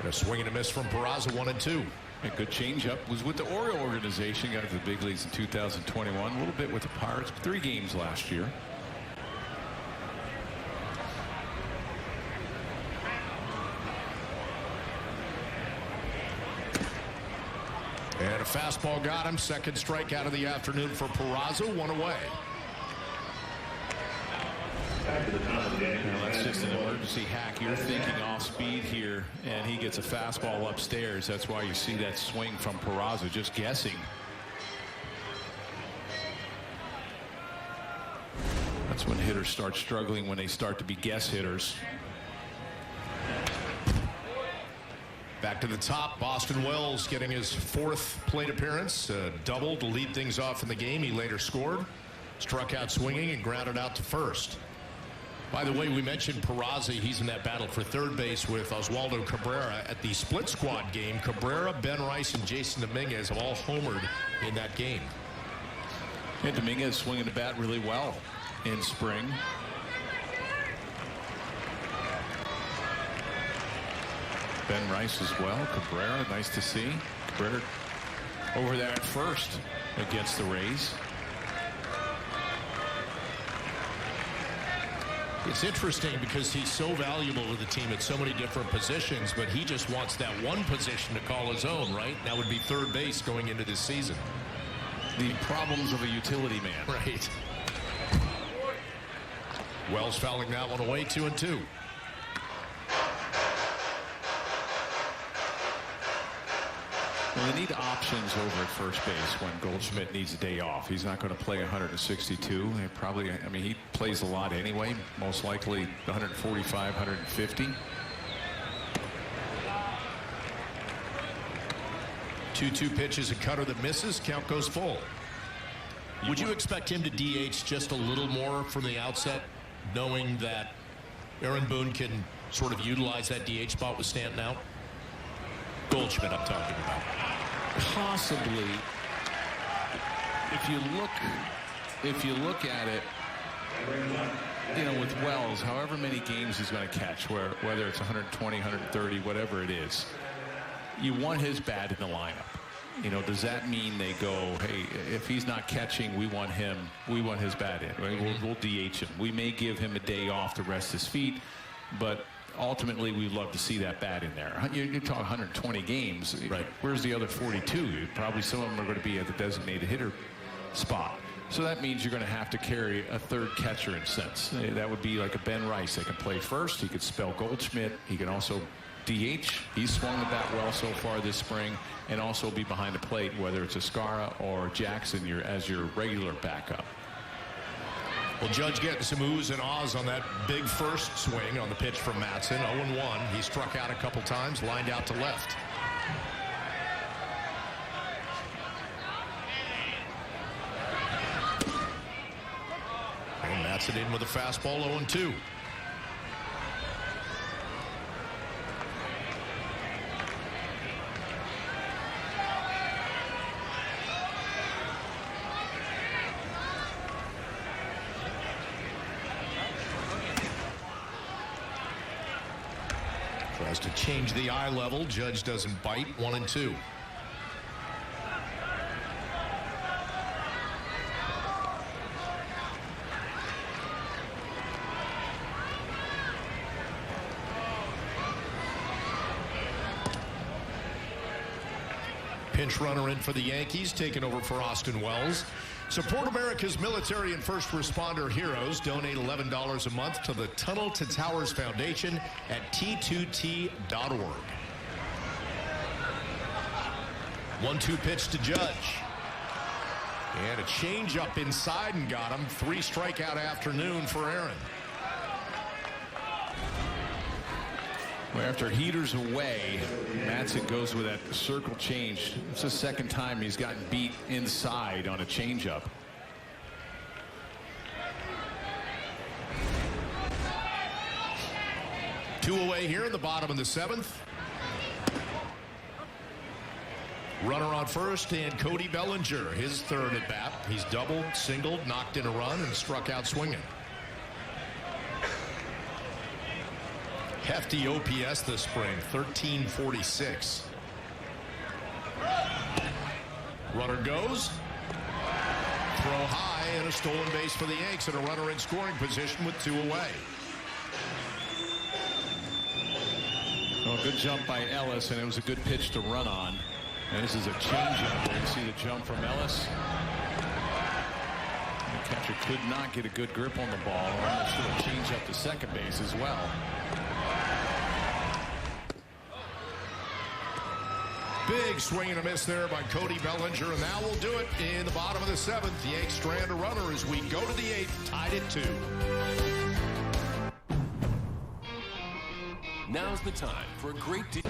A swing and a miss from Peraza, 1-2. A good changeup. Was with the Oriole organization. Got to the big leagues in 2021. A little bit with the Pirates. 3 games last year. And a fastball got him. Second strikeout of the afternoon for Peraza. 1 away. Now that's just an emergency hack. You're thinking off speed here, and he gets a fastball upstairs. That's why you see that swing from Peraza, just guessing. That's when hitters start struggling, when they start to be guess hitters. Back to the top, Boston Wells getting his 4th plate appearance. Double to lead things off in the game. He later scored, struck out swinging, and grounded out to first. By the way, we mentioned Peraza. He's in that battle for third base with Oswaldo Cabrera at the split squad game. Cabrera, Ben Rice, and Jason Dominguez have all homered in that game. And Dominguez swinging the bat really well in spring. Ben Rice as well. Cabrera, nice to see. Cabrera over there at first against the Rays. It's interesting because he's so valuable to the team at so many different positions, but he just wants that one position to call his own, right? That would be third base going into this season. The problems of a utility man. Right. Wells fouling that one away, 2-2. Well, they need options over at first base when Goldschmidt needs a day off. He's not going to play 162. He probably, I mean, he plays a lot anyway, most likely 145, 150. 2-2 pitches, a cutter that misses. Count goes full. Would you expect him to DH just a little more from the outset, knowing that Aaron Boone can sort of utilize that DH spot with Stanton out? Goldschmidt I'm talking about. Possibly. If you look at it, you know, with Wells, however many games he's going to catch, whether it's 120, 130, whatever it is, you want his bat in the lineup. You know, does that mean they go, hey, if he's not catching, we want his bat in. Right? We'll DH him. We may give him a day off to rest his feet, but ultimately we'd love to see that bat in there. You're talking 120 games. Right. Where's the other 42? Probably some of them are going to be at the designated hitter spot. So that means you're going to have to carry a third catcher in a sense. That would be like a Ben Rice. They can play first. He could spell Goldschmidt. He can also DH. He's swung the bat well so far this spring, and also be behind the plate, whether it's Escara or Jackson as your regular backup. Well, Judge getting some oohs and ahs on that big first swing on the pitch from Matson. 0-1. He struck out a couple times, lined out to left. And Matson in with a fastball, 0-2. Tries to change the eye level. Judge doesn't bite. 1-2. Pinch runner in for the Yankees, taking over for Austin Wells. Support America's military and first responder heroes. Donate $11 a month to the Tunnel to Towers Foundation at T2T.org. 1-2 pitch to Judge. And a changeup inside and got him. 3-strikeout afternoon for Aaron. Well, after heaters away, Madsen goes with that circle change. It's the second time he's gotten beat inside on a changeup. Two away here in the bottom of the 7th. Runner on first, and Cody Bellinger, his third at bat. He's doubled, singled, knocked in a run, and struck out swinging. Hefty OPS this spring, 1346. Runner goes. Throw high, and a stolen base for the Yanks, and a runner in scoring position with 2 away. Well, good jump by Ellis, and it was a good pitch to run on. And this is a changeup. You see the jump from Ellis. The catcher could not get a good grip on the ball. Almost threw a changeup to second base as well. Big swing and a miss there by Cody Bellinger, and that will do it in the bottom of the 7th. The Yanks strand a runner as we go to the 8th, tied at 2. Now's the time for a great deal.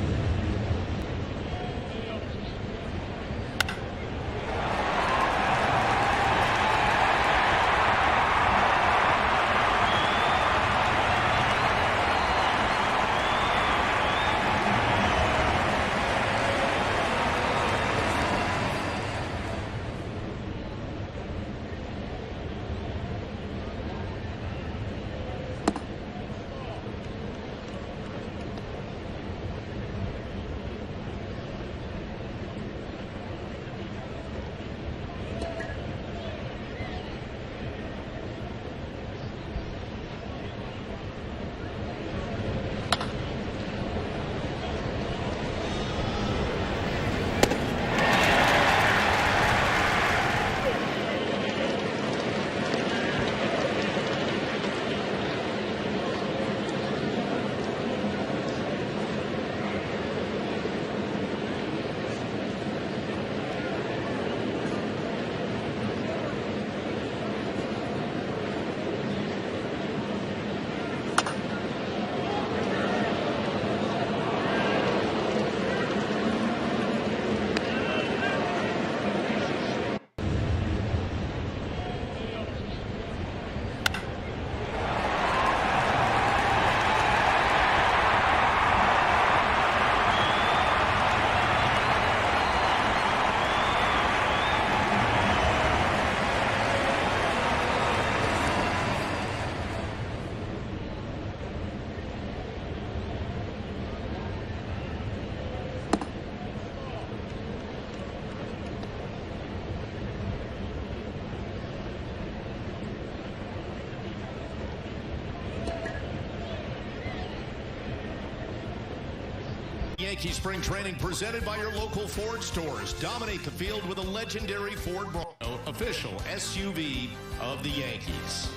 Yankee Spring Training presented by your local Ford stores. Dominate the field with a legendary Ford Bronco, official SUV of the Yankees.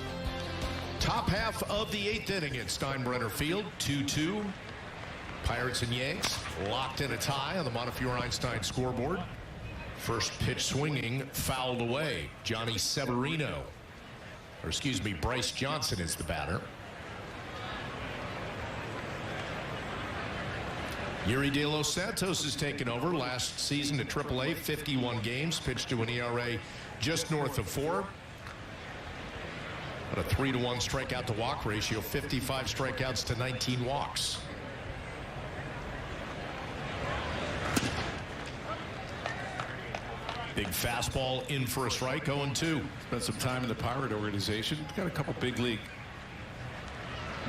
Top half of the 8th inning at Steinbrenner Field, 2-2. Pirates and Yanks locked in a tie on the Montefiore-Einstein scoreboard. First pitch swinging, fouled away. Johnny Severino, or excuse me, Bryce Johnson is the batter. Yuri De Los Santos has taken over. Last season at AAA, 51 games, pitched to an ERA just north of 4. But a 3-to-1 strikeout to walk ratio, 55 strikeouts to 19 walks. Big fastball in for a strike, 0-2. Spent some time in the Pirate organization. Got a couple big league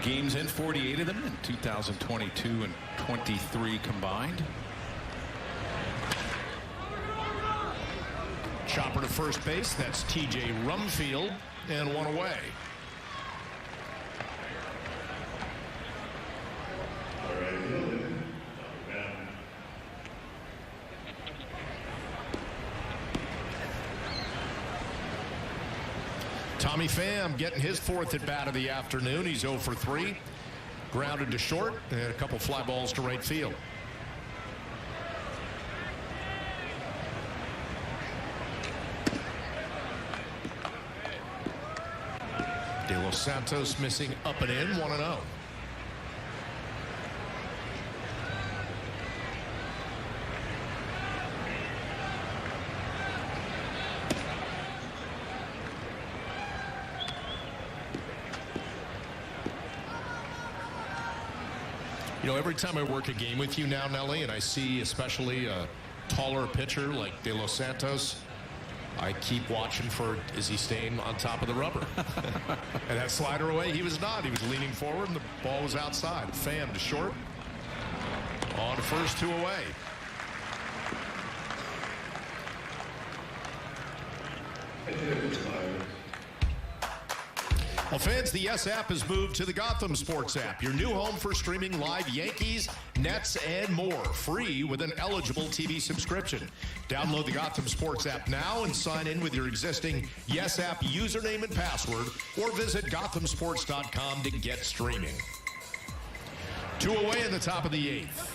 games in, 48 of them in 2022 and 23 combined. Chopper to first base. That's TJ Rumfield, and 1 away. Tommy Pham getting his 4th at bat of the afternoon. He's 0 for 3. Grounded to short and a couple fly balls to right field. De Los Santos missing up and in, 1-0. You know, every time I work a game with you now, Nelly, and I see especially a taller pitcher like De Los Santos, I keep watching for, is he staying on top of the rubber? And that slider away, he was not. He was leaning forward, and the ball was outside. Pham to short. On to first, 2 away. Well, fans, the Yes app has moved to the Gotham Sports app, your new home for streaming live Yankees, Nets, and more, free with an eligible TV subscription. Download the Gotham Sports app now and sign in with your existing Yes app username and password, or visit gothamsports.com to get streaming. 2 away in the top of the 8th.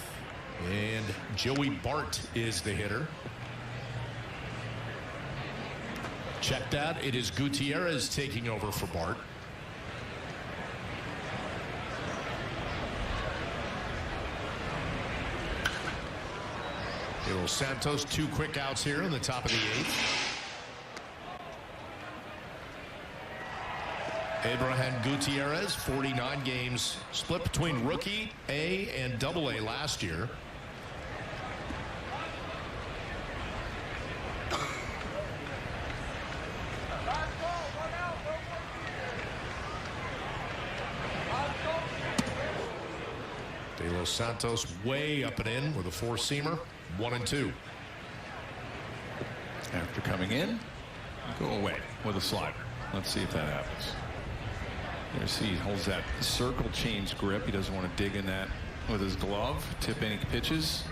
And Joey Bart is the hitter. Check that. It is Gutierrez taking over for Bart. De Los Santos, 2 quick outs here in the top of the 8th. Abraham Gutierrez, 49 games, split between rookie A and AA last year. De Los Santos way up and in with a 4-seamer, 1-2. After coming in, go away with a slider. Let's see if that happens. You see, he holds that circle change grip. He doesn't want to dig in that with his glove. Tip any pitches.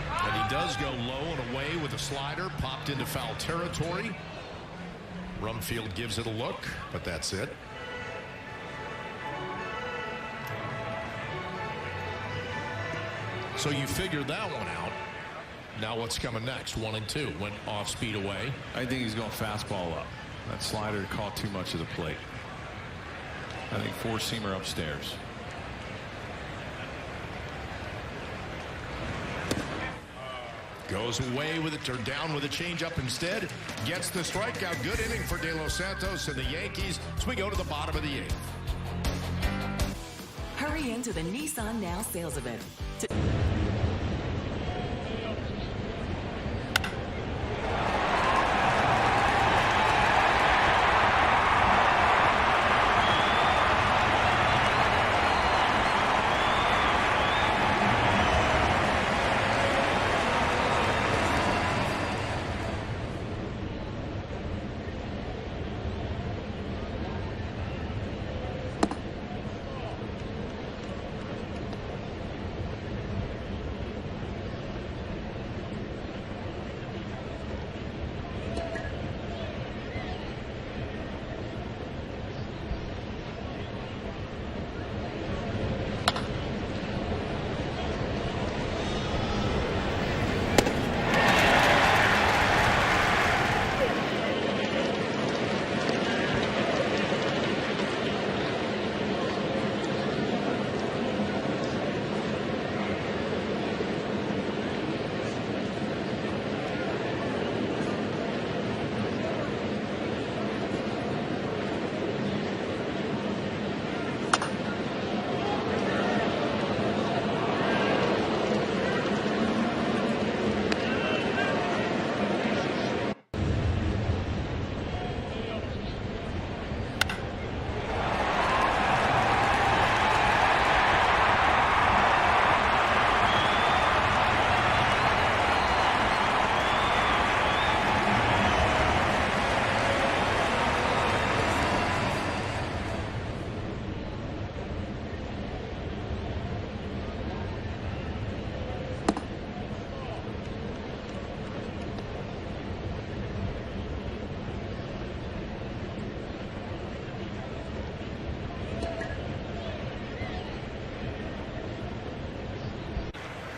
And he does go low and away with a slider. Popped into foul territory. Rumfield gives it a look, but that's it. So you figured that one out. Now what's coming next? 1-2. Went off speed away. I think he's going fastball up. That slider caught too much of the plate. I think 4-seamer upstairs. Goes away with it, or down with a changeup instead. Gets the strikeout. Good inning for De Los Santos and the Yankees as we go to the bottom of the 8th. Hurry into the Nissan Now sales event.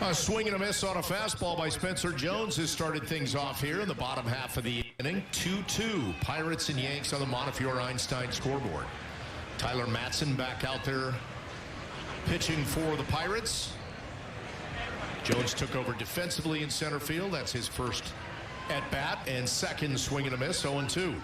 A swing and a miss on a fastball by Spencer Jones has started things off here in the bottom half of the inning. 2-2. Pirates and Yanks on the Montefiore Einstein scoreboard. Tyler Mattson back out there pitching for the Pirates. Jones took over defensively in center field. That's his first at bat and second swing and a miss. 0-2.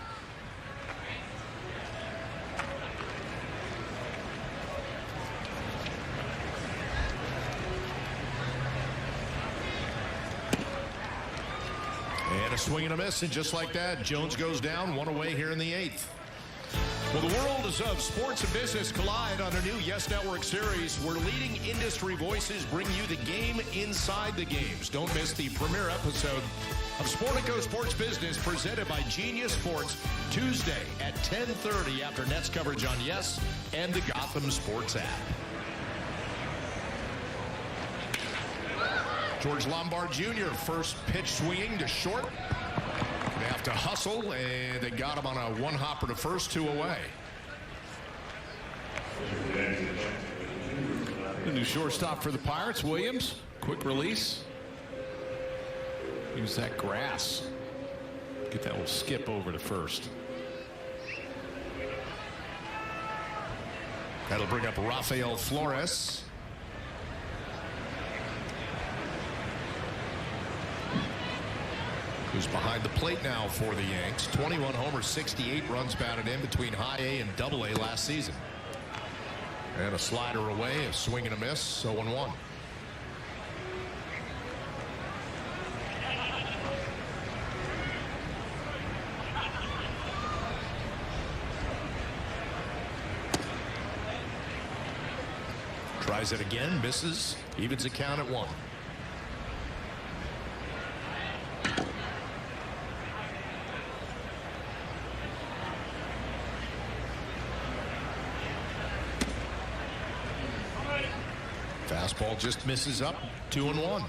And a swing and a miss, and just like that, Jones goes down, one away here in the 8th. Well, the worlds of sports and business collide on a new Yes Network series where leading industry voices bring you the game inside the games. Don't miss the premiere episode of Sportico Sports Business presented by Genius Sports Tuesday at 10:30 after Nets coverage on Yes and the Gotham Sports app. George Lombard Jr. first pitch swinging to short. They have to hustle, and they got him on a one-hopper to first, 2 away. The new shortstop for the Pirates, Williams. Quick release. Use that grass. Get that little skip over to first. That'll bring up Rafael Flores. Who's behind the plate now for the Yanks. 21 homers, 68 runs batted in between high A and double A last season. And a slider away, a swing and a miss, 0-1. Tries it again, misses, evens the count at 1. Fastball just misses up, 2-1.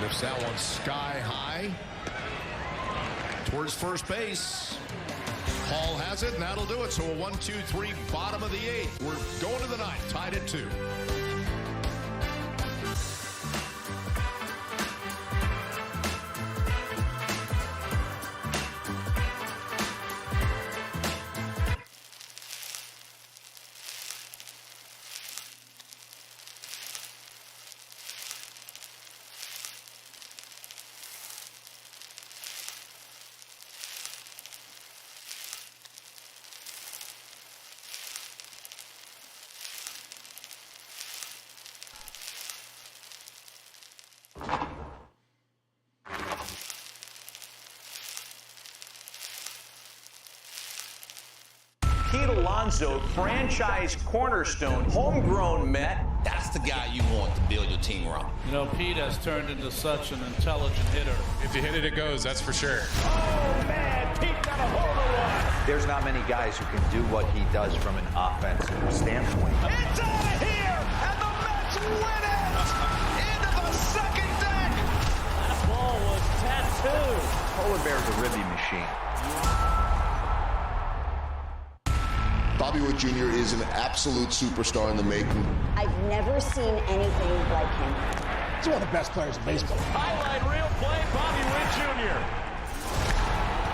Lifts that one sky high towards first base. Hall has it, and that'll do it. So a 1-2-3 bottom of the 8th. We're going to the 9th, tied at 2. Pete Alonso, franchise cornerstone, homegrown Met. That's the guy you want to build your team around. You know, Pete has turned into such an intelligent hitter. If you hit it, it goes, that's for sure. Oh, man, Pete got a hold of one. There's not many guys who can do what he does from an offensive standpoint. It's out of here, and the Mets win it! Into the second deck! That ball was tattooed. Polar Bear's a ribby machine. Bobby Witt Jr. is an absolute superstar in the making. I've never seen anything like him. He's one of the best players in baseball. Highlight reel play, Bobby Witt Jr.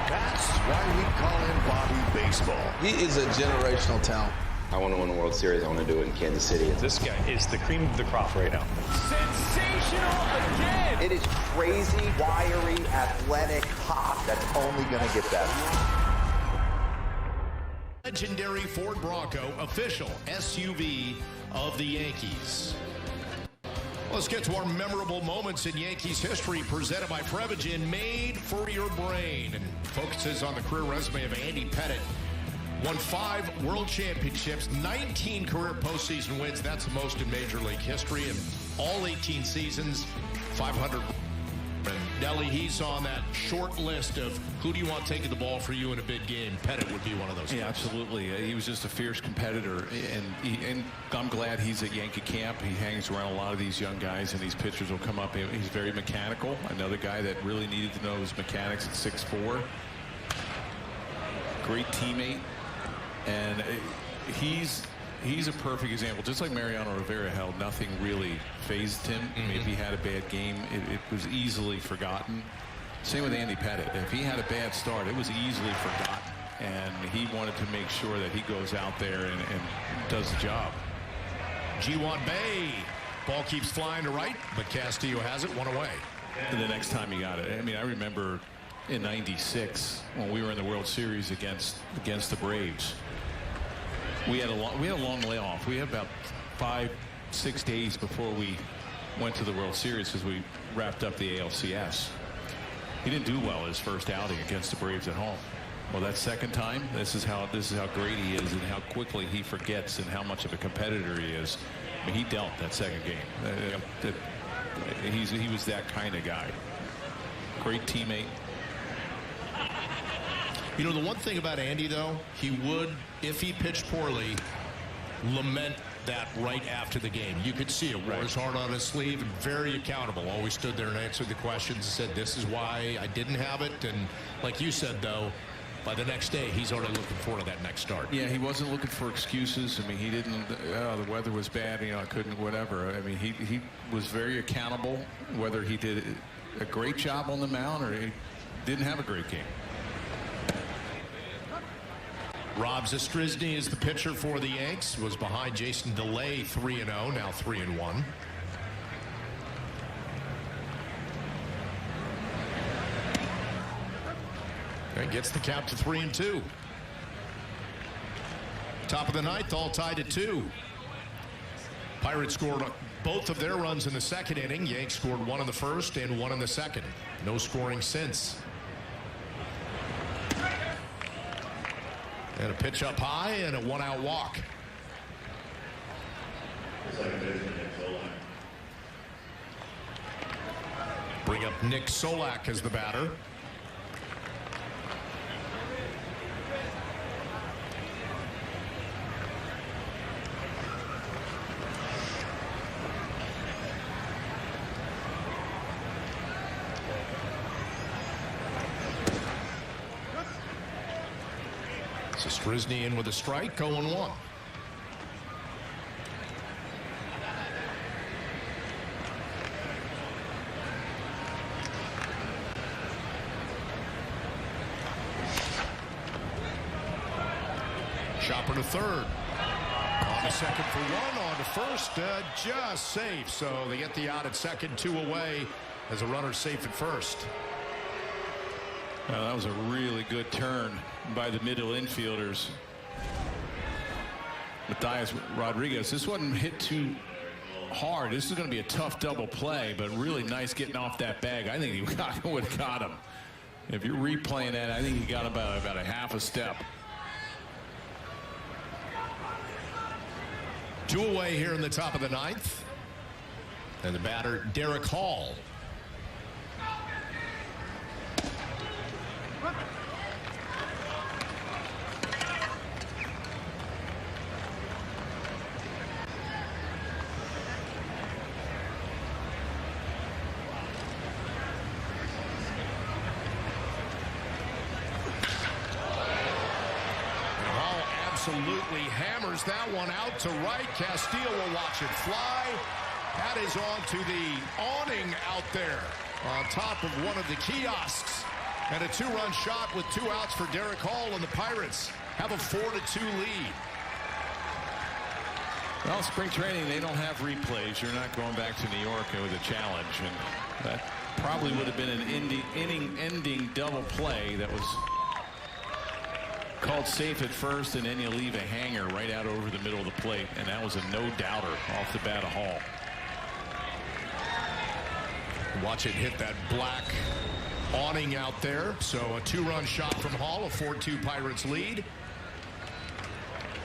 That's why we call him Bobby Baseball. He is a generational talent. I want to win a World Series. I want to do it in Kansas City. This guy is the cream of the crop right now. Sensational again! It is crazy, wiry, athletic, hot. That's only going to get better. Legendary Ford Bronco, official SUV of the Yankees. Let's get to our memorable moments in Yankees history presented by Prevagen, made for your brain, and focuses on the career resume of Andy Pettitte. Won 5 world championships, 19 career postseason wins. That's the most in Major League history. And all 18 seasons, 500. Nelly, he's on that short list of who do you want taking the ball for you in a big game. Pettit would be one of those. Yeah, absolutely. He was just a fierce competitor, and I'm glad he's at Yankee camp. He hangs around a lot of these young guys, and these pitchers will come up. He's very mechanical. Another guy that really needed to know his mechanics at 6'4". Great teammate, and he's a perfect example. Just like Mariano Rivera held, nothing really fazed him. If he had a bad game, it was easily forgotten. Same with Andy Pettit. If he had a bad start, it was easily forgotten. And he wanted to make sure that he goes out there and does the job. G1 Bay. Ball keeps flying to right, but Castillo has it, one away. And the next time he got it. I mean, I remember in '96 when we were in the World Series against the Braves. We had a long layoff. We had about 5-6 days before we went to the World Series because we wrapped up the ALCS. He didn't do well his first outing against the Braves at home. Well, that second time, this is how great he is and how quickly he forgets and how much of a competitor he is. I mean, he dealt that second game. He was that kind of guy. Great teammate. You know, the one thing about Andy, though, he would, if he pitched poorly, lament that right after the game. You could see it. Wore his heart on his sleeve and very accountable. Always stood there and answered the questions and said, this is why I didn't have it. And like you said, though, by the next day, he's already looking forward to that next start. Yeah, he wasn't looking for excuses. I mean, he didn't, the weather was bad, I couldn't, whatever. I mean, he was very accountable, whether he did a great job on the mound or he didn't have a great game. Rob Zastryzny is the pitcher for the Yanks. Was behind Jason DeLay 3-0, now 3-1. And gets the count to 3-2. Top of the ninth, all tied at 2. Pirates scored both of their runs in the second inning. Yanks scored 1 in the first and 1 in the second. No scoring since. And a pitch up high and a 1-out walk. Bring up Nick Solak as the batter. Zastryzny in with a strike, 0-1. Chopper to third. On to second for 1, on to first, just safe. So they get the out at second, 2 away as a runner safe at first. That was a really good turn by the middle infielders. Matthias Rodriguez, this wasn't hit too hard. This is going to be a tough double play, but really nice getting off that bag. I think he would have got him. If you're replaying that, I think he got about a half a step. 2 away here in the top of the ninth. And the batter, Derek Hall. Absolutely hammers that one out to right. Castillo will watch it fly. That is on to the awning out there on top of one of the kiosks. And a 2-run shot with 2 outs for Derek Hall, and the Pirates have a 4-2 lead. Well, spring training, they don't have replays. You're not going back to New York with a challenge. And that probably would have been an inning-ending double play that was called safe at first, and then you leave a hanger right out over the middle of the plate, and that was a no-doubter off the bat of Hall. Watch it hit that black awning out there. So a 2-run shot from Hall, a 4-2 Pirates lead.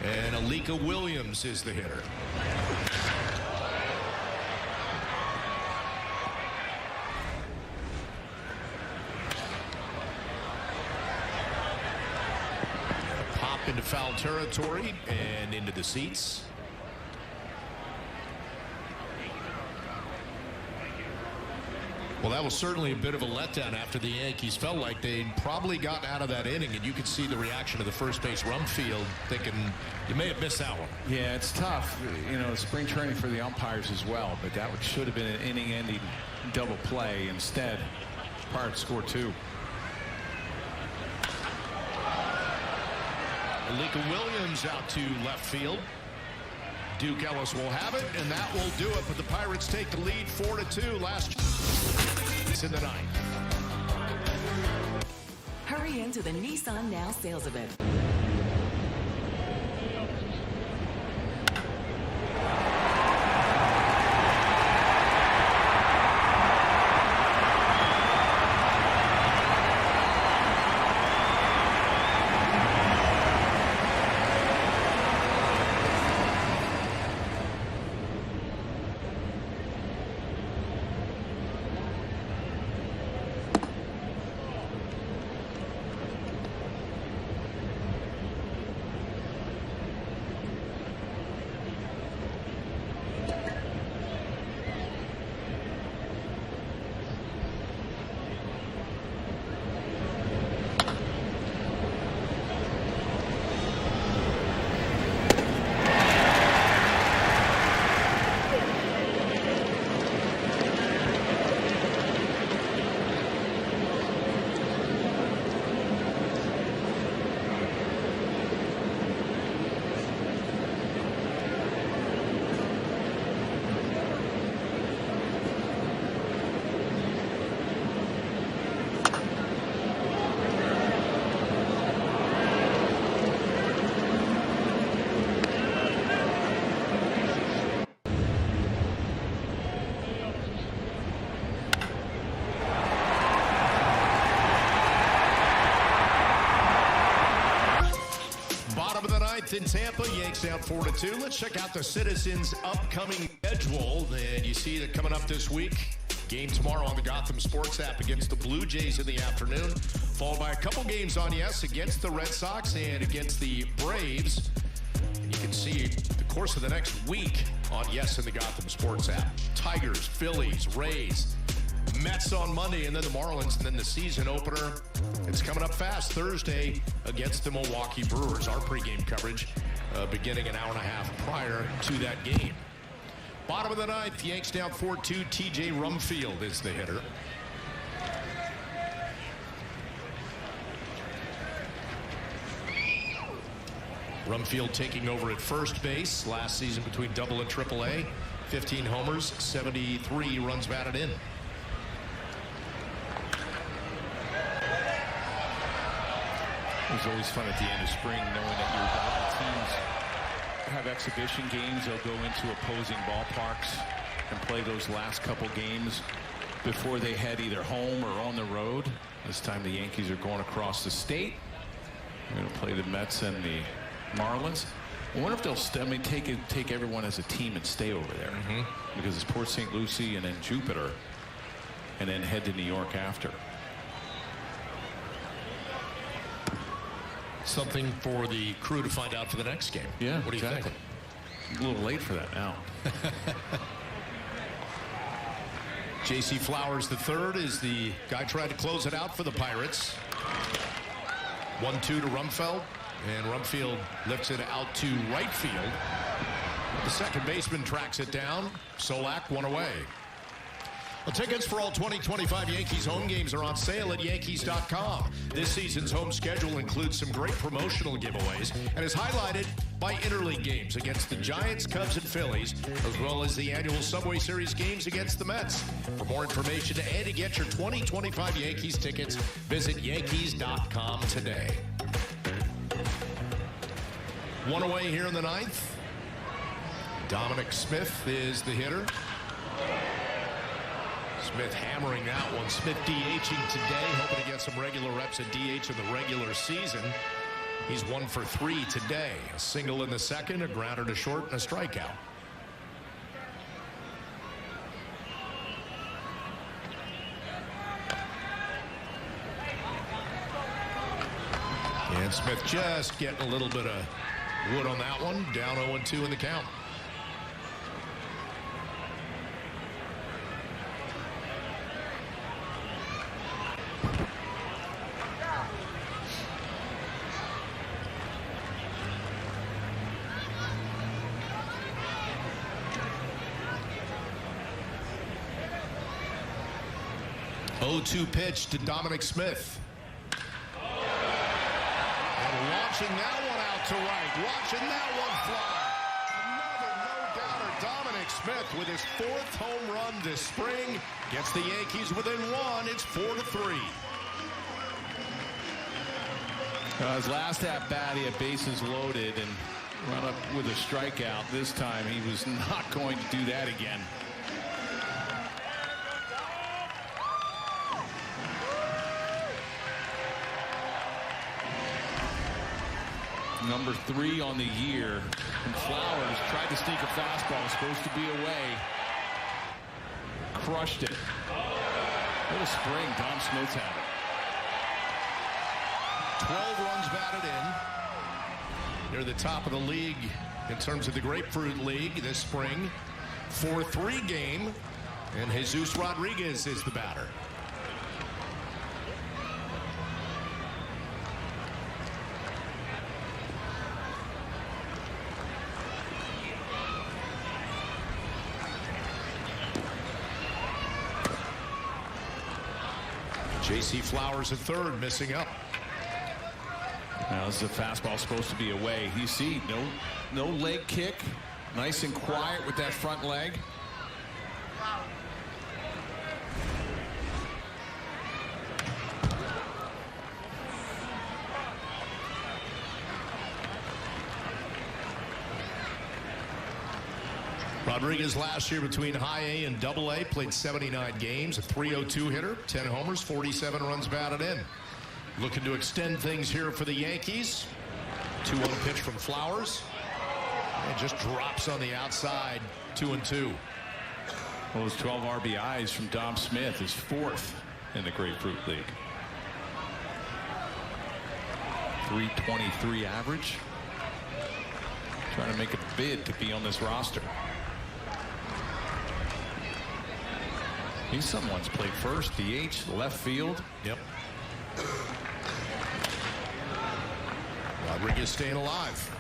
And Alika Williams is the hitter. into foul territory and into the seats. Well, that was certainly a bit of a letdown after the Yankees felt like they'd probably gotten out of that inning, and you could see the reaction of the first base Rumfield thinking you may have missed that one. Yeah, it's tough. You know, spring training for the umpires as well, but that should have been an inning-ending double play. Instead, Pirates score 2. Alika Williams out to left field. Duke Ellis will have it, and that will do it. But the Pirates take the lead 4-2 last in the ninth. Hurry into the Nissan Now sales event. In Tampa, Yanks down 4-2. Let's check out the Citizens' upcoming schedule. And you see that coming up this week, game tomorrow on the Gotham Sports app against the Blue Jays in the afternoon, followed by a couple games on Yes against the Red Sox and against the Braves. And you can see the course of the next week on Yes in the Gotham Sports app. Tigers, Phillies, Rays, Mets on Monday, and then the Marlins, and then the season opener. It's coming up fast Thursday against the Milwaukee Brewers. Our pregame coverage beginning an hour and a half prior to that game. Bottom of the ninth, Yanks down 4-2. TJ Rumfield is the hitter. Rumfield taking over at first base last season between Double and Triple A. 15 homers, 73 runs batted in. It's always fun at the end of spring knowing that your teams have exhibition games. They'll go into opposing ballparks and play those last couple games before they head either home or on the road. This time the Yankees are going across the state. They're going to play the Mets and the Marlins. I wonder if they'll take everyone as a team and stay over there. Because it's Port St. Lucie and then Jupiter and then head to New York after. Something for the crew to find out for the next game. Yeah, what do you think? A little late for that now. J.C. Flowers III is the guy trying to close it out for the Pirates. 1-2 to Rumfield, and Rumfield lifts it out to right field. The second baseman tracks it down. Solak one away. Well, tickets for all 2025 Yankees home games are on sale at Yankees.com. This season's home schedule includes some great promotional giveaways and is highlighted by interleague games against the Giants, Cubs, and Phillies, as well as the annual Subway Series games against the Mets. For more information and to get your 2025 Yankees tickets, visit Yankees.com today. One away here in the ninth. Dominic Smith is the hitter. Smith hammering that one. Smith DHing today, hoping to get some regular reps at DH in the regular season. He's 1 for 3 today. A single in the second, a grounder to short, and a strikeout. And Smith just getting a little bit of wood on that one. Down 0-2 in the count. Oh-2 pitch to Dominic Smith. And launching that one out to right. Watching that one fly. Another no-doubter. Dominic Smith with his 4th home run this spring. Gets the Yankees within 1. It's 4-3. His last at-bat, he had bases loaded and run up with a strikeout. This time, he was not going to do that again. Number 3 on the year. And Flowers tried to sneak a fastball. Supposed to be away. Crushed it. What a spring Dom Smith's having. 12 runs batted in. Near the top of the league in terms of the Grapefruit League this spring. 4-3 game. And Jesus Rodriguez is the batter. J.C. Flowers at third, missing up. Now this is a fastball supposed to be away. You see, no leg kick. Nice and quiet with that front leg. Rodriguez last year between high A and double A played 79 games, a .302 hitter, 10 homers, 47 runs batted in. Looking to extend things here for the Yankees. 2-1 pitch from Flowers. And just drops on the outside, 2-2. Those 12 RBIs from Dom Smith is 4th in the Grapefruit League. .323 average. Trying to make a bid to be on this roster. He's someone's played first, DH, left field. Yep. Rodriguez staying alive.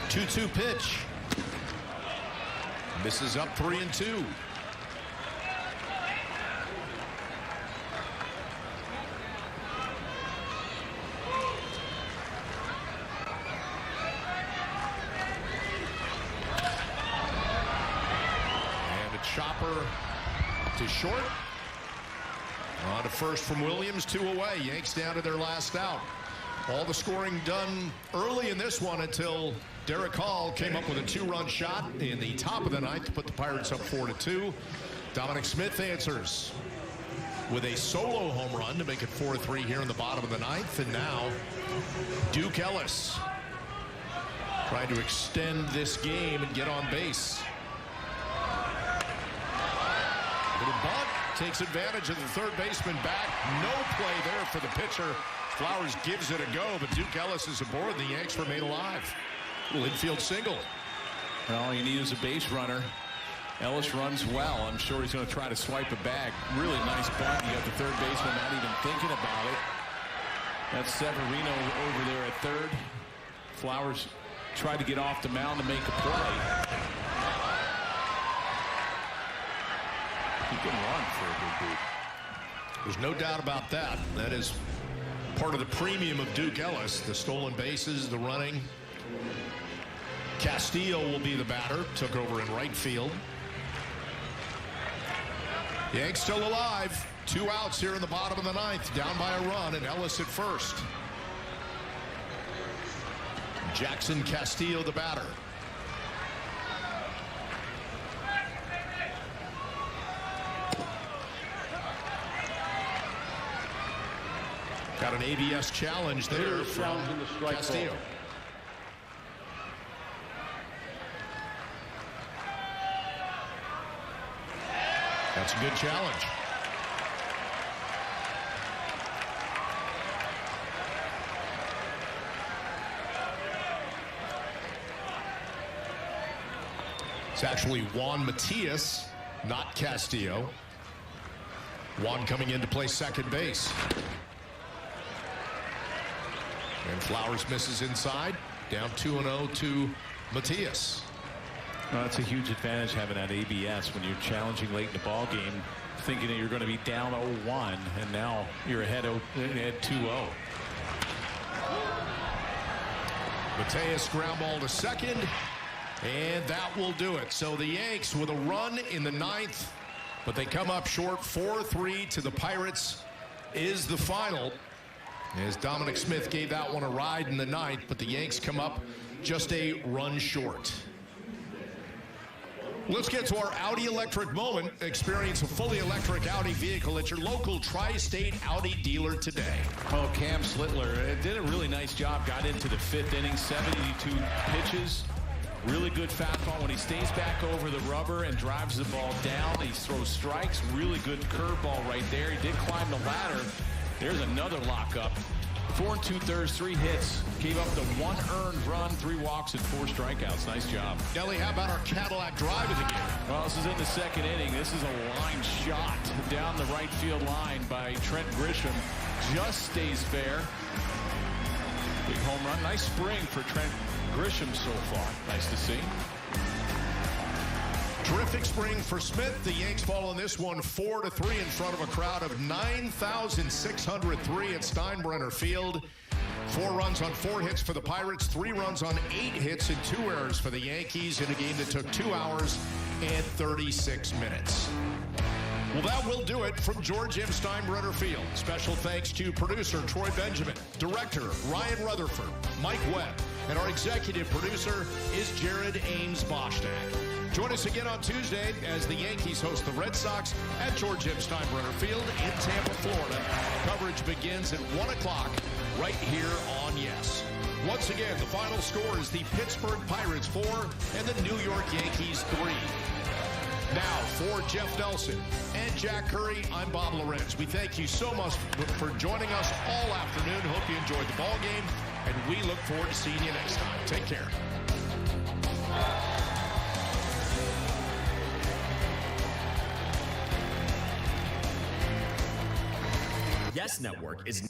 Two-two pitch. Misses up 3-2. And a chopper to short. On to first from Williams, 2 away. Yanks down to their last out. All the scoring done early in this one until Derek Hall came up with a 2-run shot in the top of the ninth to put the Pirates up 4-2. Dominic Smith answers with a solo home run to make it 4-3 here in the bottom of the ninth. And now Duke Ellis trying to extend this game and get on base. Little bunt, takes advantage of the third baseman back. No play there for the pitcher. Flowers gives it a go, but Duke Ellis is aboard. The Yanks remain alive. Little infield single. Well, all you need is a base runner. Ellis runs well. I'm sure he's going to try to swipe a bag. Really nice bunt. You got the third baseman not even thinking about it. That's Severino over there at third. Flowers tried to get off the mound to make a play. He can run for a big dude. There's no doubt about that. That is part of the premium of Duke Ellis. The stolen bases, the running. Castillo will be the batter. Took over in right field. Yanks still alive. 2 outs here in the bottom of the ninth. Down by a run, and Ellis at first. Jackson Castillo the batter. Got an ABS challenge there from Castillo. That's a good challenge. It's actually Juan Matias, not Castillo. Juan coming in to play second base. And Flowers misses inside. Down 2-0 to Matias. Well, that's a huge advantage having that ABS when you're challenging late in the ball game, thinking that you're going to be down 0-1, and now you're ahead 2-0. Matias ground ball to second, and that will do it. So the Yanks with a run in the ninth, but they come up short. 4-3 to the Pirates is the final, as Dominic Smith gave that one a ride in the ninth, but the Yanks come up just a run short. Let's get to our Audi electric moment. Experience a fully electric Audi vehicle at your local tri-state Audi dealer today. Oh, Cam Slittler did a really nice job. Got into the fifth inning, 72 pitches. Really good fastball when he stays back over the rubber and drives the ball down. He throws strikes. Really good curveball right there. He did climb the ladder. There's another lockup. 4 2/3, 3 hits. Gave up the 1 earned run, 3 walks, and 4 strikeouts. Nice job. Kelly, how about our Cadillac drive of the game? Well, this is in the second inning. This is a line shot down the right field line by Trent Grisham. Just stays fair. Big home run. Nice spring for Trent Grisham so far. Nice to see. Terrific spring for Smith. The Yanks fall in this one 4-3 in front of a crowd of 9,603 at Steinbrenner Field. 4 runs on 4 hits for the Pirates, 3 runs on 8 hits and 2 errors for the Yankees in a game that took 2 hours and 36 minutes. Well, that will do it from George M. Steinbrenner Field. Special thanks to producer Troy Benjamin, director Ryan Rutherford, Mike Webb, and our executive producer is Jared Ames Boschnak. Join us again on Tuesday as the Yankees host the Red Sox at George M. Steinbrenner Field in Tampa, Florida. Coverage begins at 1 o'clock right here on Yes. Once again, the final score is the Pittsburgh Pirates 4 and the New York Yankees 3. Now, for Jeff Nelson and Jack Curry, I'm Bob Lorenz. We thank you so much for joining us all afternoon. Hope you enjoyed the ball game, and we look forward to seeing you next time. Take care. Yes Network is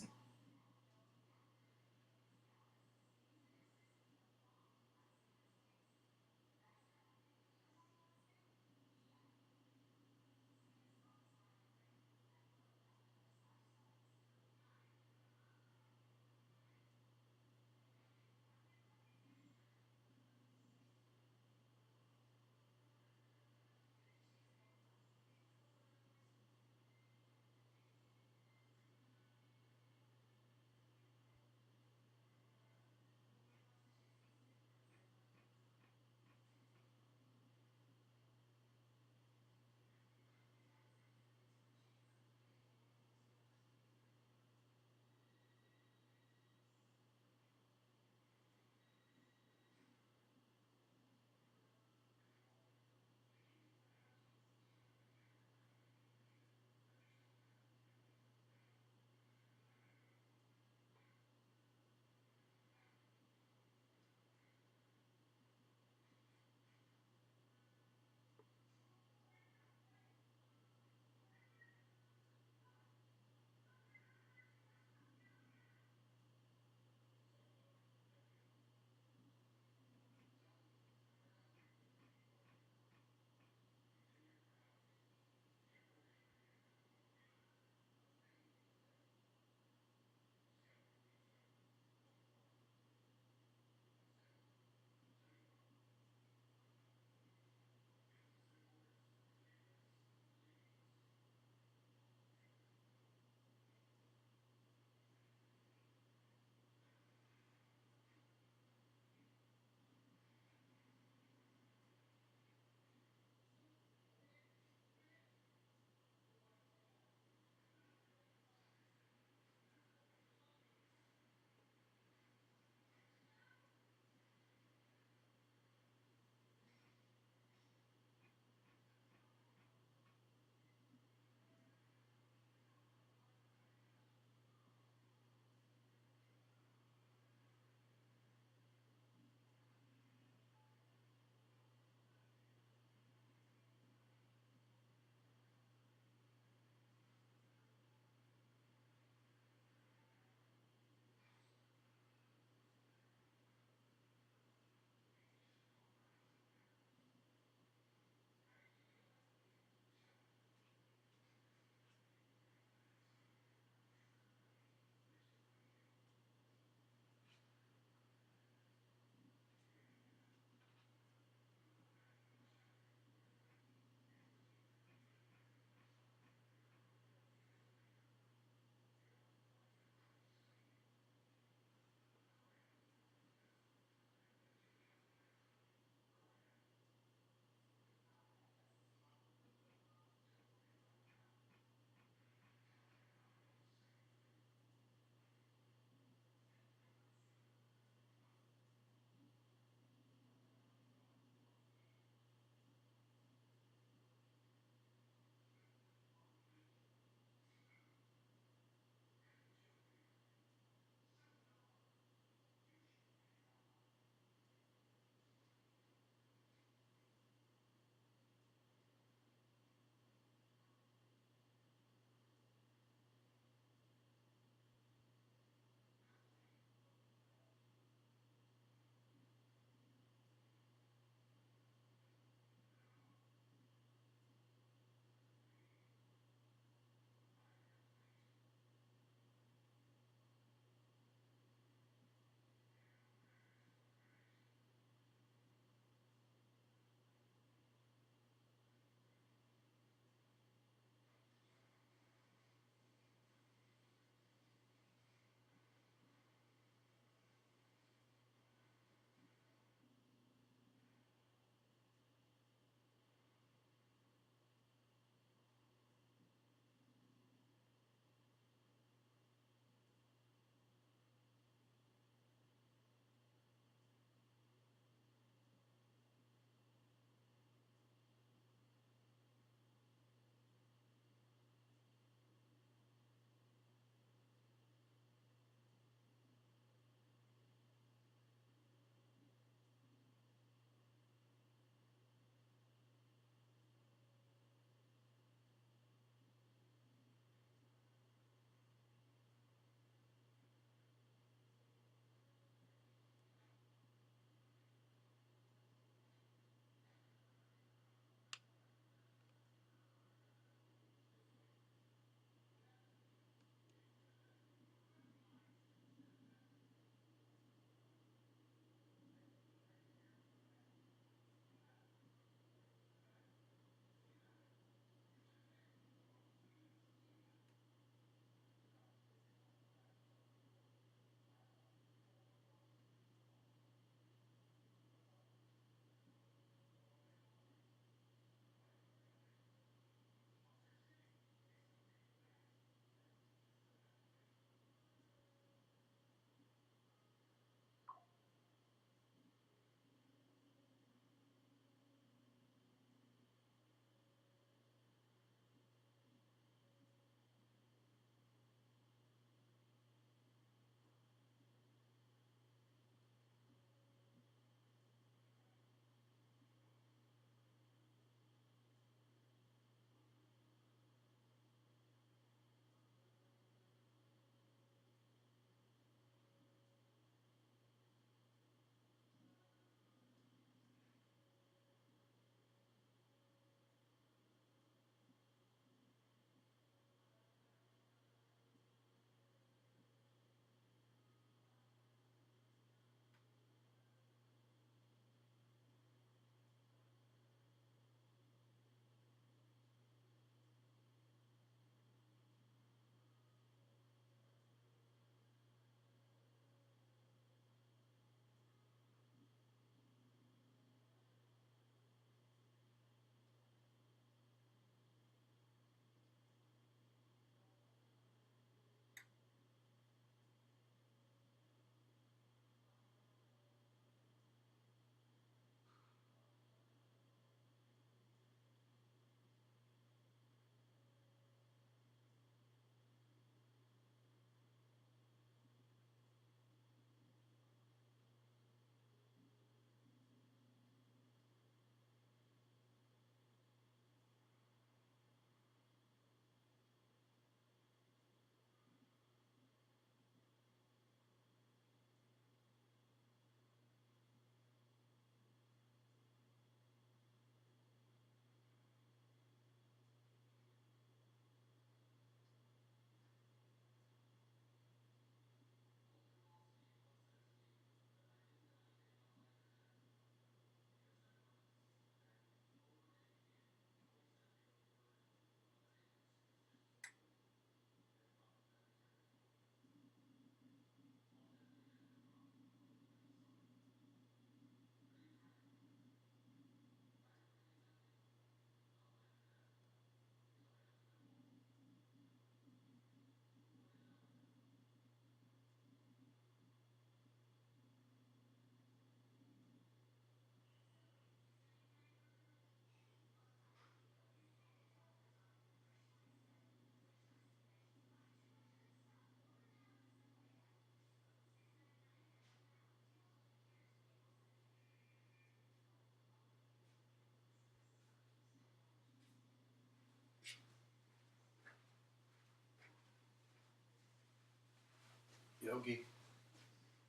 Yogi.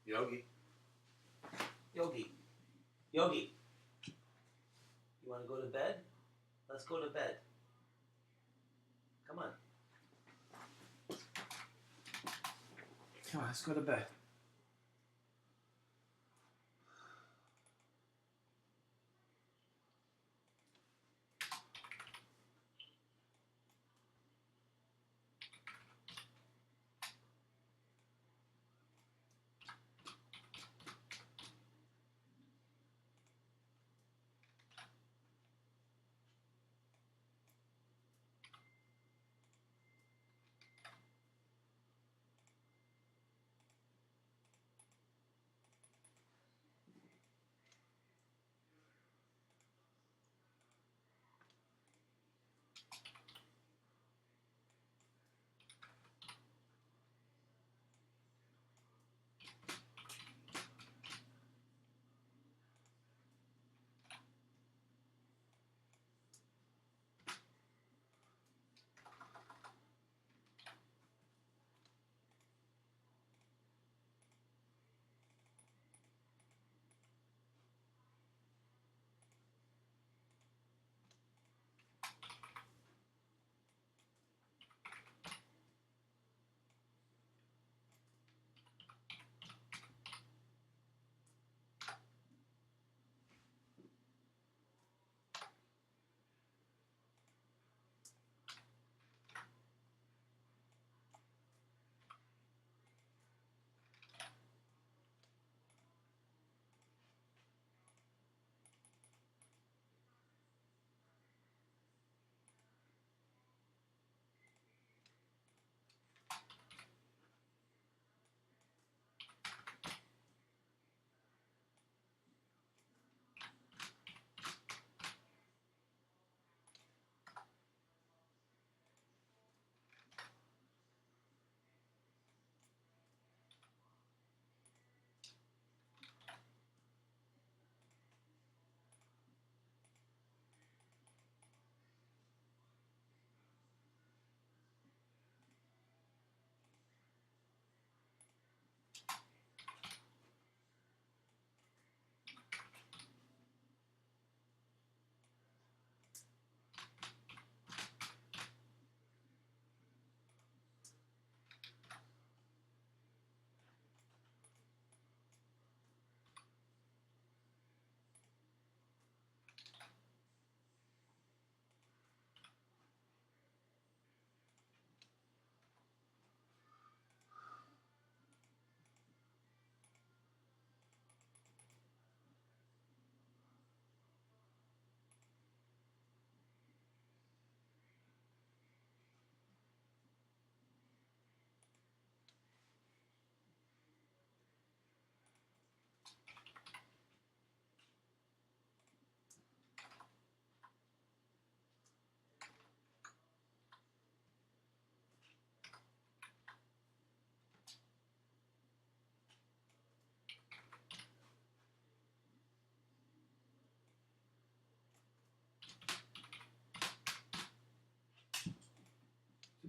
Yogi. Yogi. Yogi. You want to go to bed? Let's go to bed. Come on. Come on, let's go to bed.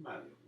Come on, Yogi.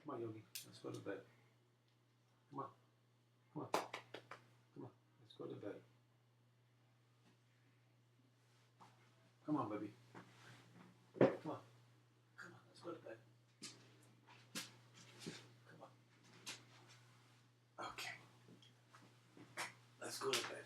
Come on, Yogi. Let's go to bed. Come on. Come on. Come on. Let's go to bed. Come on, baby. Come on. Come on, let's go to bed. Come on. Okay. Let's go to bed.